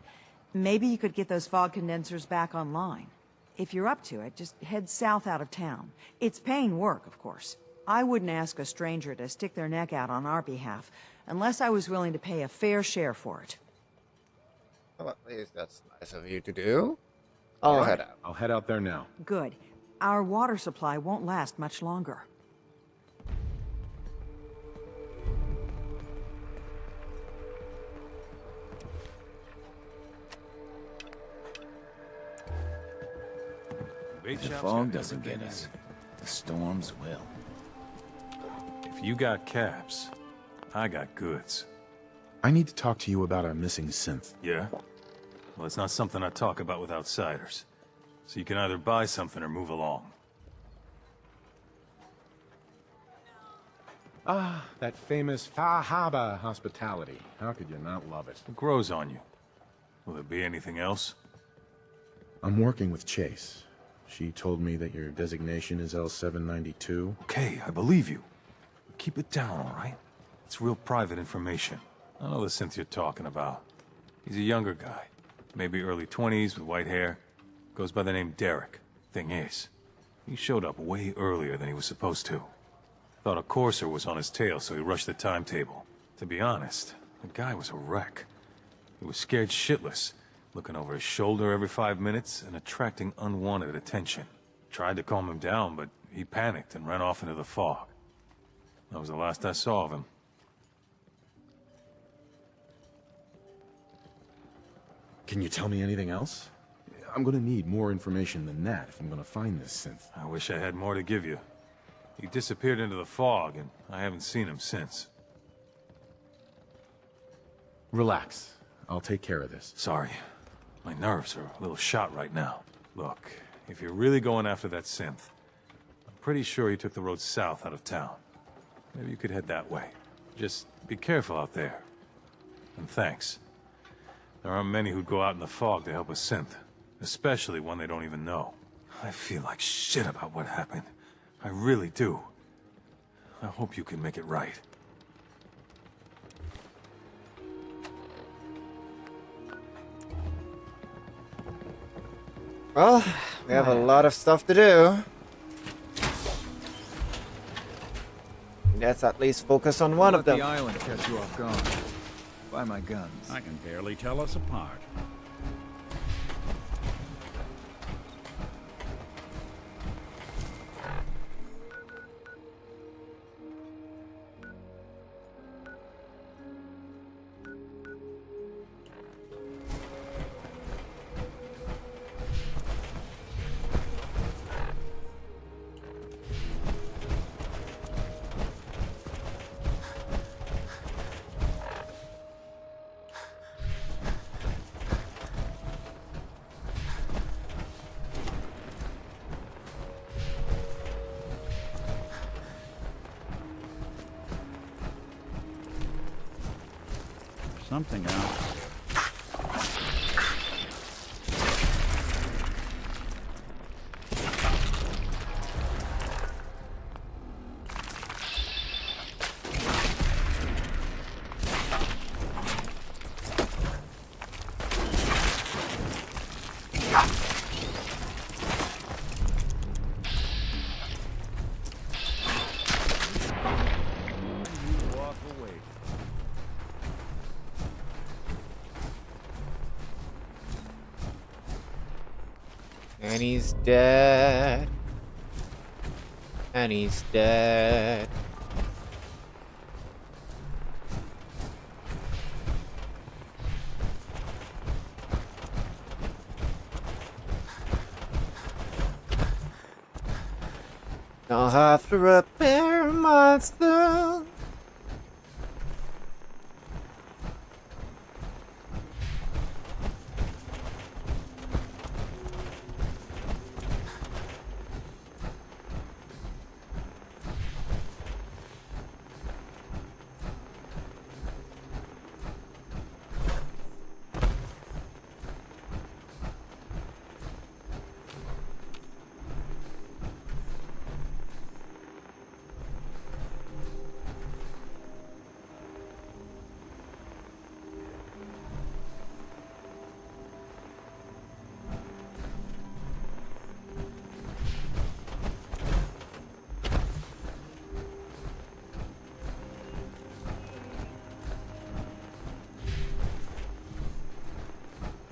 L: maybe you could get those fog condensers back online. If you're up to it, just head south out of town. It's paying work, of course. I wouldn't ask a stranger to stick their neck out on our behalf, unless I was willing to pay a fair share for it.
A: Well, at least that's nice of you to do. I'll head out.
S: I'll head out there now.
L: Good. Our water supply won't last much longer.
T: The fog doesn't get us. The storms will.
U: If you got caps, I got goods.
S: I need to talk to you about a missing synth.
U: Yeah? Well, it's not something I talk about with outsiders. So you can either buy something or move along.
S: Ah, that famous Far Harbor hospitality. How could you not love it?
U: What grows on you? Will there be anything else?
S: I'm working with Chase. She told me that your designation is L792.
U: Okay, I believe you. Keep it down, all right? It's real private information. I know the synth you're talking about. He's a younger guy. Maybe early 20s with white hair. Goes by the name Derek. Thing is, he showed up way earlier than he was supposed to. Thought a courser was on his tail, so he rushed the timetable. To be honest, the guy was a wreck. He was scared shitless. looking over his shoulder every 5 minutes and attracting unwanted attention. Tried to calm him down, but he panicked and ran off into the fog. That was the last I saw of him.
S: Can you tell me anything else? I'm gonna need more information than that if I'm gonna find this synth.
U: I wish I had more to give you. He disappeared into the fog, and I haven't seen him since.
S: Relax. I'll take care of this.
U: Sorry. My nerves are a little shot right now. Look, if you're really going after that synth, I'm pretty sure he took the road south out of town. Maybe you could head that way. Just be careful out there. And thanks. There aren't many who'd go out in the fog to help a synth, especially one they don't even know. I feel like shit about what happened. I really do. I hope you can make it right.
A: Well, we have a lot of stuff to do. Let's at least focus on one of them.
C: Let the island catch you off guard. By my guns.
G: I can barely tell us apart. Something else.
A: And he's dead. And he's dead. I'll have to repair my stuff.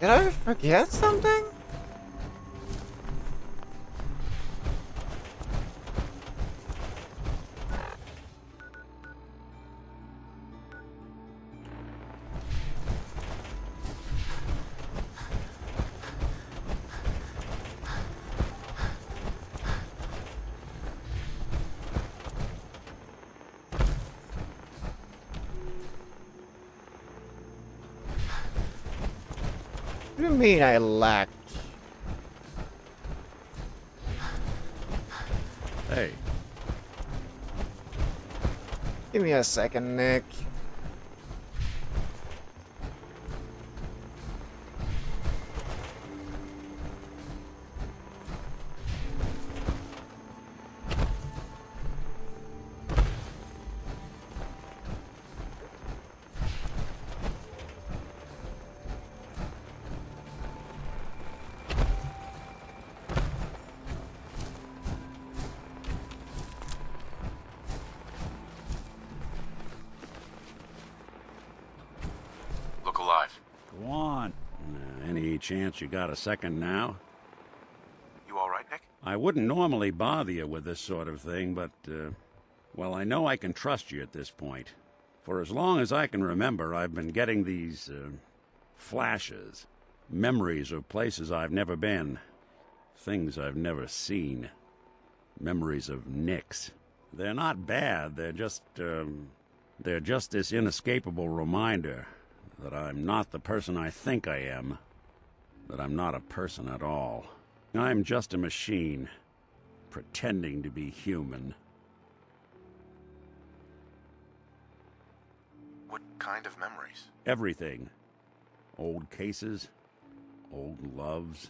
A: Did I forget something? What do you mean I lacked?
G: Hey.
A: Give me a second, Nick.
G: chance you got a second now?
J: You all right, Nick?
G: I wouldn't normally bother you with this sort of thing, but, well, I know I can trust you at this point. For as long as I can remember, I've been getting these, flashes. Memories of places I've never been. Things I've never seen. Memories of Nicks. They're not bad, they're just this inescapable reminder that I'm not the person I think I am. That I'm not a person at all. I'm just a machine, pretending to be human.
J: What kind of memories?
G: Everything. Old cases, old loves.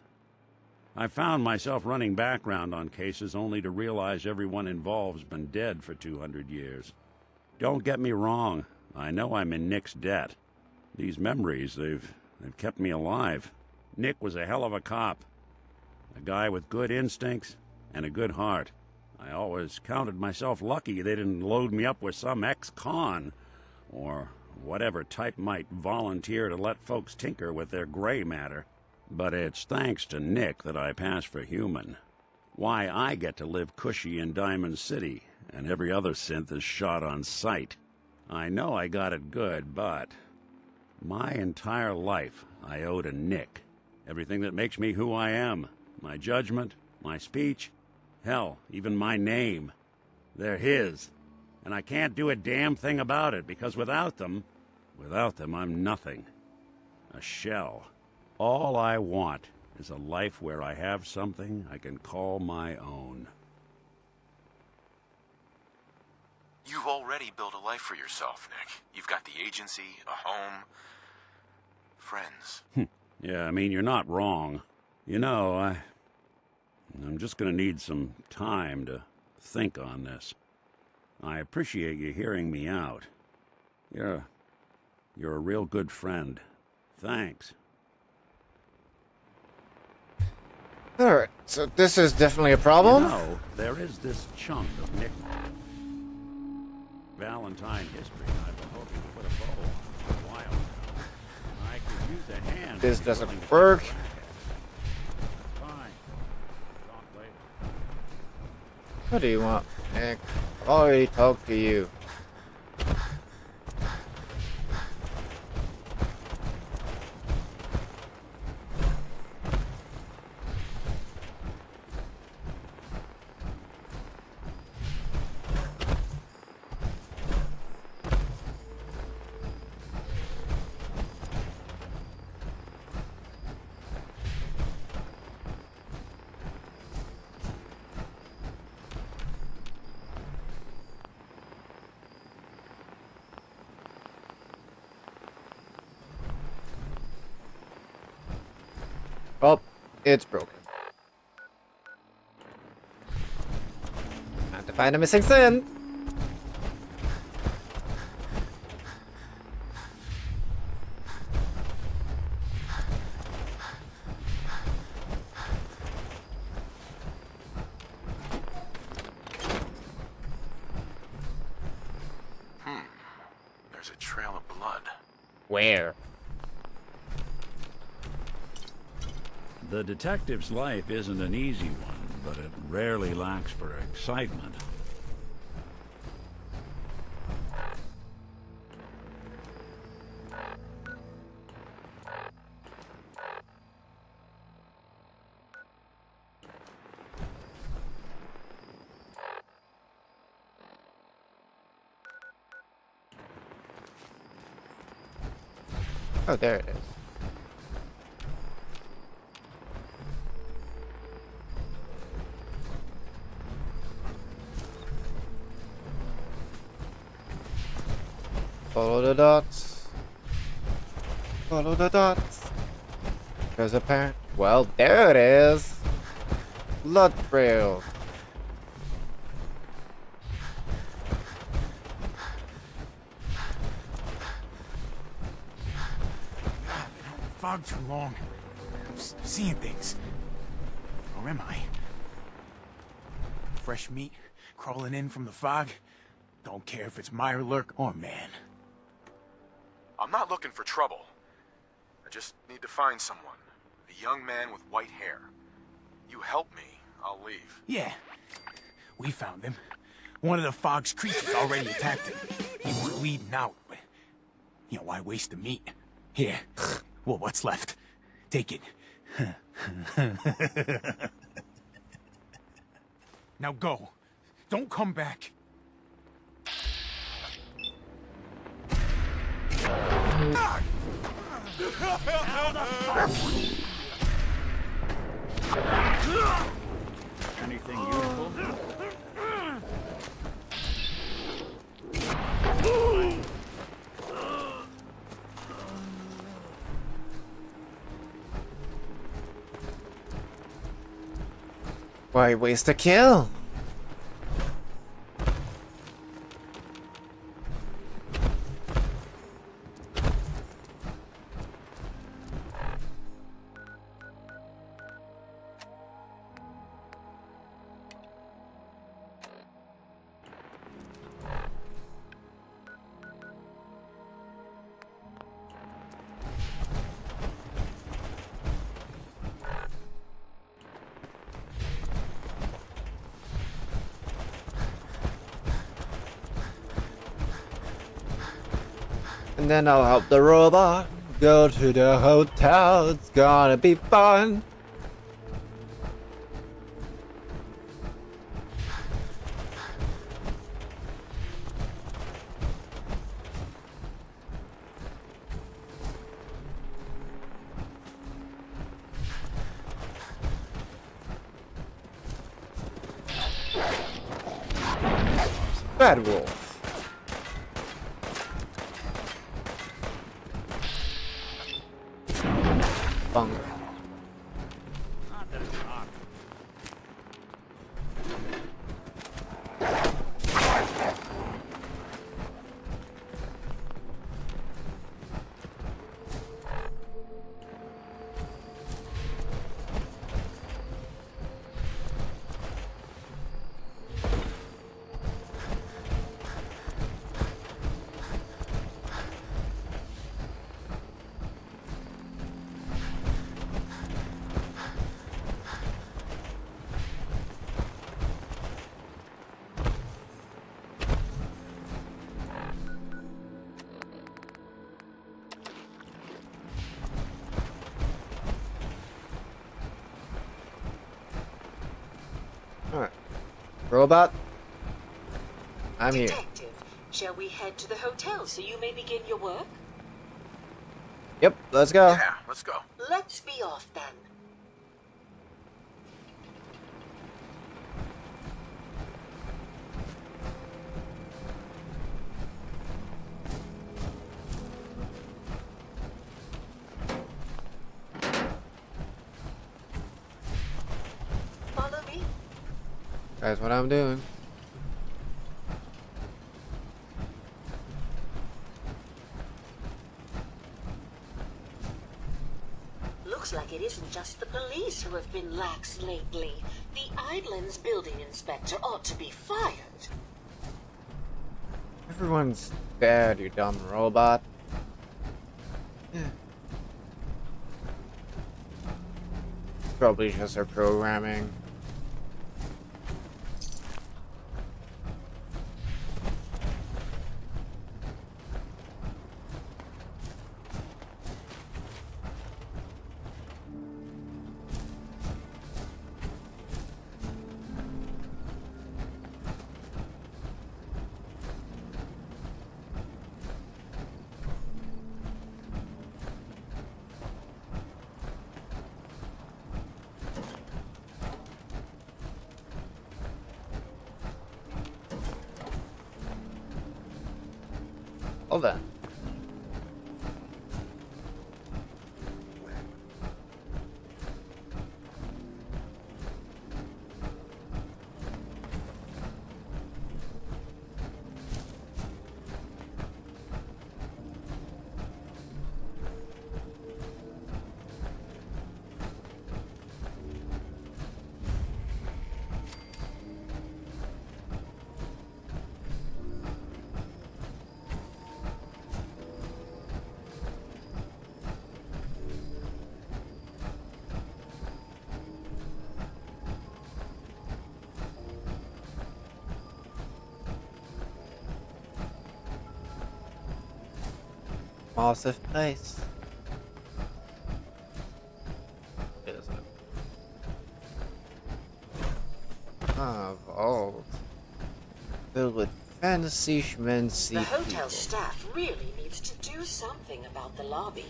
G: I found myself running background on cases only to realize everyone involved's been dead for 200 years. Don't get me wrong, I know I'm in Nick's debt. These memories, they've kept me alive. Nick was a hell of a cop. A guy with good instincts and a good heart. I always counted myself lucky they didn't load me up with some ex-con, or whatever type might volunteer to let folks tinker with their gray matter. But it's thanks to Nick that I pass for human. Why I get to live cushy in Diamond City, and every other synth is shot on sight. I know I got it good, but my entire life I owe to Nick. Everything that makes me who I am. My judgment, my speech, hell, even my name. They're his. And I can't do a damn thing about it, because without them, I'm nothing. A shell. All I want is a life where I have something I can call my own.
J: You've already built a life for yourself, Nick. You've got the agency, a home, friends.
G: Yeah, I mean, you're not wrong. You know, I'm just gonna need some time to think on this. I appreciate you hearing me out. You're a real good friend. Thanks.
A: Alright, so this is definitely a problem.
G: You know, there is this chunk of Nick Valentine history I've been hoping to put a bow on for a while now. I could use a hand.
A: This doesn't work.
G: Fine. Talk later.
A: What do you want, Nick? I've already talked to you. Oh, it's broken. Time to find a missing sin.
J: There's a trail of blood.
A: Where?
G: The detective's life isn't an easy one, but it rarely lacks for excitement.
A: Oh, there it is. Follow the dots. Follow the dots. There's a parent. Well, there it is. Blood trail.
C: Fog too long. I'm seeing things. Or am I? Fresh meat crawling in from the fog. Don't care if it's Mirelurk or man.
J: I'm not looking for trouble. I just need to find someone. A young man with white hair. You help me, I'll leave.
T: Yeah, we found him. One of the fog's creatures already attacked him. He was bleeding out, but, you know, why waste the meat? Here, well, what's left? Take it. Now go. Don't come back.
G: Anything useful?
A: Why waste a kill? And then I'll help the robot go to the hotel. It's gonna be fun. Bad wolf. Bunk. Alright. Robot? I'm here.
R: Detective, shall we head to the hotel so you may begin your work?
A: Yep, let's go.
J: Yeah, let's go.
R: Let's be off then. Follow me.
A: That's what I'm doing.
R: Looks like it isn't just the police who have been lax lately. The Idlands building inspector ought to be fired.
A: Everyone's dead, you dumb robot. Yeah. Probably just our programming. Hold on. small, safe place. Is it? Ah, vault. Filled with fantasy schmancy
R: The hotel
A: people.
R: staff really needs to do something about the lobby.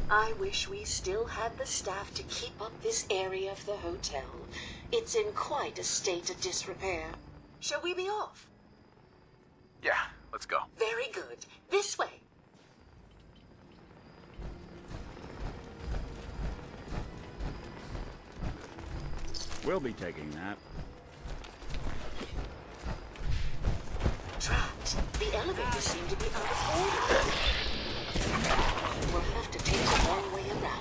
R: I wish we still had the staff to keep up this area of the hotel. It's in quite a state of disrepair. Shall we be off?
J: Yeah, let's go.
R: Very good. This way.
G: We'll be taking that.
R: Trapped. The elevators seem to be out of order. We'll have to take the long way around.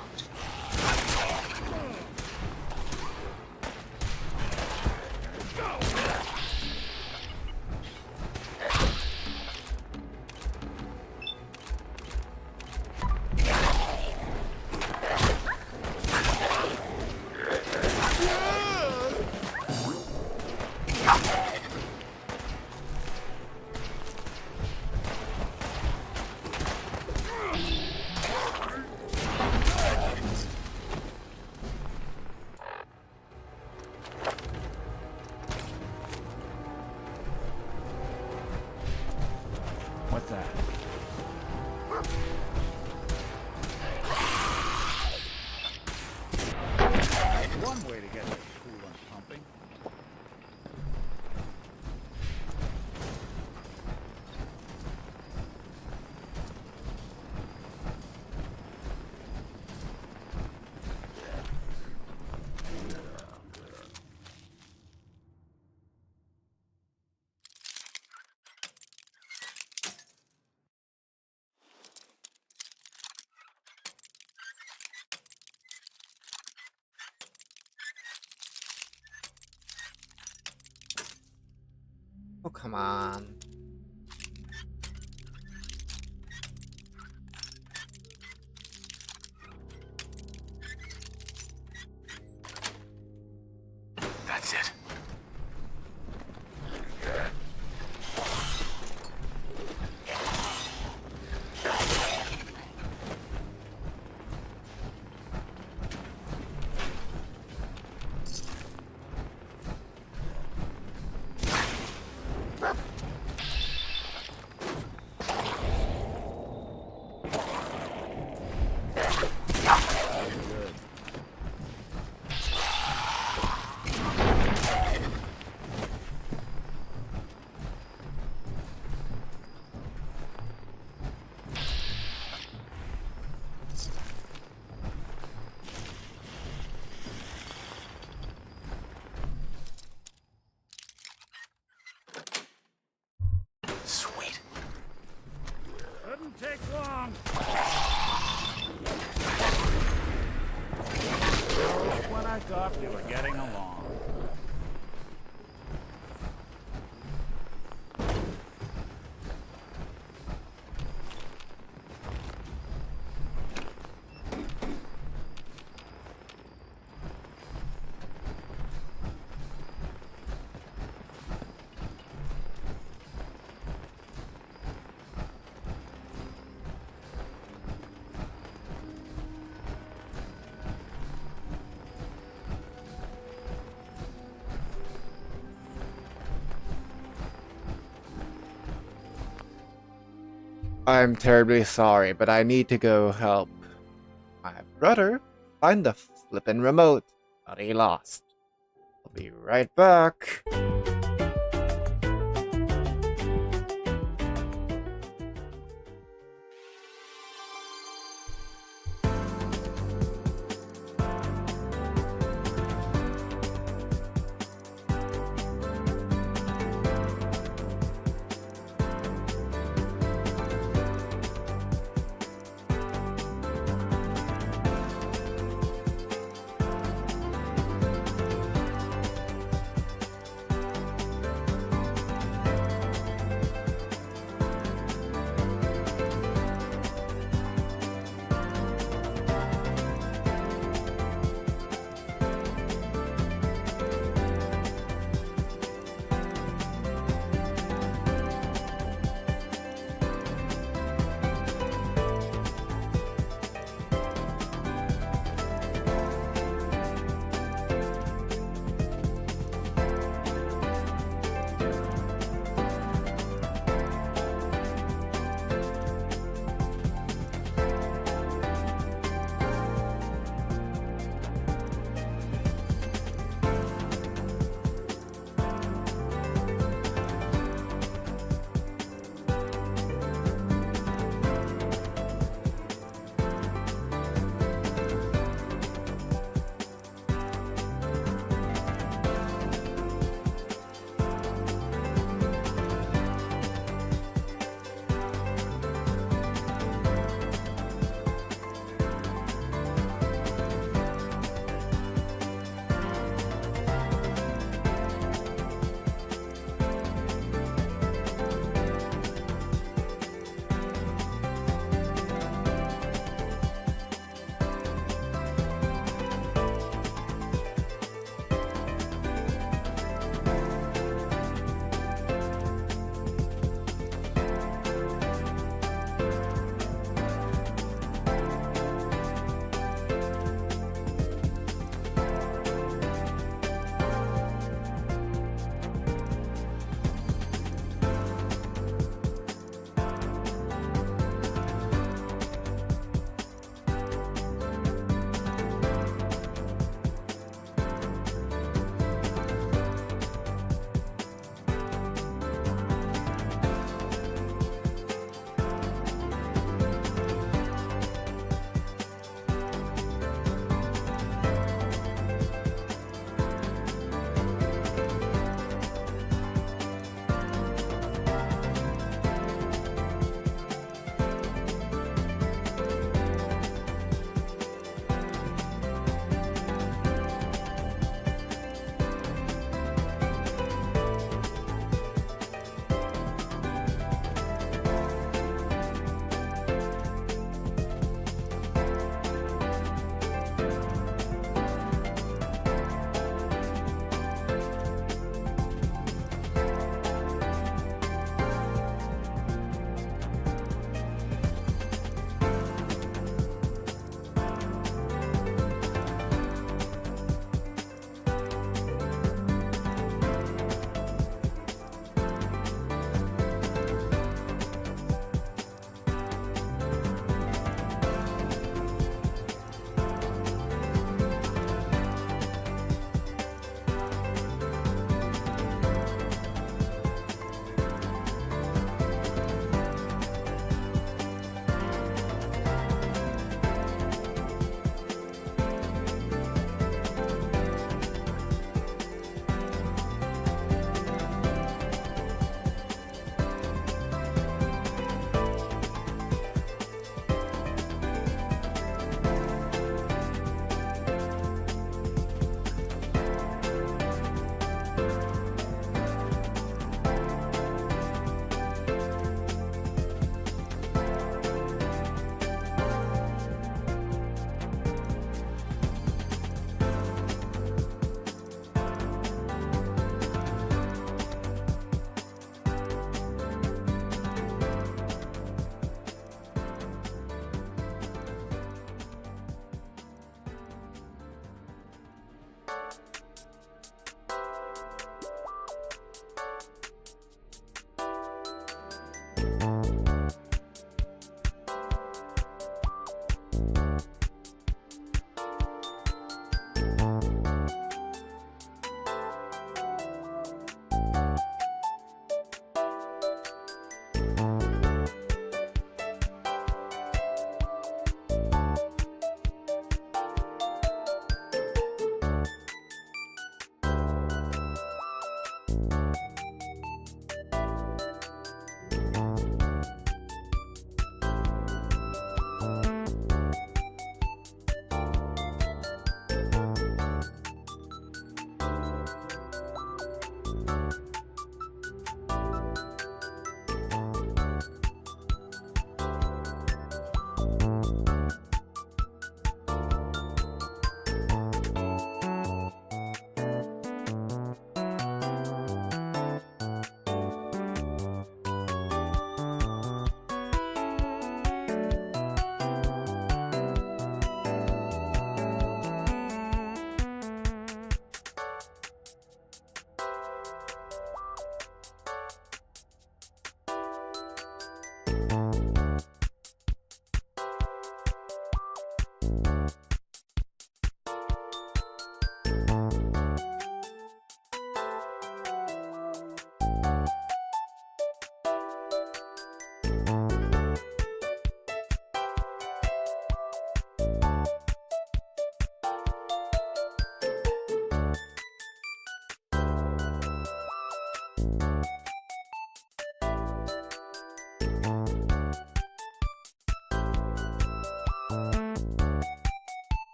G: What's that? One way to get the coolant pumping.
A: Oh, come on.
J: That's it. Sweet.
G: Couldn't take long. When I thought we were getting along.
A: I'm terribly sorry, but I need to go help my brother find the flippin' remote that he lost. I'll be right back.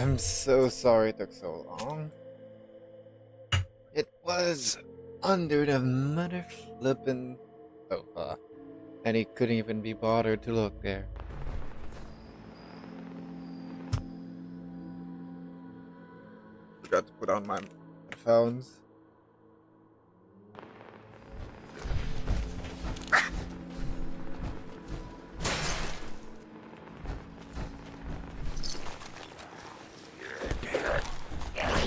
A: I'm so sorry it took so long. It was under the mother flippin' sofa, and he couldn't even be bothered to look there. Forgot to put on my headphones.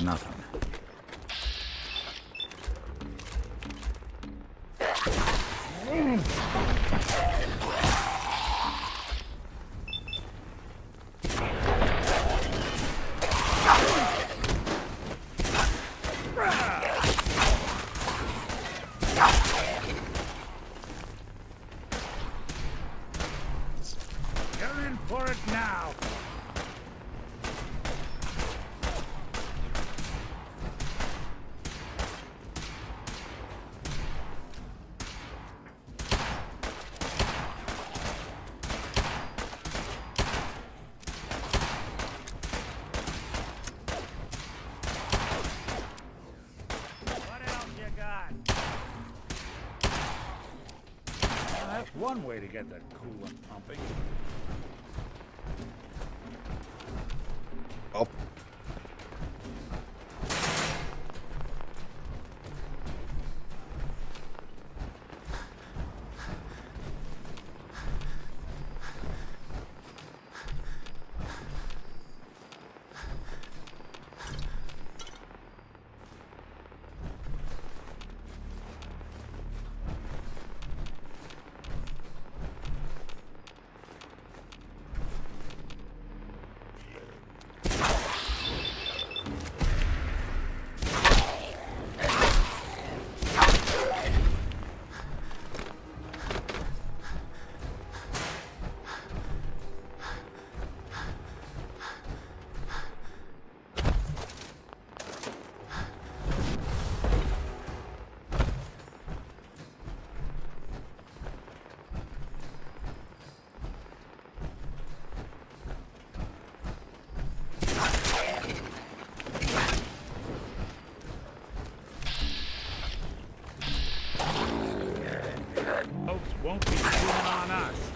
G: Nothing.
C: You're in for it now.
G: That's one way to get that coolant pumping.
A: Oh.
G: Folks won't be chewing on us.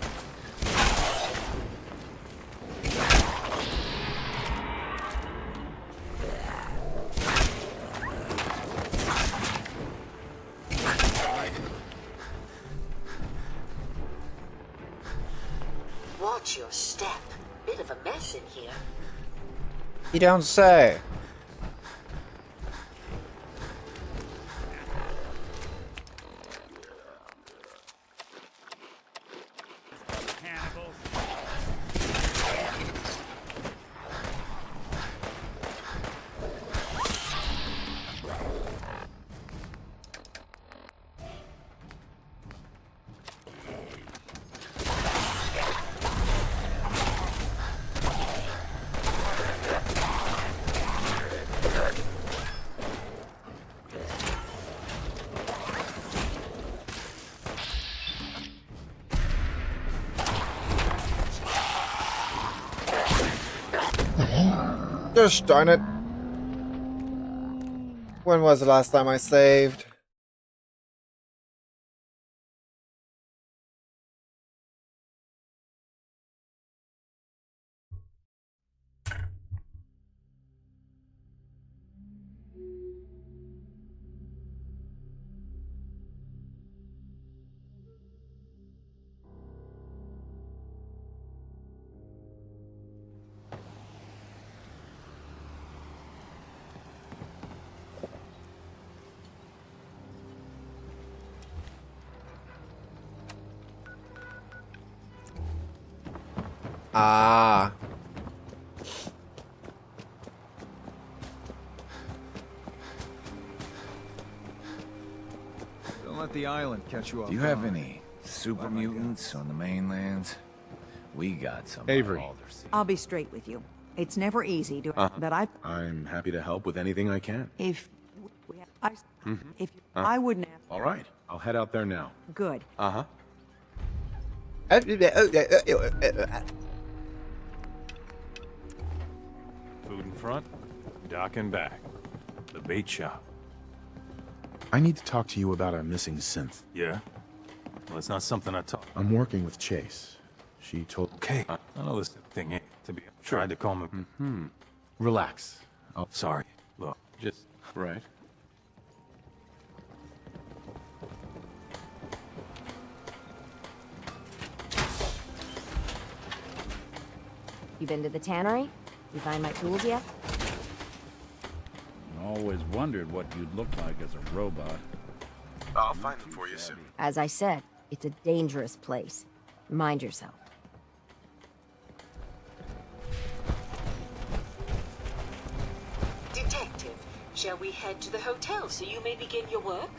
R: Watch your step. Bit of a mess in here.
A: You don't say. Gosh darn it. When was the last time I saved? Ah.
C: Don't let the island catch you off
D: Do you have
C: guard.
D: any super mutants on the mainland? We got some.
S: Avery.
L: I'll be straight with you. It's never easy to, but
S: I'm happy to help with anything I can.
L: if I wouldn't have.
S: All right, I'll head out there now.
L: Good.
S: Uh-huh.
U: Food in front, dock in back. The bait shop.
S: I need to talk to you about our missing synth.
U: Yeah? Well, it's not something I talk.
S: I'm working with Chase. She told...
U: Okay, I know this thing ain't to be... Tried to call me...
S: Relax.
U: Oh, sorry. Look, just...
S: Right.
P: You been to the tannery? You find my tools yet?
G: I always wondered what you'd look like as a robot.
J: I'll find them for you soon.
P: As I said, it's a dangerous place. Mind yourself.
R: Detective, shall we head to the hotel so you may begin your work?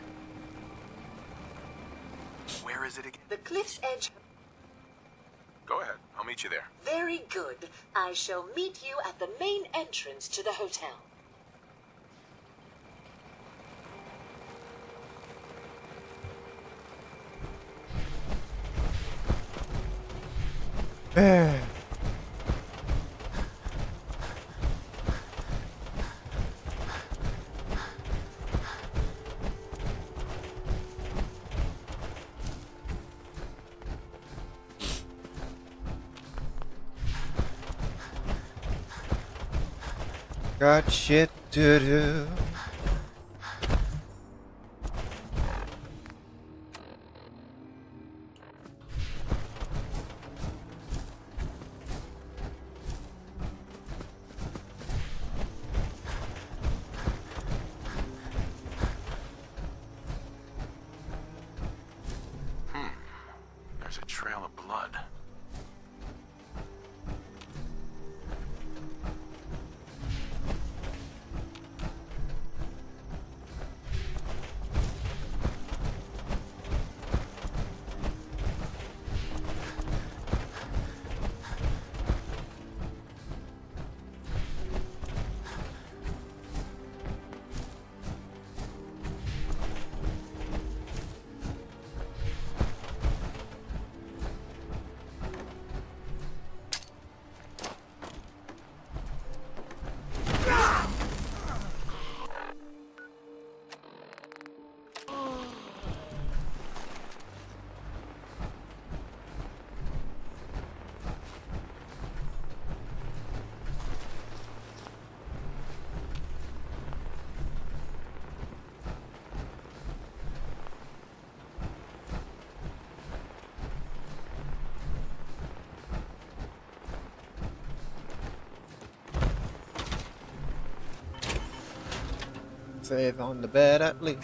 J: Where is it again?
R: The Cliff's Edge.
J: Go ahead. I'll meet you there.
R: Very good. I shall meet you at the main entrance to the hotel.
A: Got shit to do.
J: There's a trail of blood.
A: Save on the bed at least.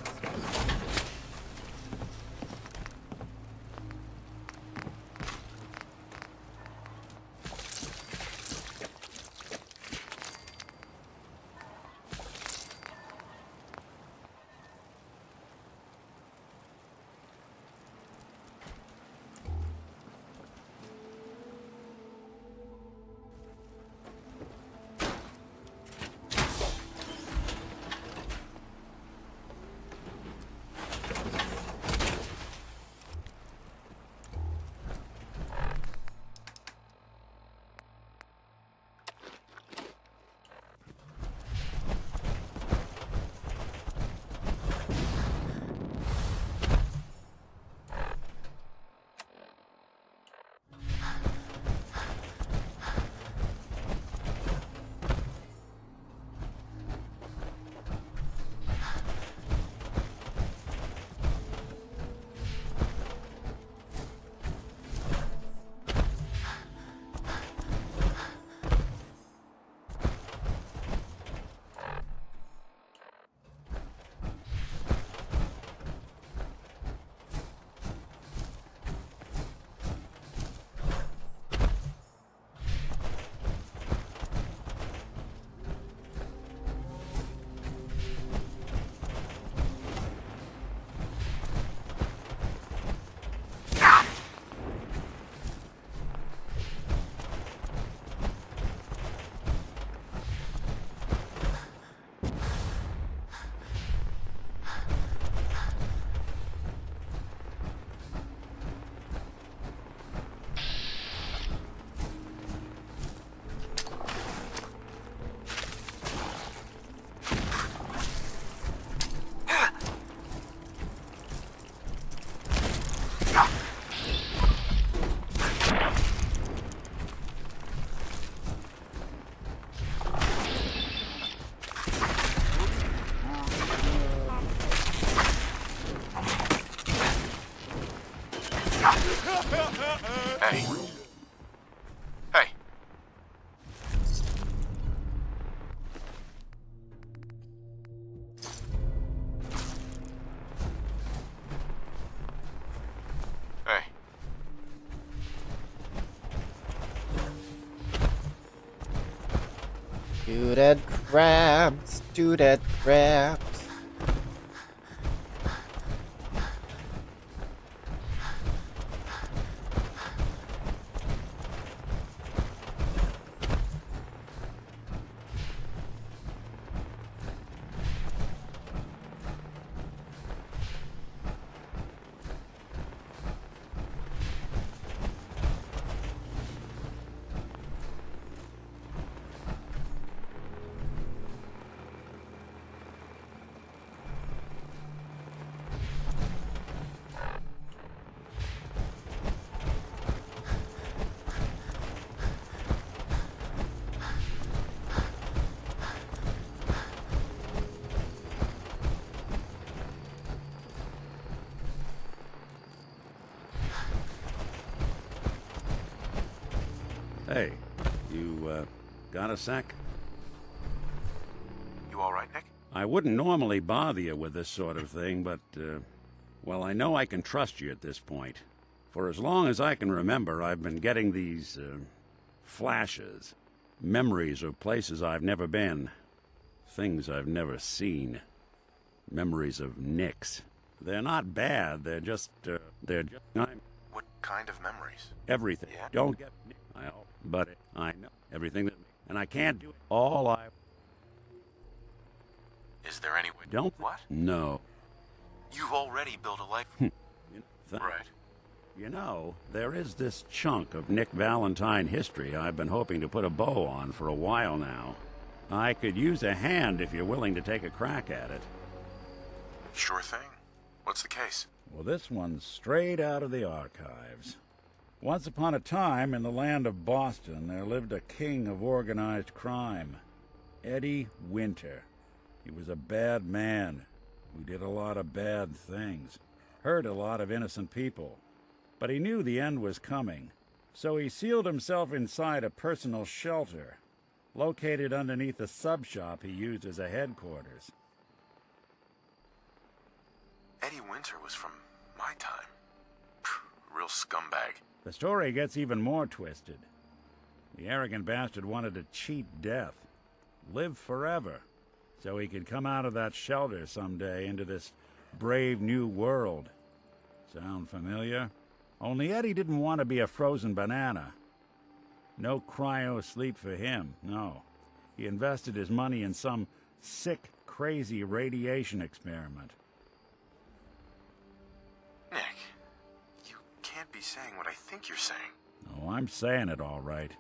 J: Hey. Hey. Hey.
A: Do that crabs, do that crabs.
G: Hey, you, got a sec?
J: You alright, Nick?
G: I wouldn't normally bother you with this sort of thing, but, well, I know I can trust you at this point. For as long as I can remember, I've been getting these, flashes. Memories of places I've never been. Things I've never seen. Memories of Nicks. They're not bad, they're just,
J: What kind of memories?
G: everything.
J: Yeah?
G: Don't get me, but I know everything that, and I can't do it all. I
J: Is there any way?
G: don't.
J: What?
G: No.
J: You've already built a life. Right.
G: You know, there is this chunk of Nick Valentine history I've been hoping to put a bow on for a while now. I could use a hand if you're willing to take a crack at it.
J: Sure thing. What's the case?
G: Well, this one's straight out of the archives. Once upon a time, in the land of Boston, there lived a king of organized crime, Eddie Winter. He was a bad man who did a lot of bad things, hurt a lot of innocent people. But he knew the end was coming, so he sealed himself inside a personal shelter, located underneath a sub-shop he used as a headquarters.
J: Eddie Winter was from my time. Real scumbag.
G: The story gets even more twisted. The arrogant bastard wanted to cheat death, live forever, so he could come out of that shelter someday into this brave new world. Sound familiar? Only Eddie didn't want to be a frozen banana. No cryo sleep for him, no. He invested his money in some sick, crazy radiation experiment.
J: Nick, you can't be saying what I think you're saying.
G: Oh, I'm saying it all right.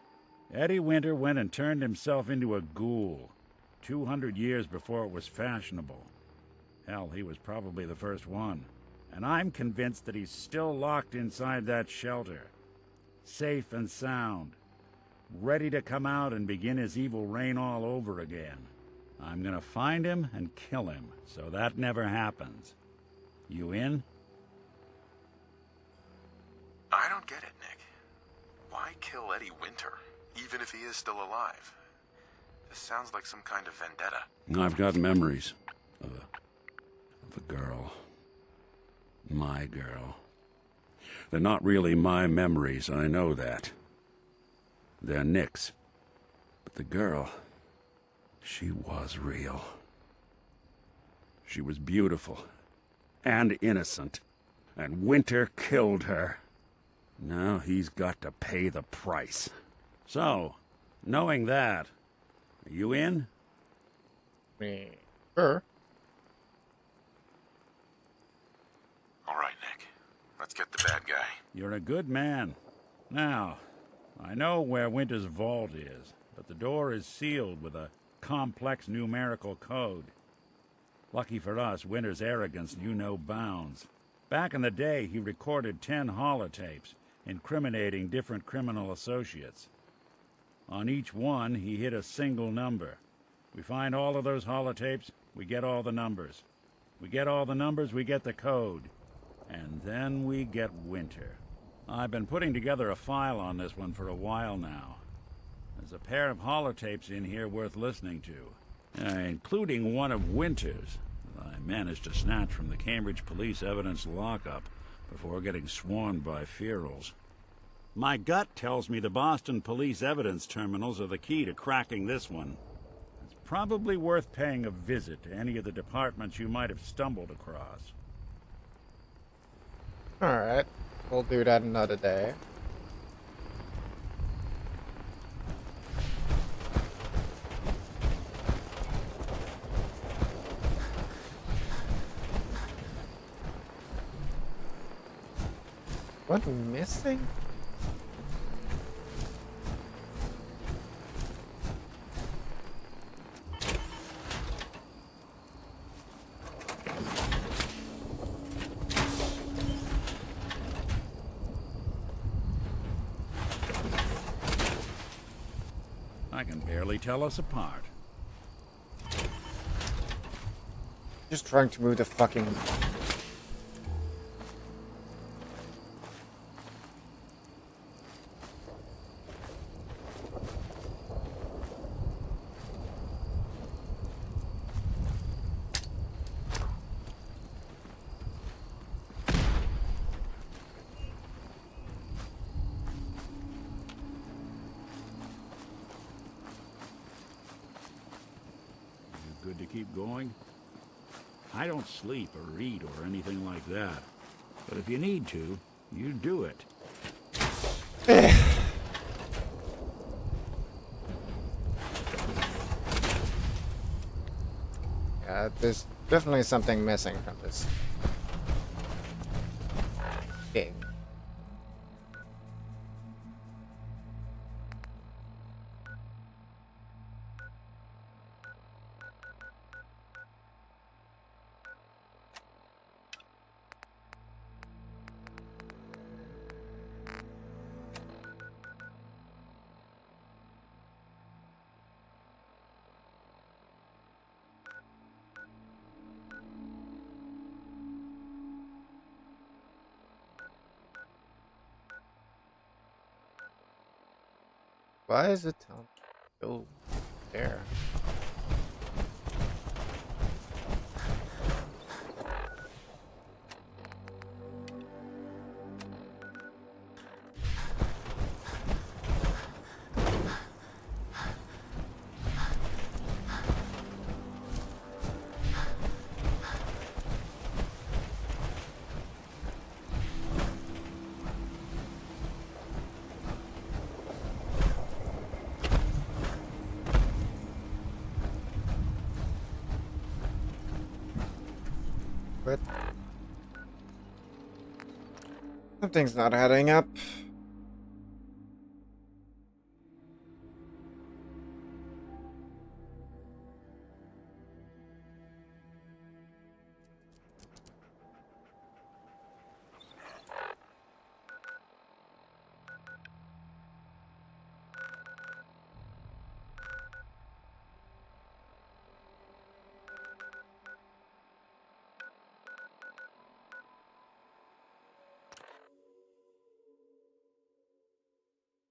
G: Eddie Winter went and turned himself into a ghoul, 200 years before it was fashionable. Hell, he was probably the first one. And I'm convinced that he's still locked inside that shelter. Safe and sound. Ready to come out and begin his evil reign all over again. I'm gonna find him and kill him, so that never happens. You in?
J: I don't get it, Nick. Why kill Eddie Winter, even if he is still alive? This sounds like some kind of vendetta.
G: I've got memories of a girl. My girl. They're not really my memories, I know that. They're Nick's. But the girl, she was real. She was beautiful and innocent, and Winter killed her. Now he's got to pay the price. So, knowing that, are you in?
A: Sure.
J: All right, Nick. Let's get the bad guy.
G: You're a good man. Now, I know where Winter's vault is, but the door is sealed with a complex numerical code. Lucky for us, Winter's arrogance knew no bounds. Back in the day, he recorded 10 holotapes, incriminating different criminal associates. On each one, he hit a single number. We find all of those holotapes, we get all the numbers. We get all the numbers, we get the code. And then we get Winter. I've been putting together a file on this one for a while now. There's a pair of holotapes in here worth listening to, including one of Winter's that I managed to snatch from the Cambridge Police Evidence lockup before getting swarmed by ferals. My gut tells me the Boston Police Evidence terminals are the key to cracking this one. It's probably worth paying a visit to any of the departments you might have stumbled across.
A: Alright, we'll do that another day. What missing?
G: I can barely tell us apart.
A: Just trying to move the fucking...
G: Good to keep going? I don't sleep or read or anything like that. But if you need to, you do it.
A: Yeah, there's definitely something missing from this game. Why is it still there? But something's not adding up.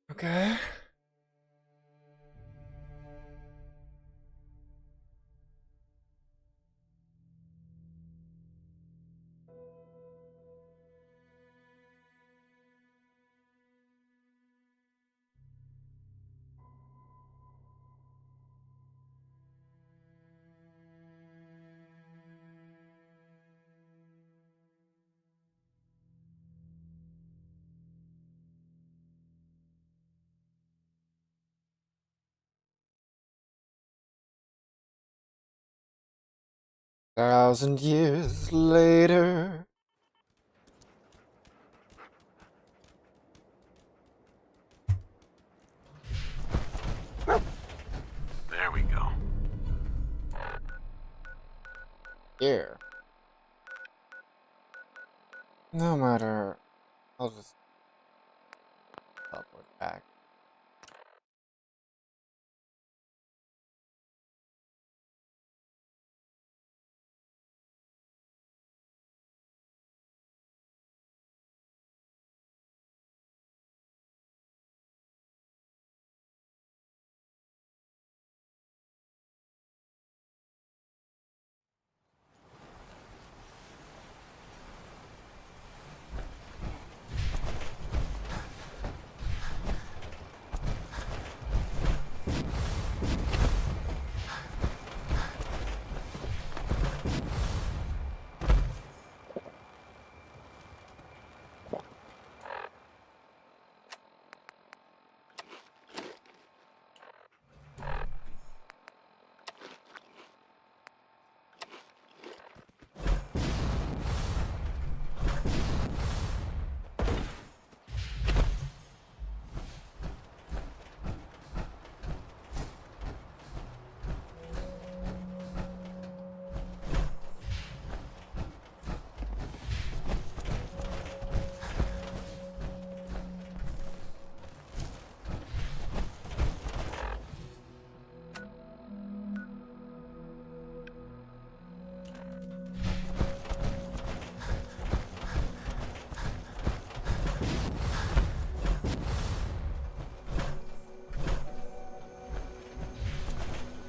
A: Okay. Thousand years later.
J: There we go.
A: Here. No matter. I'll just teleport back.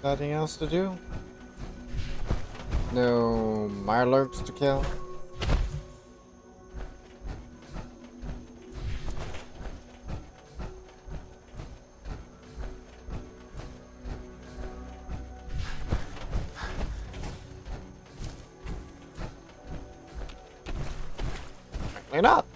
A: Nothing else to do? No Mirelurks to kill? Apparently not.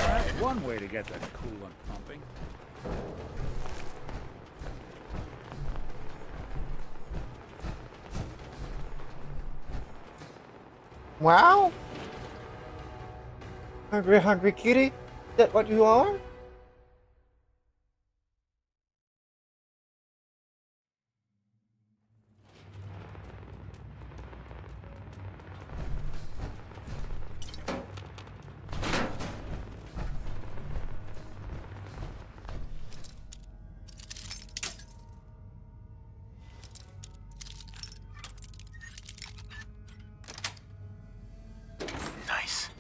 G: That's one way to get that coolant pumping.
A: Wow! Hungry, hungry kitty? Is that what you are?
J: Nice.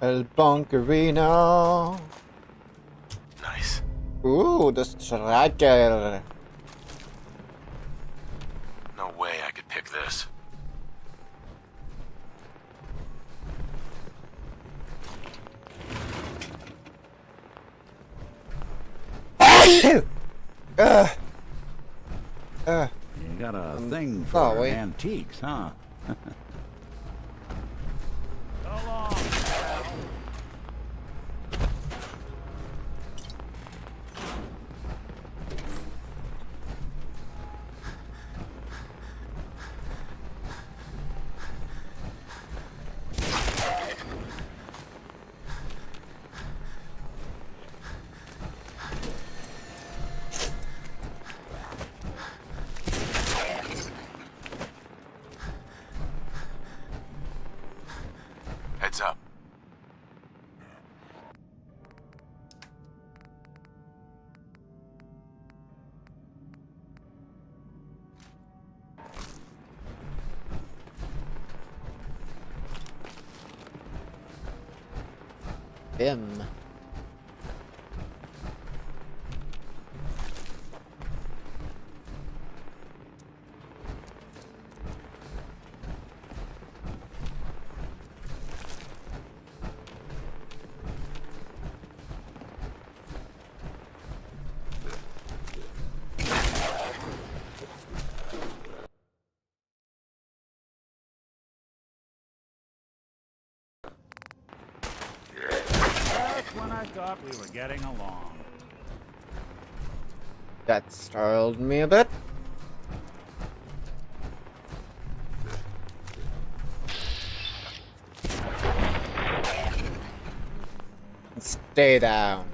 A: El Bunkerino.
J: Nice.
A: Ooh, the striker.
J: No way I could pick this.
G: You got a thing for
A: wait.
G: antiques, huh? So long.
J: Heads up.
A: Him.
G: Just when I thought we were getting along.
A: That startled me a bit. Stay down.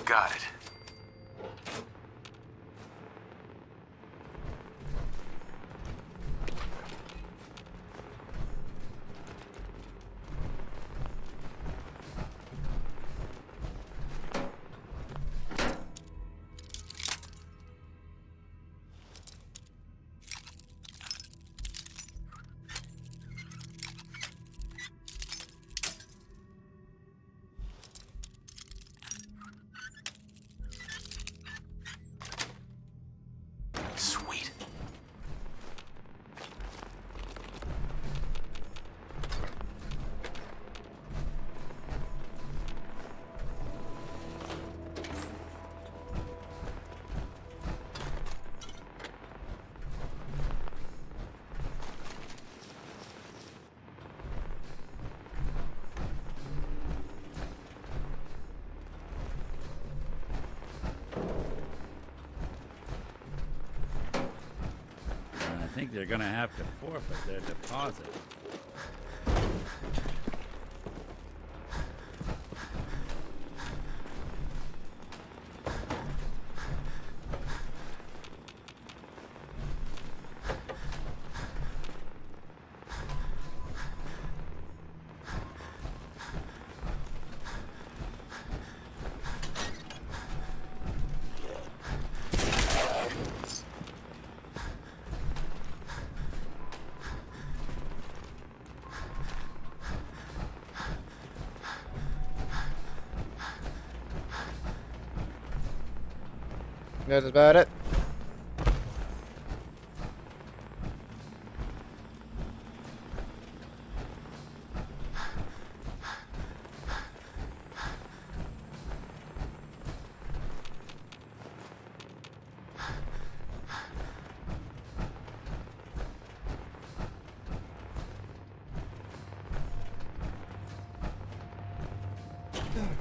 J: Got it. Sweet.
G: I think they're gonna have to forfeit their deposit.
A: That's about it.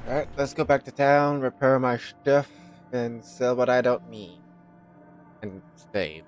A: Alright, let's go back to town, repair my stuff, and sell what I don't need. And save.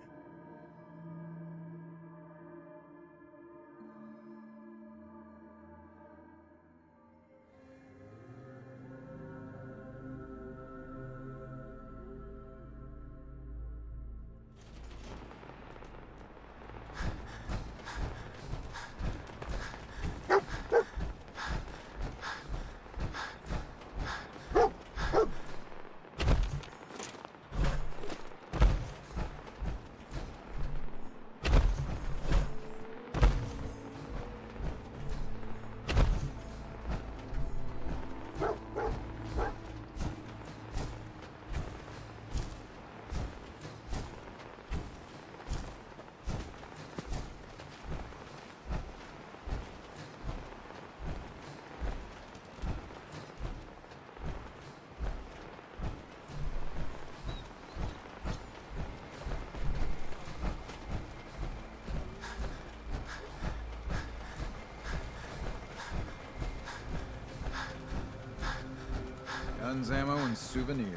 C: Guns, ammo, and souvenirs.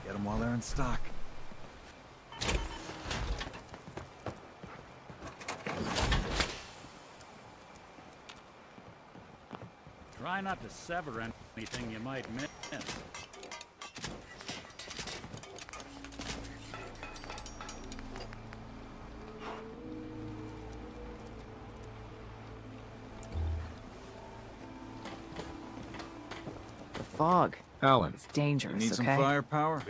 C: Get them while they're in stock.
G: Try not to sever anything you might miss.
L: Fog.
S: Alan,
L: It's dangerous,
C: You need some
L: okay?
C: firepower?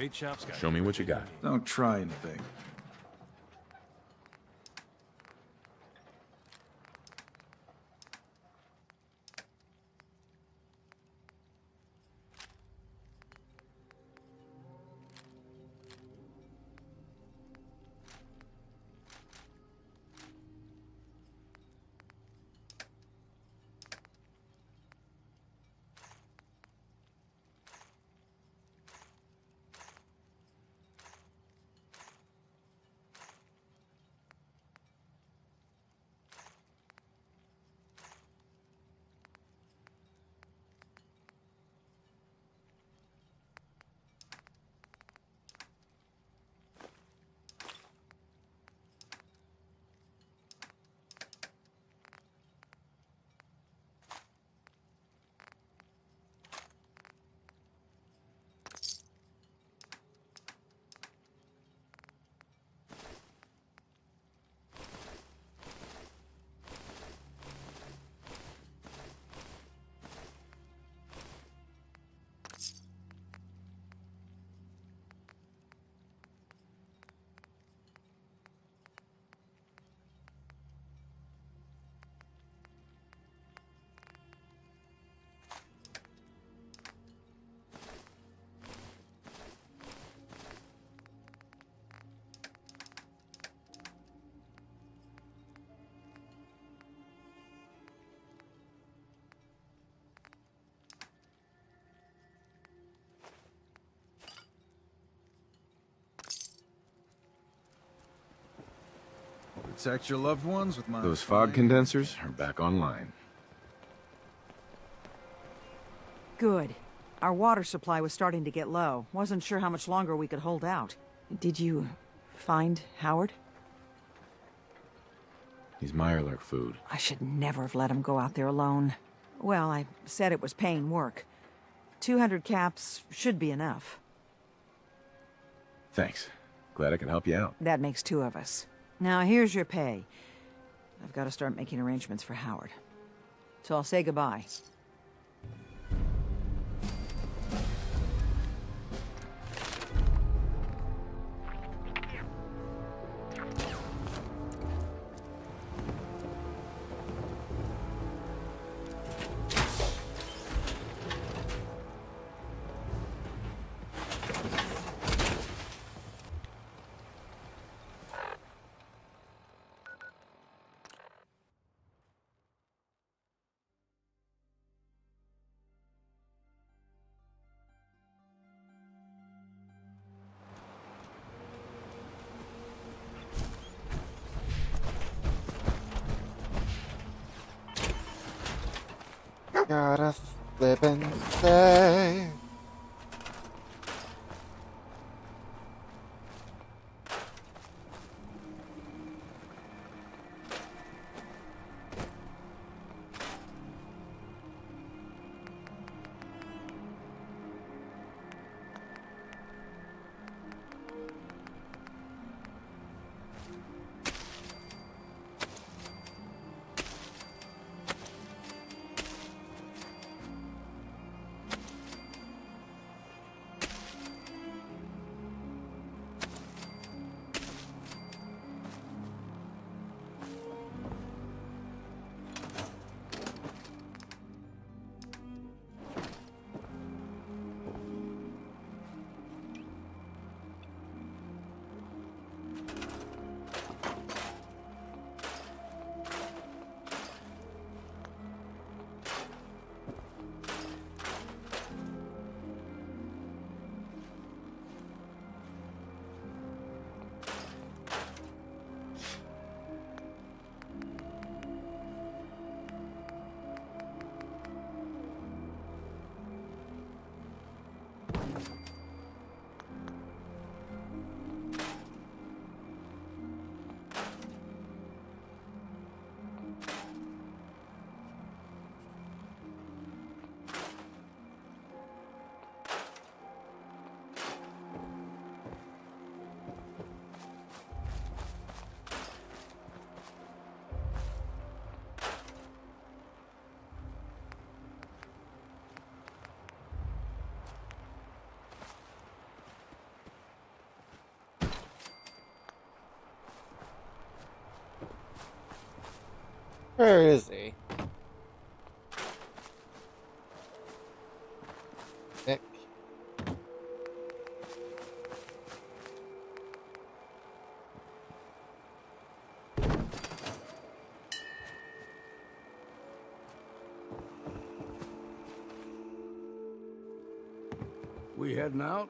S: show me what you got.
C: Don't try anything. Protect your loved ones with my...
S: Those fog condensers are back online.
L: Good. Our water supply was starting to get low. Wasn't sure how much longer we could hold out. Did you find Howard?
S: He's Mirelurk food.
L: I should never have let him go out there alone. Well, I said it was paying work. 200 caps should be enough.
S: Thanks. Glad I can help you out.
L: That makes 2 of us. Now, here's your pay. I've got to start making arrangements for Howard. So I'll say goodbye.
A: Gotta flip and say. Where is he? Nick.
I: We heading out?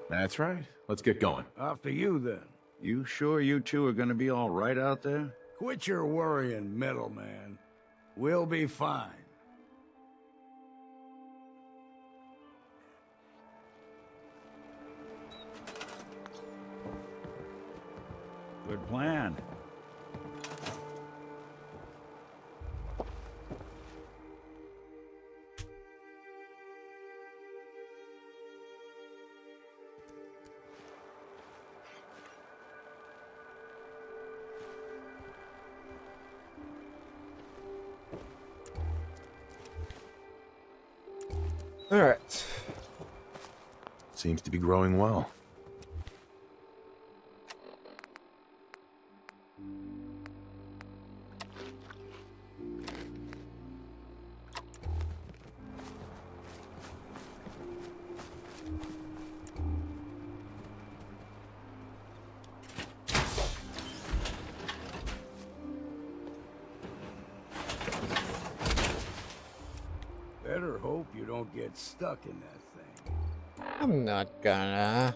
S: That's right. Let's get going.
I: After you, then.
M: You sure you two are gonna be all right out there?
I: Quit your worrying, middleman. We'll be fine.
G: Good plan.
A: All right.
S: Seems to be growing well.
I: Better hope you don't get stuck in that thing.
A: I'm not gonna.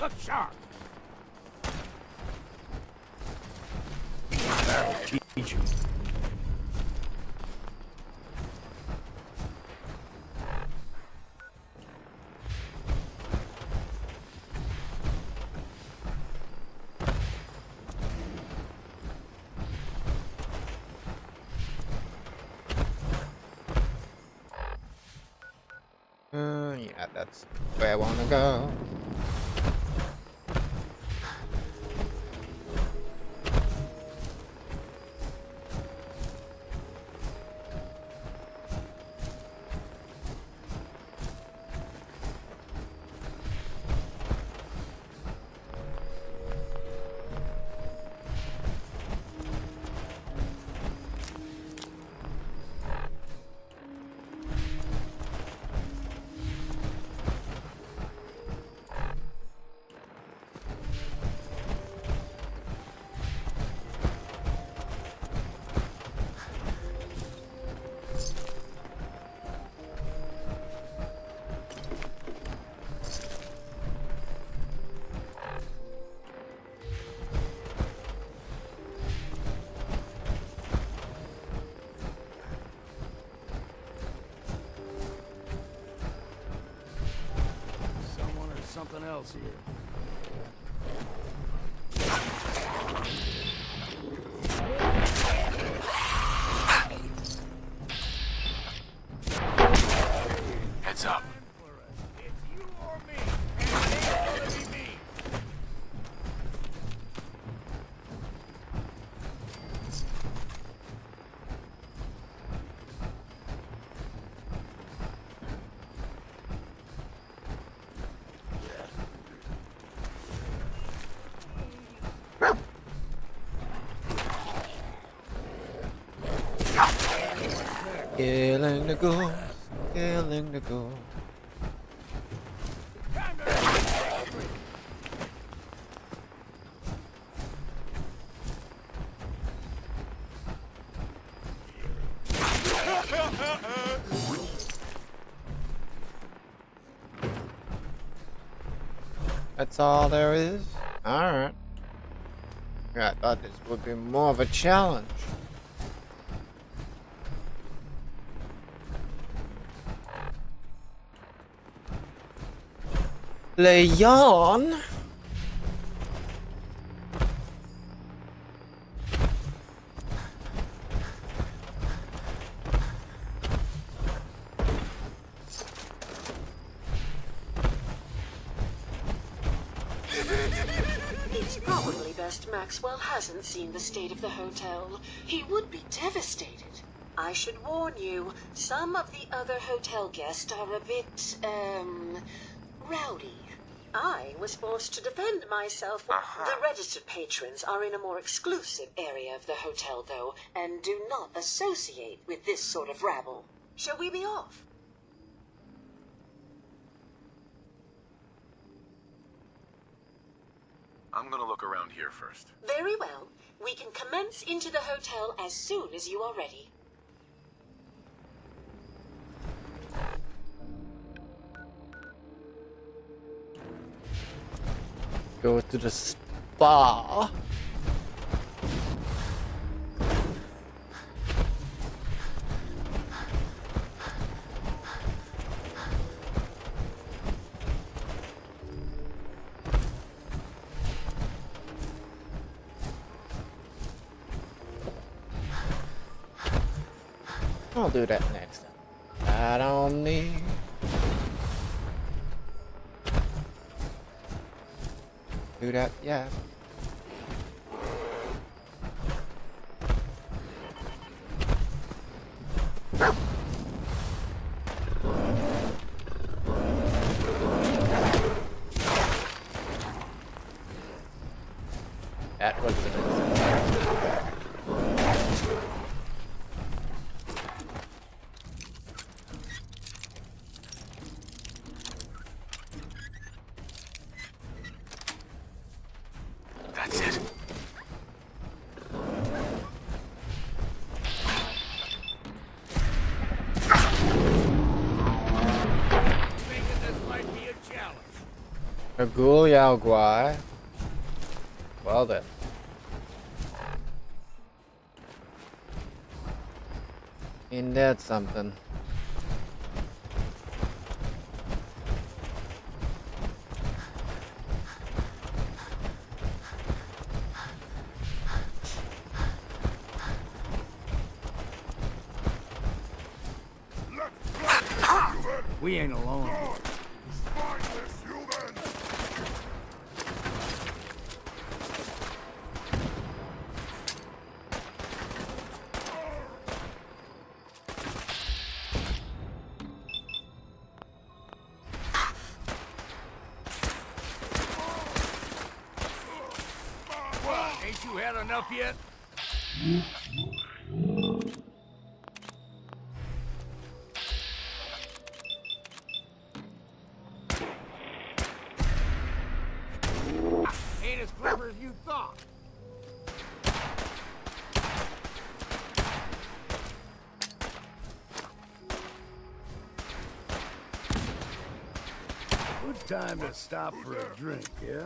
M: Look sharp. Teach you.
A: Yeah, that's where I wanna go.
T: Someone or something else here.
J: Heads up.
A: Killing the ghost, killing the ghost. That's all there is? Alright. Yeah, I thought this would be more of a challenge. Leon?
R: It's probably best Maxwell hasn't seen the state of the hotel. He would be devastated. I should warn you, some of the other hotel guests are a bit, rowdy. I was forced to defend myself. The registered patrons are in a more exclusive area of the hotel, though, and do not associate with this sort of rabble. Shall we be off?
J: I'm gonna look around here first.
R: Very well. We can commence into the hotel as soon as you are ready.
A: Go to the spa. I'll do that next time. I don't need. Do that, yeah. That was the
J: That's it.
T: Thinking this might be a challenge.
A: A ghoul Yao Guai. Well then. Ain't that something?
I: We ain't alone.
T: What, ain't you had enough yet? Ain't as clever as you thought.
I: Good time to stop for a drink, yeah?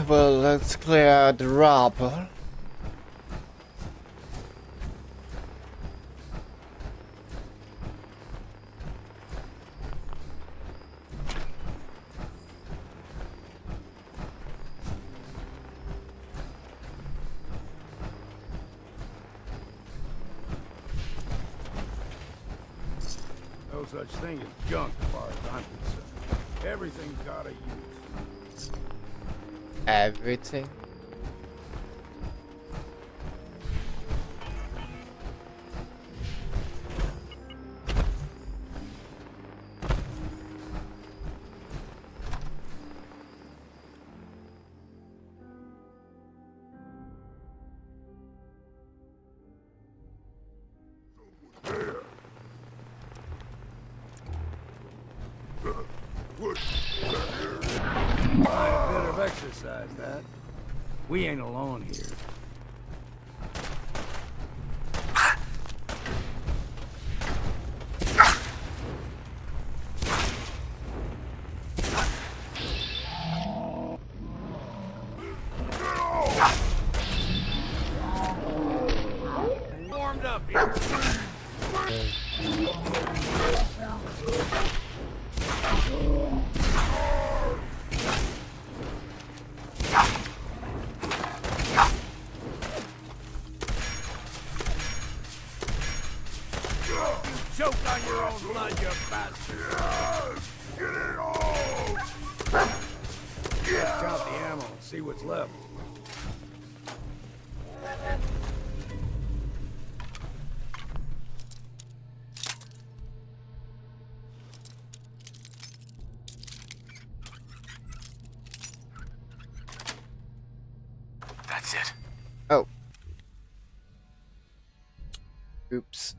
A: Well, let's clear the rubble.
I: No such thing as junk as far as I'm concerned. Everything's got a use.
A: Everything.
I: Might better have exercised that. We ain't alone here.
T: Warmed up here. Choke on your own blood, you bastard!
I: Get it all! Let's count the ammo and see what's left.
J: That's it.
A: Oh. Oops.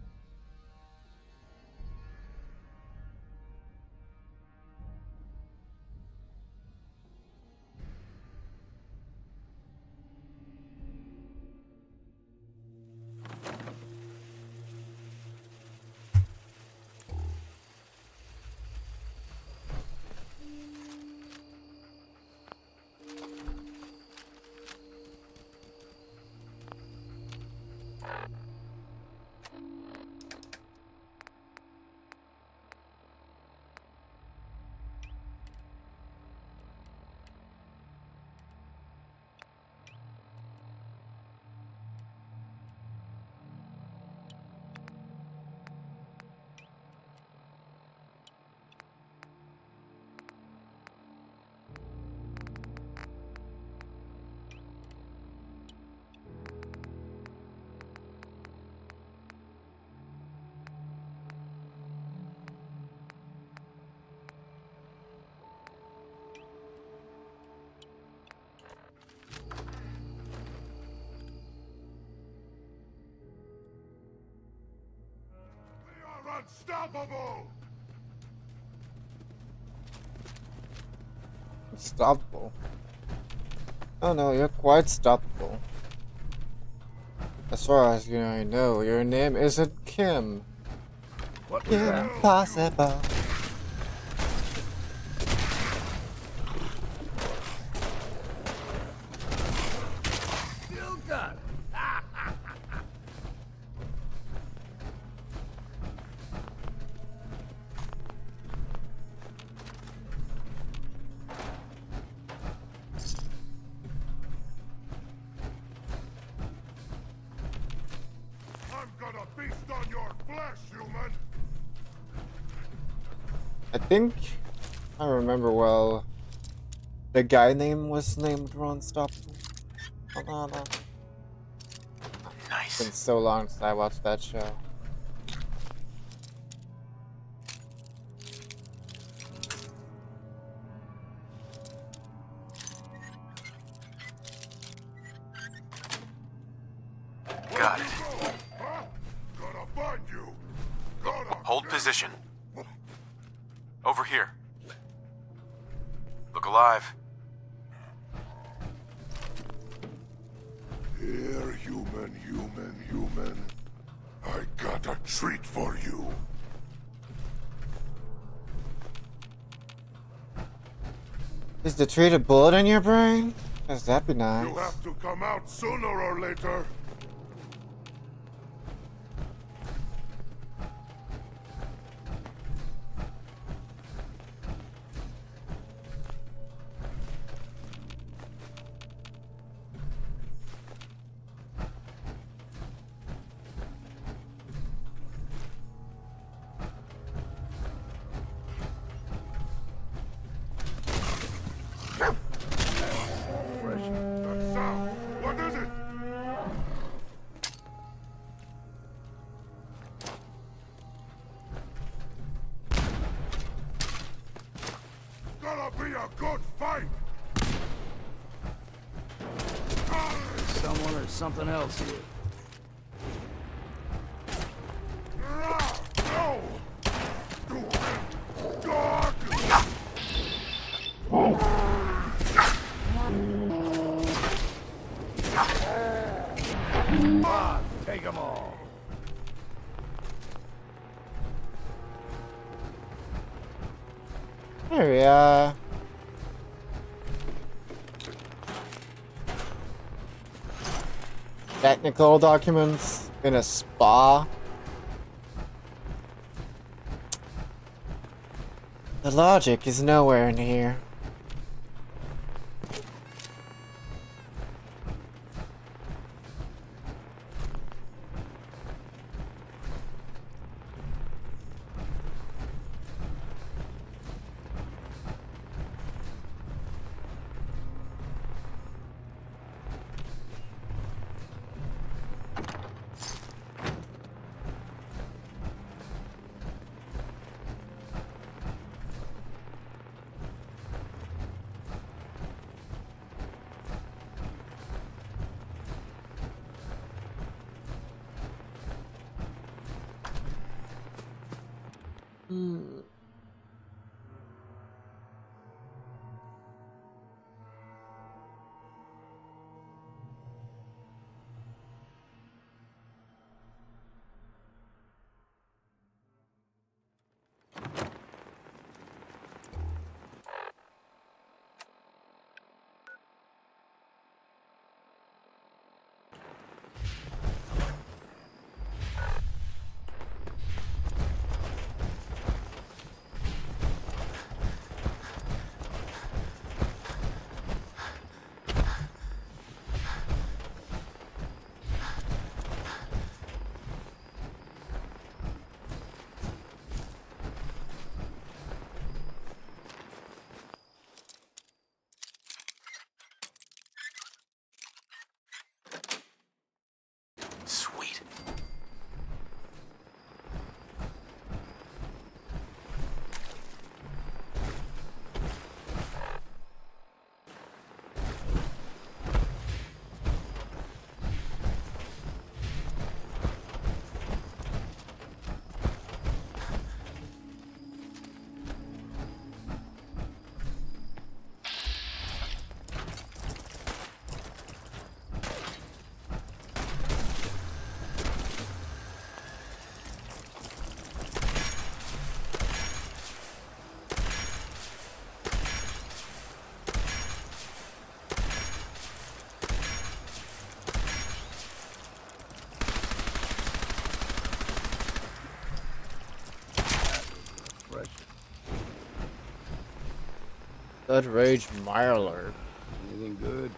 I: Unstoppable!
A: Stoppable. Oh no, you're quite stoppable. As far as I know, your name isn't Kim.
I: What was that?
A: Impossible.
I: Still got it. I'm gonna feast on your flesh, human.
A: I think I remember well. The guy name was named Ron Stoppable.
J: Nice.
A: It's been so long since I watched that show.
J: Got it.
I: Gonna find you.
J: Hold position. Over here. Look alive.
I: Here, human. I got a treat for you.
A: Is the treat a bullet in your brain? Cause that'd be nice.
I: You have to come out sooner or later. What is it? Gonna be a good fight.
F: Someone or something else here.
I: No! Dog! Come on, take them all.
A: Here we are. Technical documents in a spa. The logic is nowhere in here. Blood Rage Mirelurk.
I: Anything good?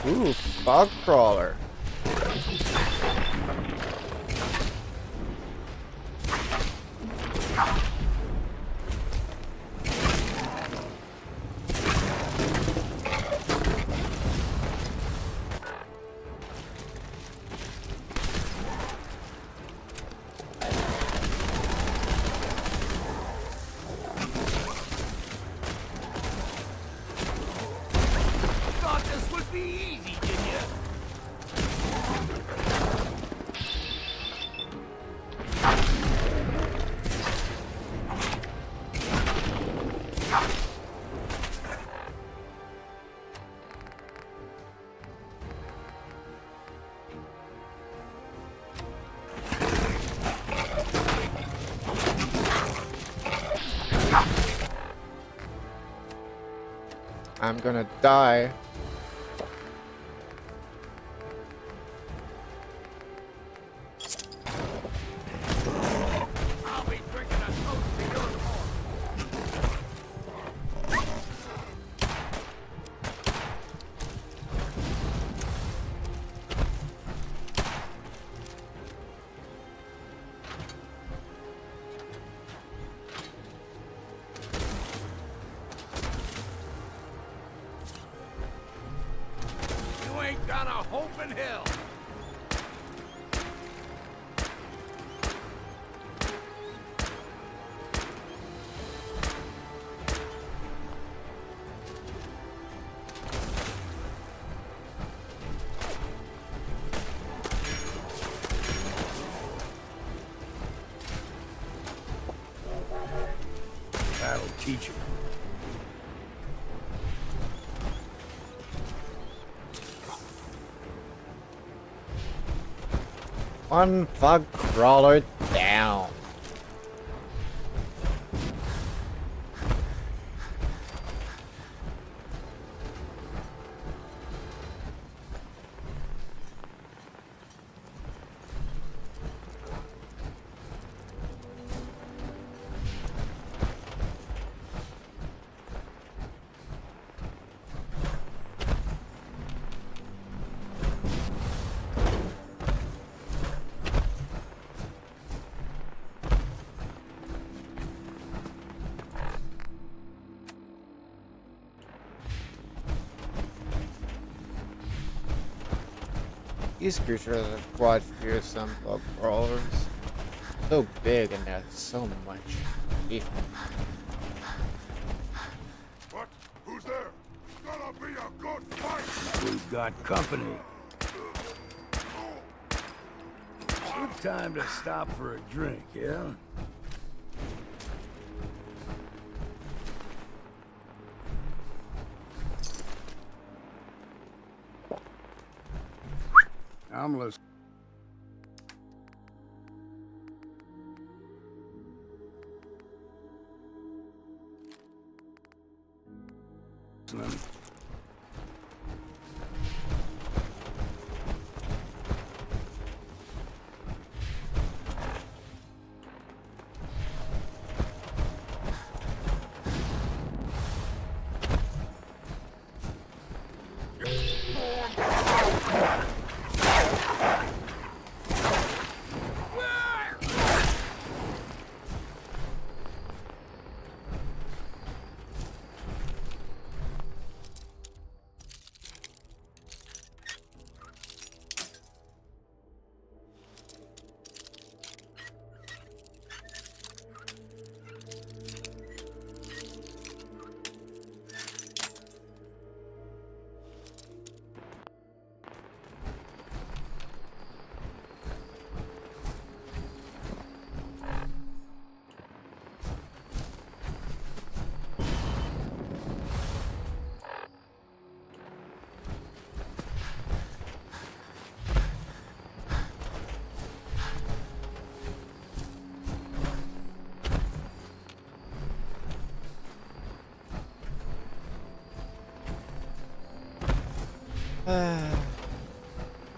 A: Ooh, Fog Crawler.
I: Thought this would be easy, did you?
A: I'm gonna die.
I: I'll be drinking a toast to your horn. You ain't got a hope in hell. That'll teach you.
A: One Fog Crawler down. These creatures are quite fearsome Fog Crawlers. So big and there's so much defense.
I: What? Who's there? Gonna be a good fight. We've got company. Good time to stop for a drink, yeah? I'm listening.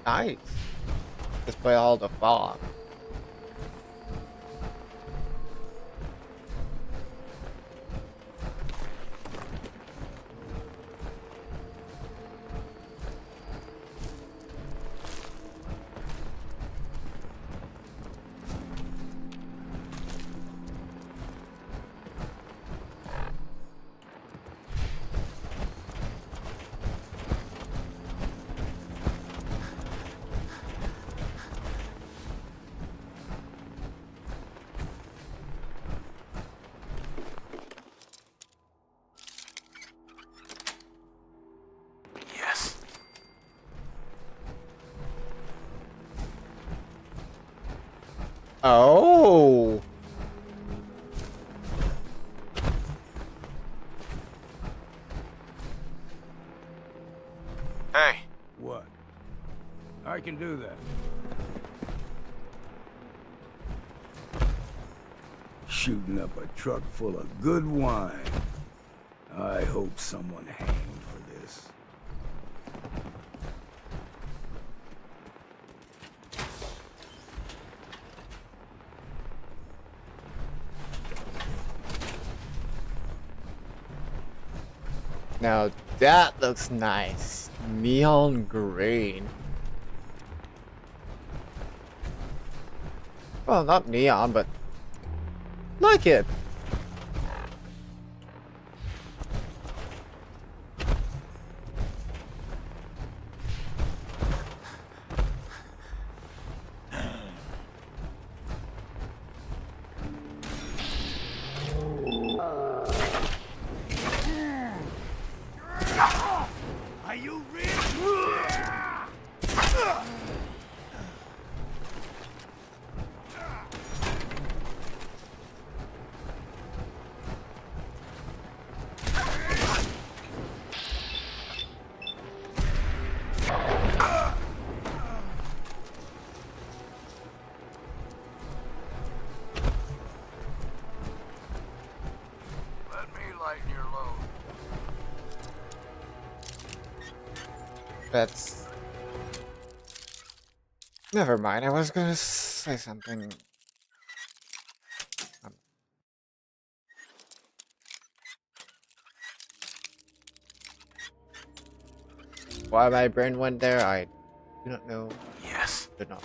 A: Nice. Display all the fog.
J: Yes.
A: Oh.
J: Hey.
I: What? I can do that. Shooting up a truck full of good wine. I hope someone hanged for this.
A: Now that looks nice. Neon green. Well, not neon, but like it.
I: Are you ready? Let me lighten your load.
A: That's... Never mind, I was gonna say something. Why my brain went there, I do not know.
J: Yes.
A: Did not.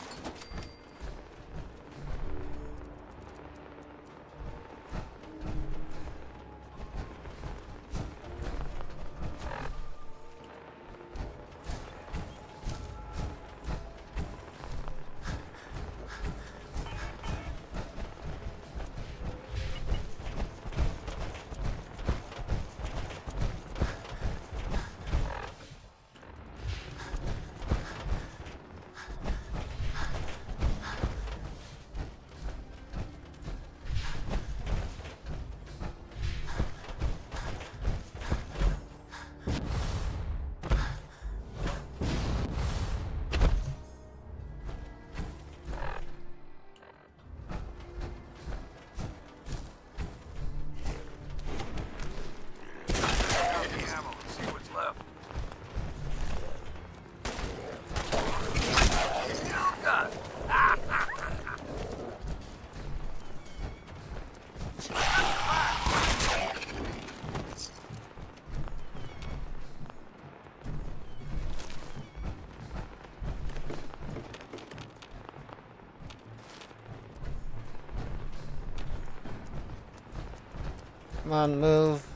A: Come on, move.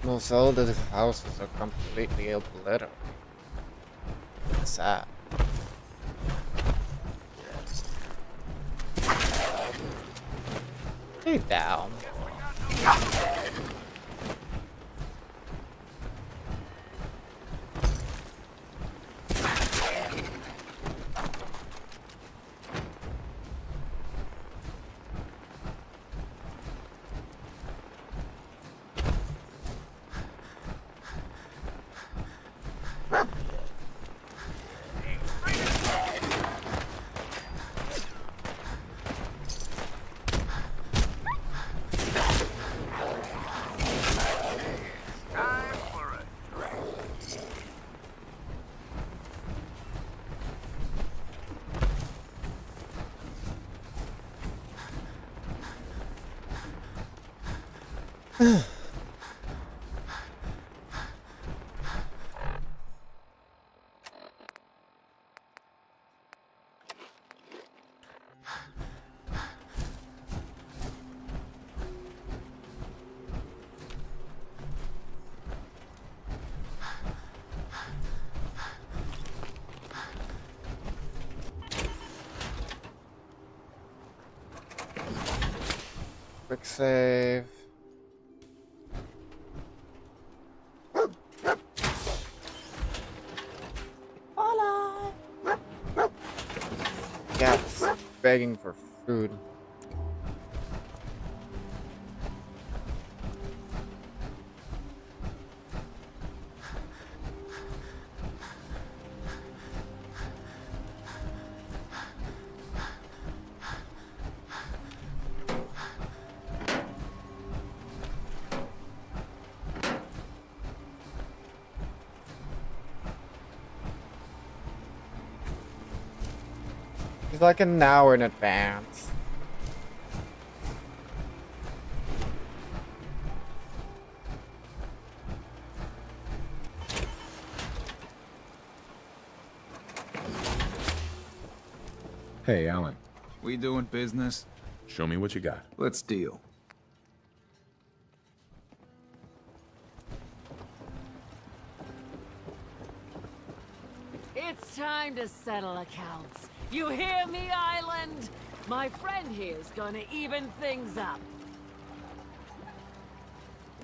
A: Most all the houses are completely obliterated. Sad. Stay down. Quick save.
L: Hola.
A: Cats begging for food. He's like an hour in advance.
S: Hey, Alan.
C: We doing business?
S: Show me what you got.
C: Let's deal.
E: It's time to settle accounts. You hear me, Island? My friend here's gonna even things up.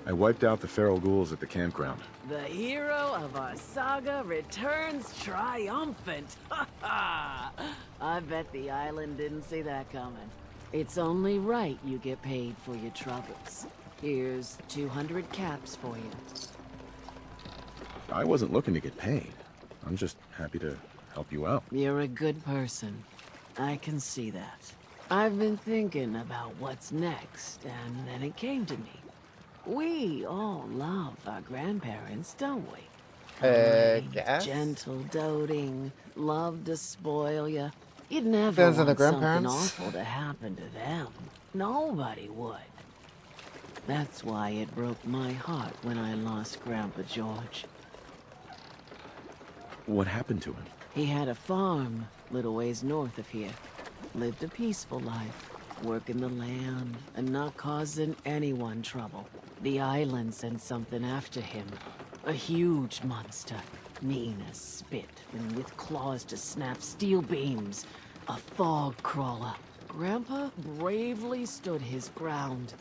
S: I wiped out the feral ghouls at the campground.
E: The hero of our saga returns triumphant. Ha ha! I bet the island didn't see that coming. It's only right you get paid for your troubles. Here's 200 caps for you.
S: I wasn't looking to get paid. I'm just happy to help you out.
E: You're a good person. I can see that. I've been thinking about what's next, and then it came to me. We all love our grandparents, don't we? Kind,
A: yes.
E: gentle, doting, love to spoil you. You'd never
A: Depends on the
E: want something
A: grandparents.
E: awful to happen to them. Nobody would. That's why it broke my heart when I lost Grandpa George.
S: What happened to him?
E: He had a farm, little ways north of here. Lived a peaceful life, working the land and not causing anyone trouble. The island sent something after him. A huge monster, mean as spit and with claws to snap steel beams. A fog crawler. Grandpa bravely stood his ground.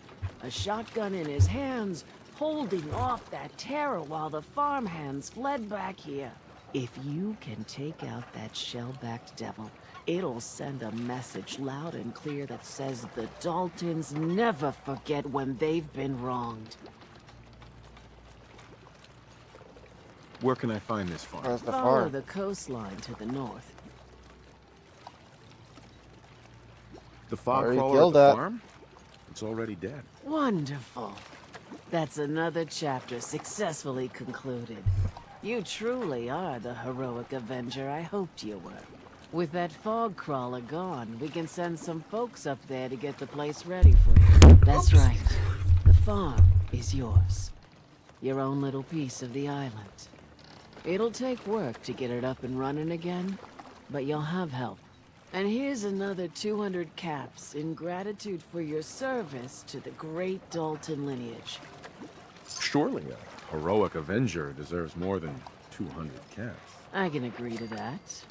E: A shotgun in his hands, holding off that terror while the farmhands fled back here. If you can take out that shell-backed devil, it'll send a message loud and clear that says the Daltons never forget when they've been wronged.
S: Where can I find this farm?
A: Where's the
E: Follow
A: farm?
E: the coastline to the north.
S: The fog
A: Already
S: crawler at
A: killed
S: the
A: that.
S: farm? It's already dead.
E: Wonderful. That's another chapter successfully concluded. You truly are the heroic avenger I hoped you were. With that fog crawler gone, we can send some folks up there to get the place ready for you. That's right. The farm is yours. Your own little piece of the island. It'll take work to get it up and running again, but you'll have help. And here's another 200 caps in gratitude for your service to the great Dalton lineage.
S: Surely a heroic avenger deserves more than 200 caps.
E: I can agree to that.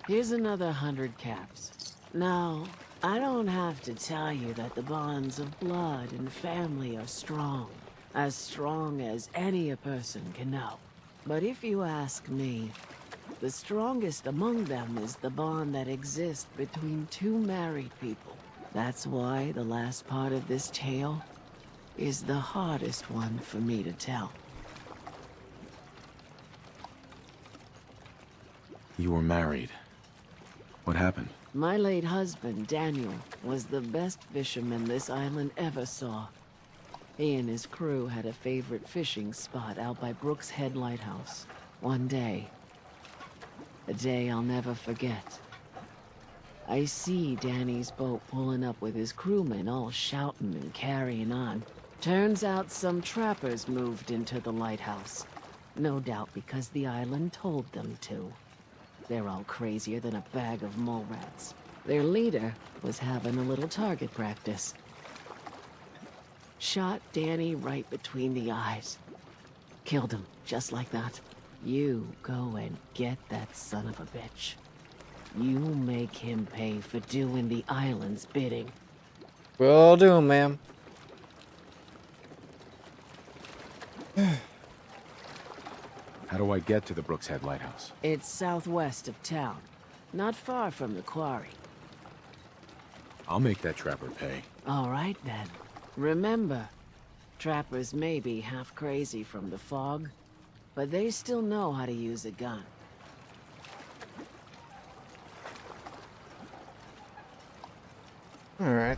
E: Here's another 100 caps. Now, I don't have to tell you that the bonds of blood and family are strong. As strong as any a person can know. But if you ask me, the strongest among them is the bond that exists between two married people. That's why the last part of this tale is the hardest one for me to tell.
S: You were married. What happened?
E: My late husband, Daniel, was the best fisherman this island ever saw. He and his crew had a favorite fishing spot out by Brooks Head Lighthouse. One day, a day I'll never forget. I see Danny's boat pulling up with his crewmen all shouting and carrying on. Turns out some trappers moved into the lighthouse. No doubt because the island told them to. They're all crazier than a bag of mole rats. Their leader was having a little target practice. Shot Danny right between the eyes. Killed him, just like that. You go and get that son of a bitch. You make him pay for doing the island's bidding.
A: Will do, ma'am.
S: How do I get to the Brooks Head Lighthouse?
E: It's southwest of town, not far from the quarry.
S: I'll make that trapper pay.
E: All right, then. Remember, trappers may be half crazy from the fog, but they still know how to use a gun.
A: All right.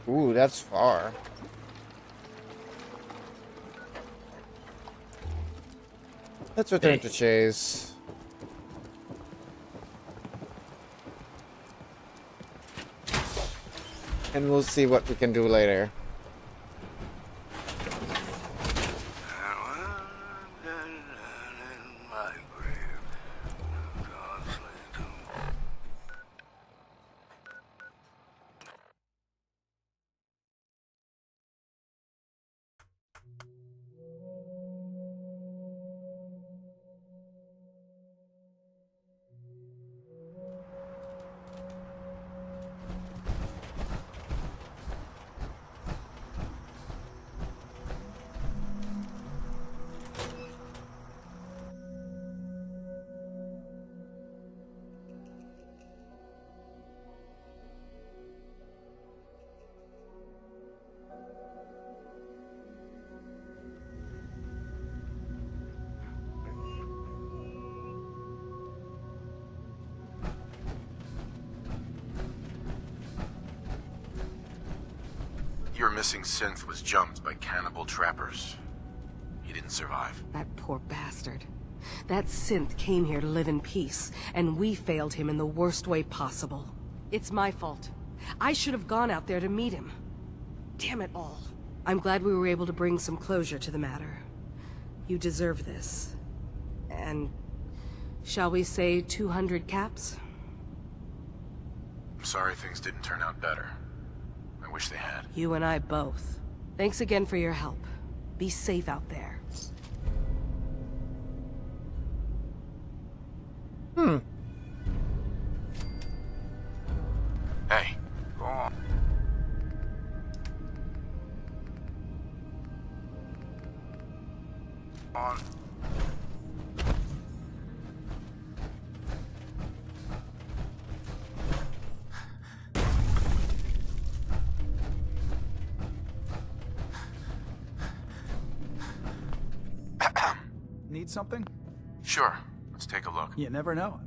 A: Ooh, that's far. Let's return to Chase. And we'll see what we can do later.
J: Your missing synth was jumped by cannibal trappers. He didn't survive.
O: That poor bastard. That synth came here to live in peace, and we failed him in the worst way possible. It's my fault. I should have gone out there to meet him. Damn it all. I'm glad we were able to bring some closure to the matter. You deserve this. And... shall we say 200 caps?
J: I'm sorry things didn't turn out better. I wish they had.
O: You and I both. Thanks again for your help. Be safe out there.
J: Hey, go on.
K: Need something?
J: Sure, let's take a look.
K: You never know.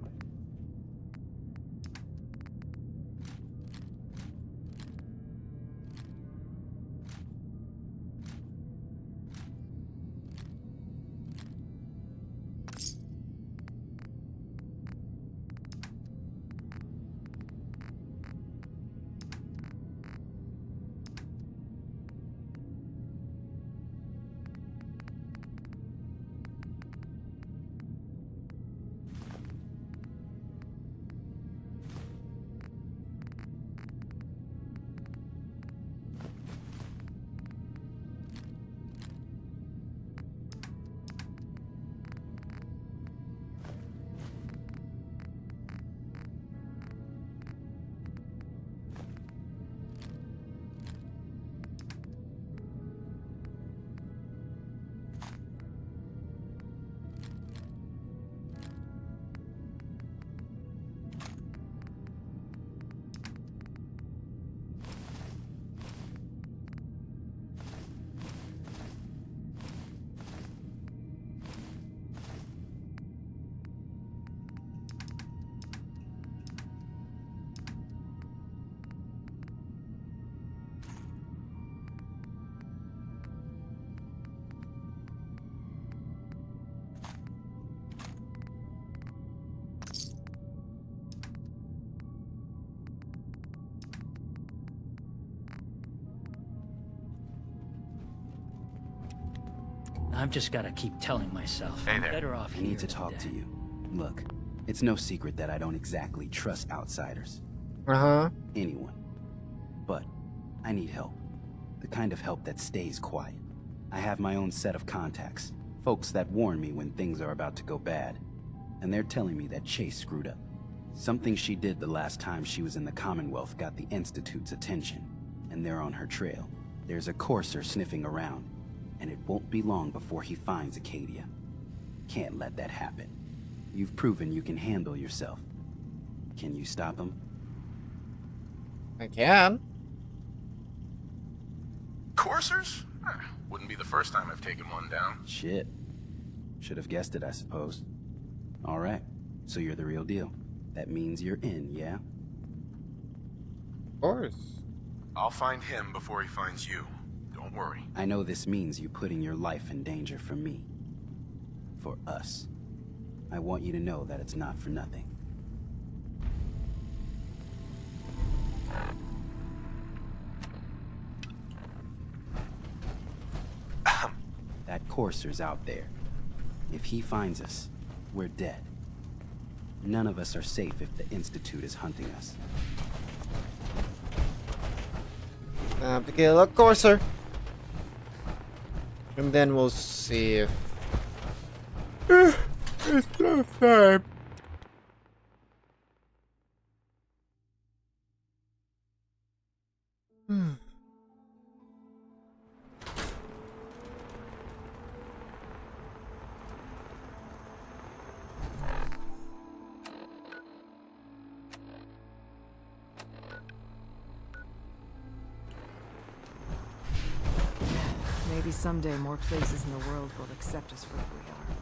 Q: I've just gotta keep telling myself
H: Hey
Q: I'm
H: there.
Q: better off
H: I
Q: here
H: need to
Q: than
H: talk
Q: dead.
H: to you. Look, it's no secret that I don't exactly trust outsiders.
A: Uh-huh.
H: Anyone. But I need help. The kind of help that stays quiet. I have my own set of contacts. Folks that warn me when things are about to go bad. And they're telling me that Chase screwed up. Something she did the last time she was in the Commonwealth got the Institute's attention. And they're on her trail. There's a courser sniffing around. And it won't be long before he finds Acadia. Can't let that happen. You've proven you can handle yourself. Can you stop him?
A: I can.
J: Coursers? Wouldn't be the first time I've taken one down.
H: Shit. Should have guessed it, I suppose. Alright, so you're the real deal. That means you're in, yeah?
A: Of course.
J: I'll find him before he finds you. Don't worry.
H: I know this means you putting your life in danger for me. For us. I want you to know that it's not for nothing. That courser's out there. If he finds us, we're dead. None of us are safe if the Institute is hunting us.
A: Time to kill a courser. And then we'll see if it's no time.
L: Maybe someday more places in the world will accept us for who we are.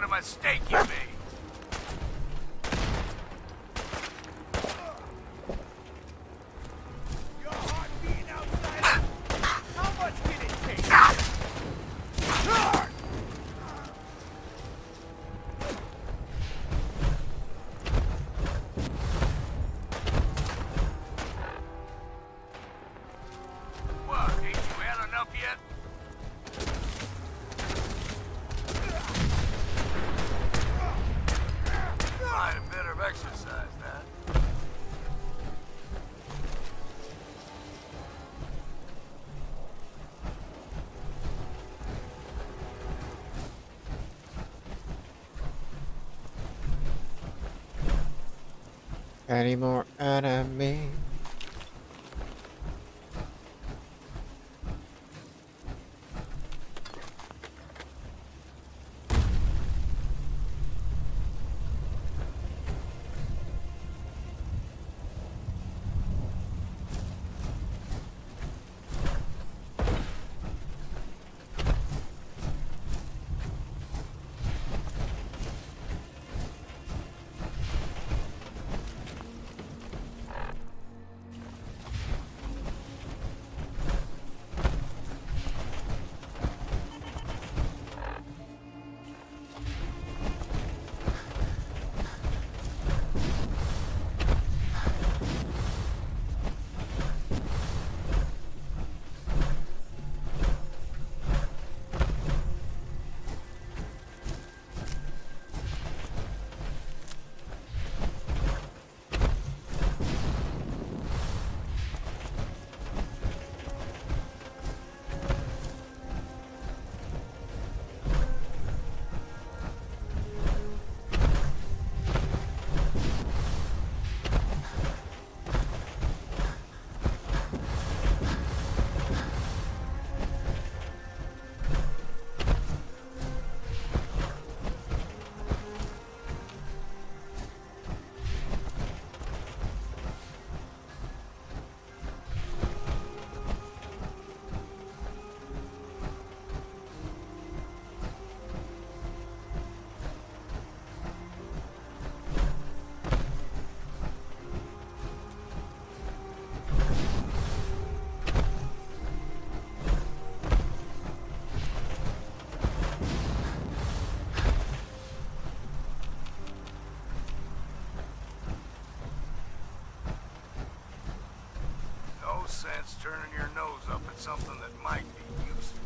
I: Mistake you made. Your heart beating outside. How much can it take? What? Ain't you had enough yet? Might have better exercise that.
A: Any more enemy?
I: turning your nose up at something that might be useful.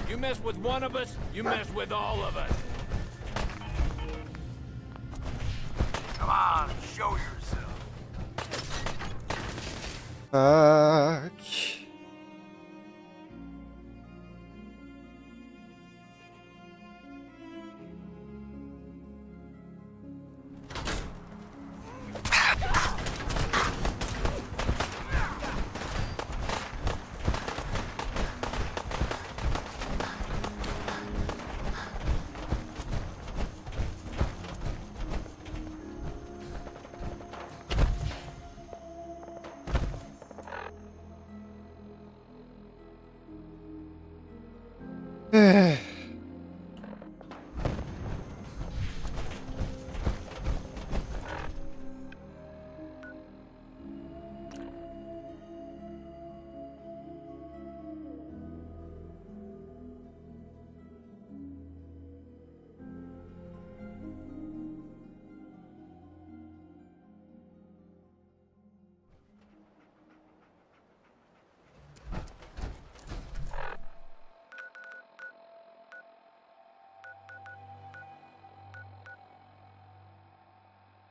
N: You mess with one of us, you mess with all of us.
I: Come on, show yourself.
A: Fuck.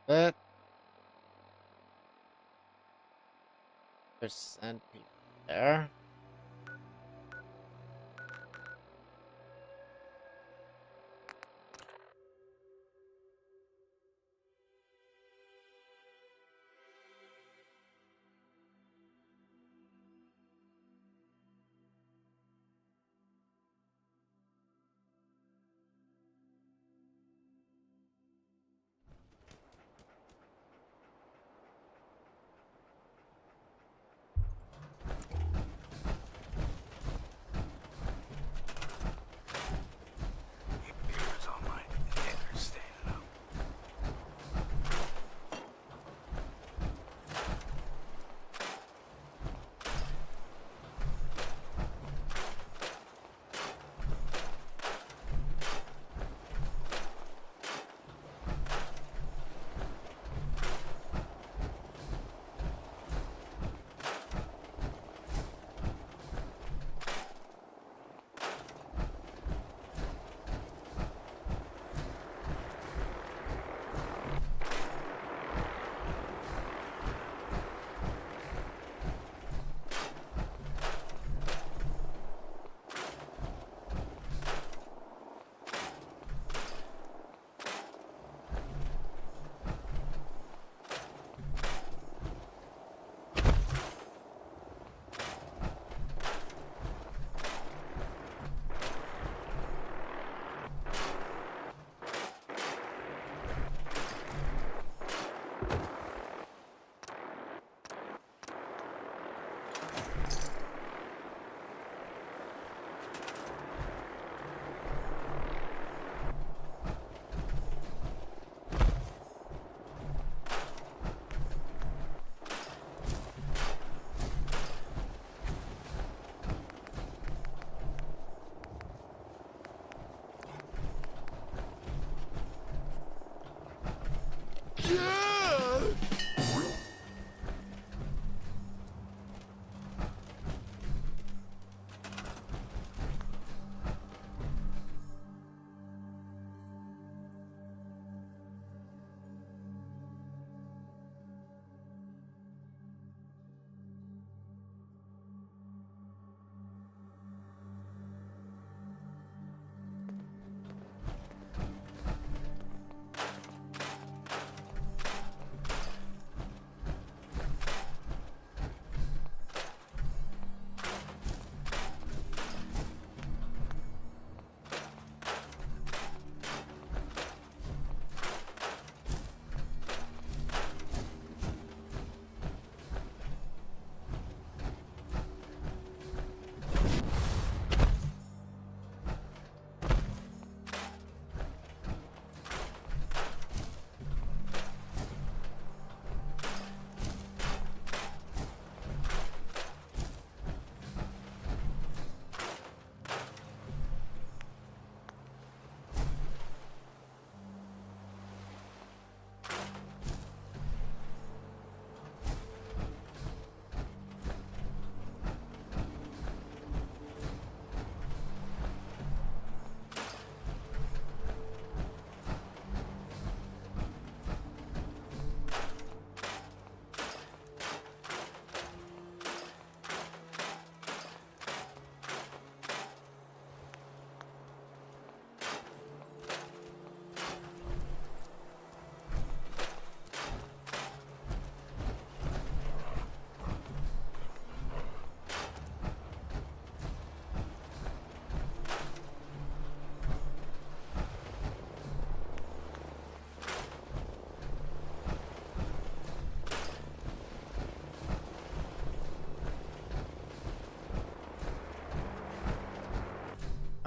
A: But percent people there.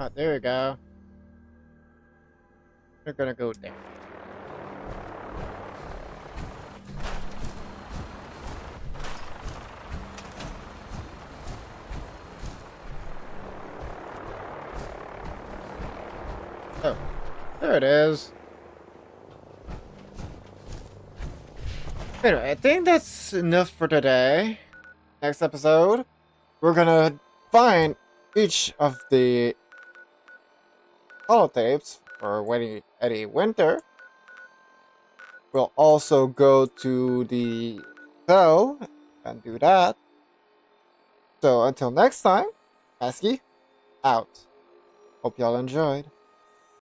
A: Oh, there we go. We're gonna go there. Oh, there it is. Anyway, I think that's enough for today. Next episode, we're gonna find each of the holotapes for Eddie Winter. We'll also go to the cell and do that. So until next time, Masky out. Hope y'all enjoyed.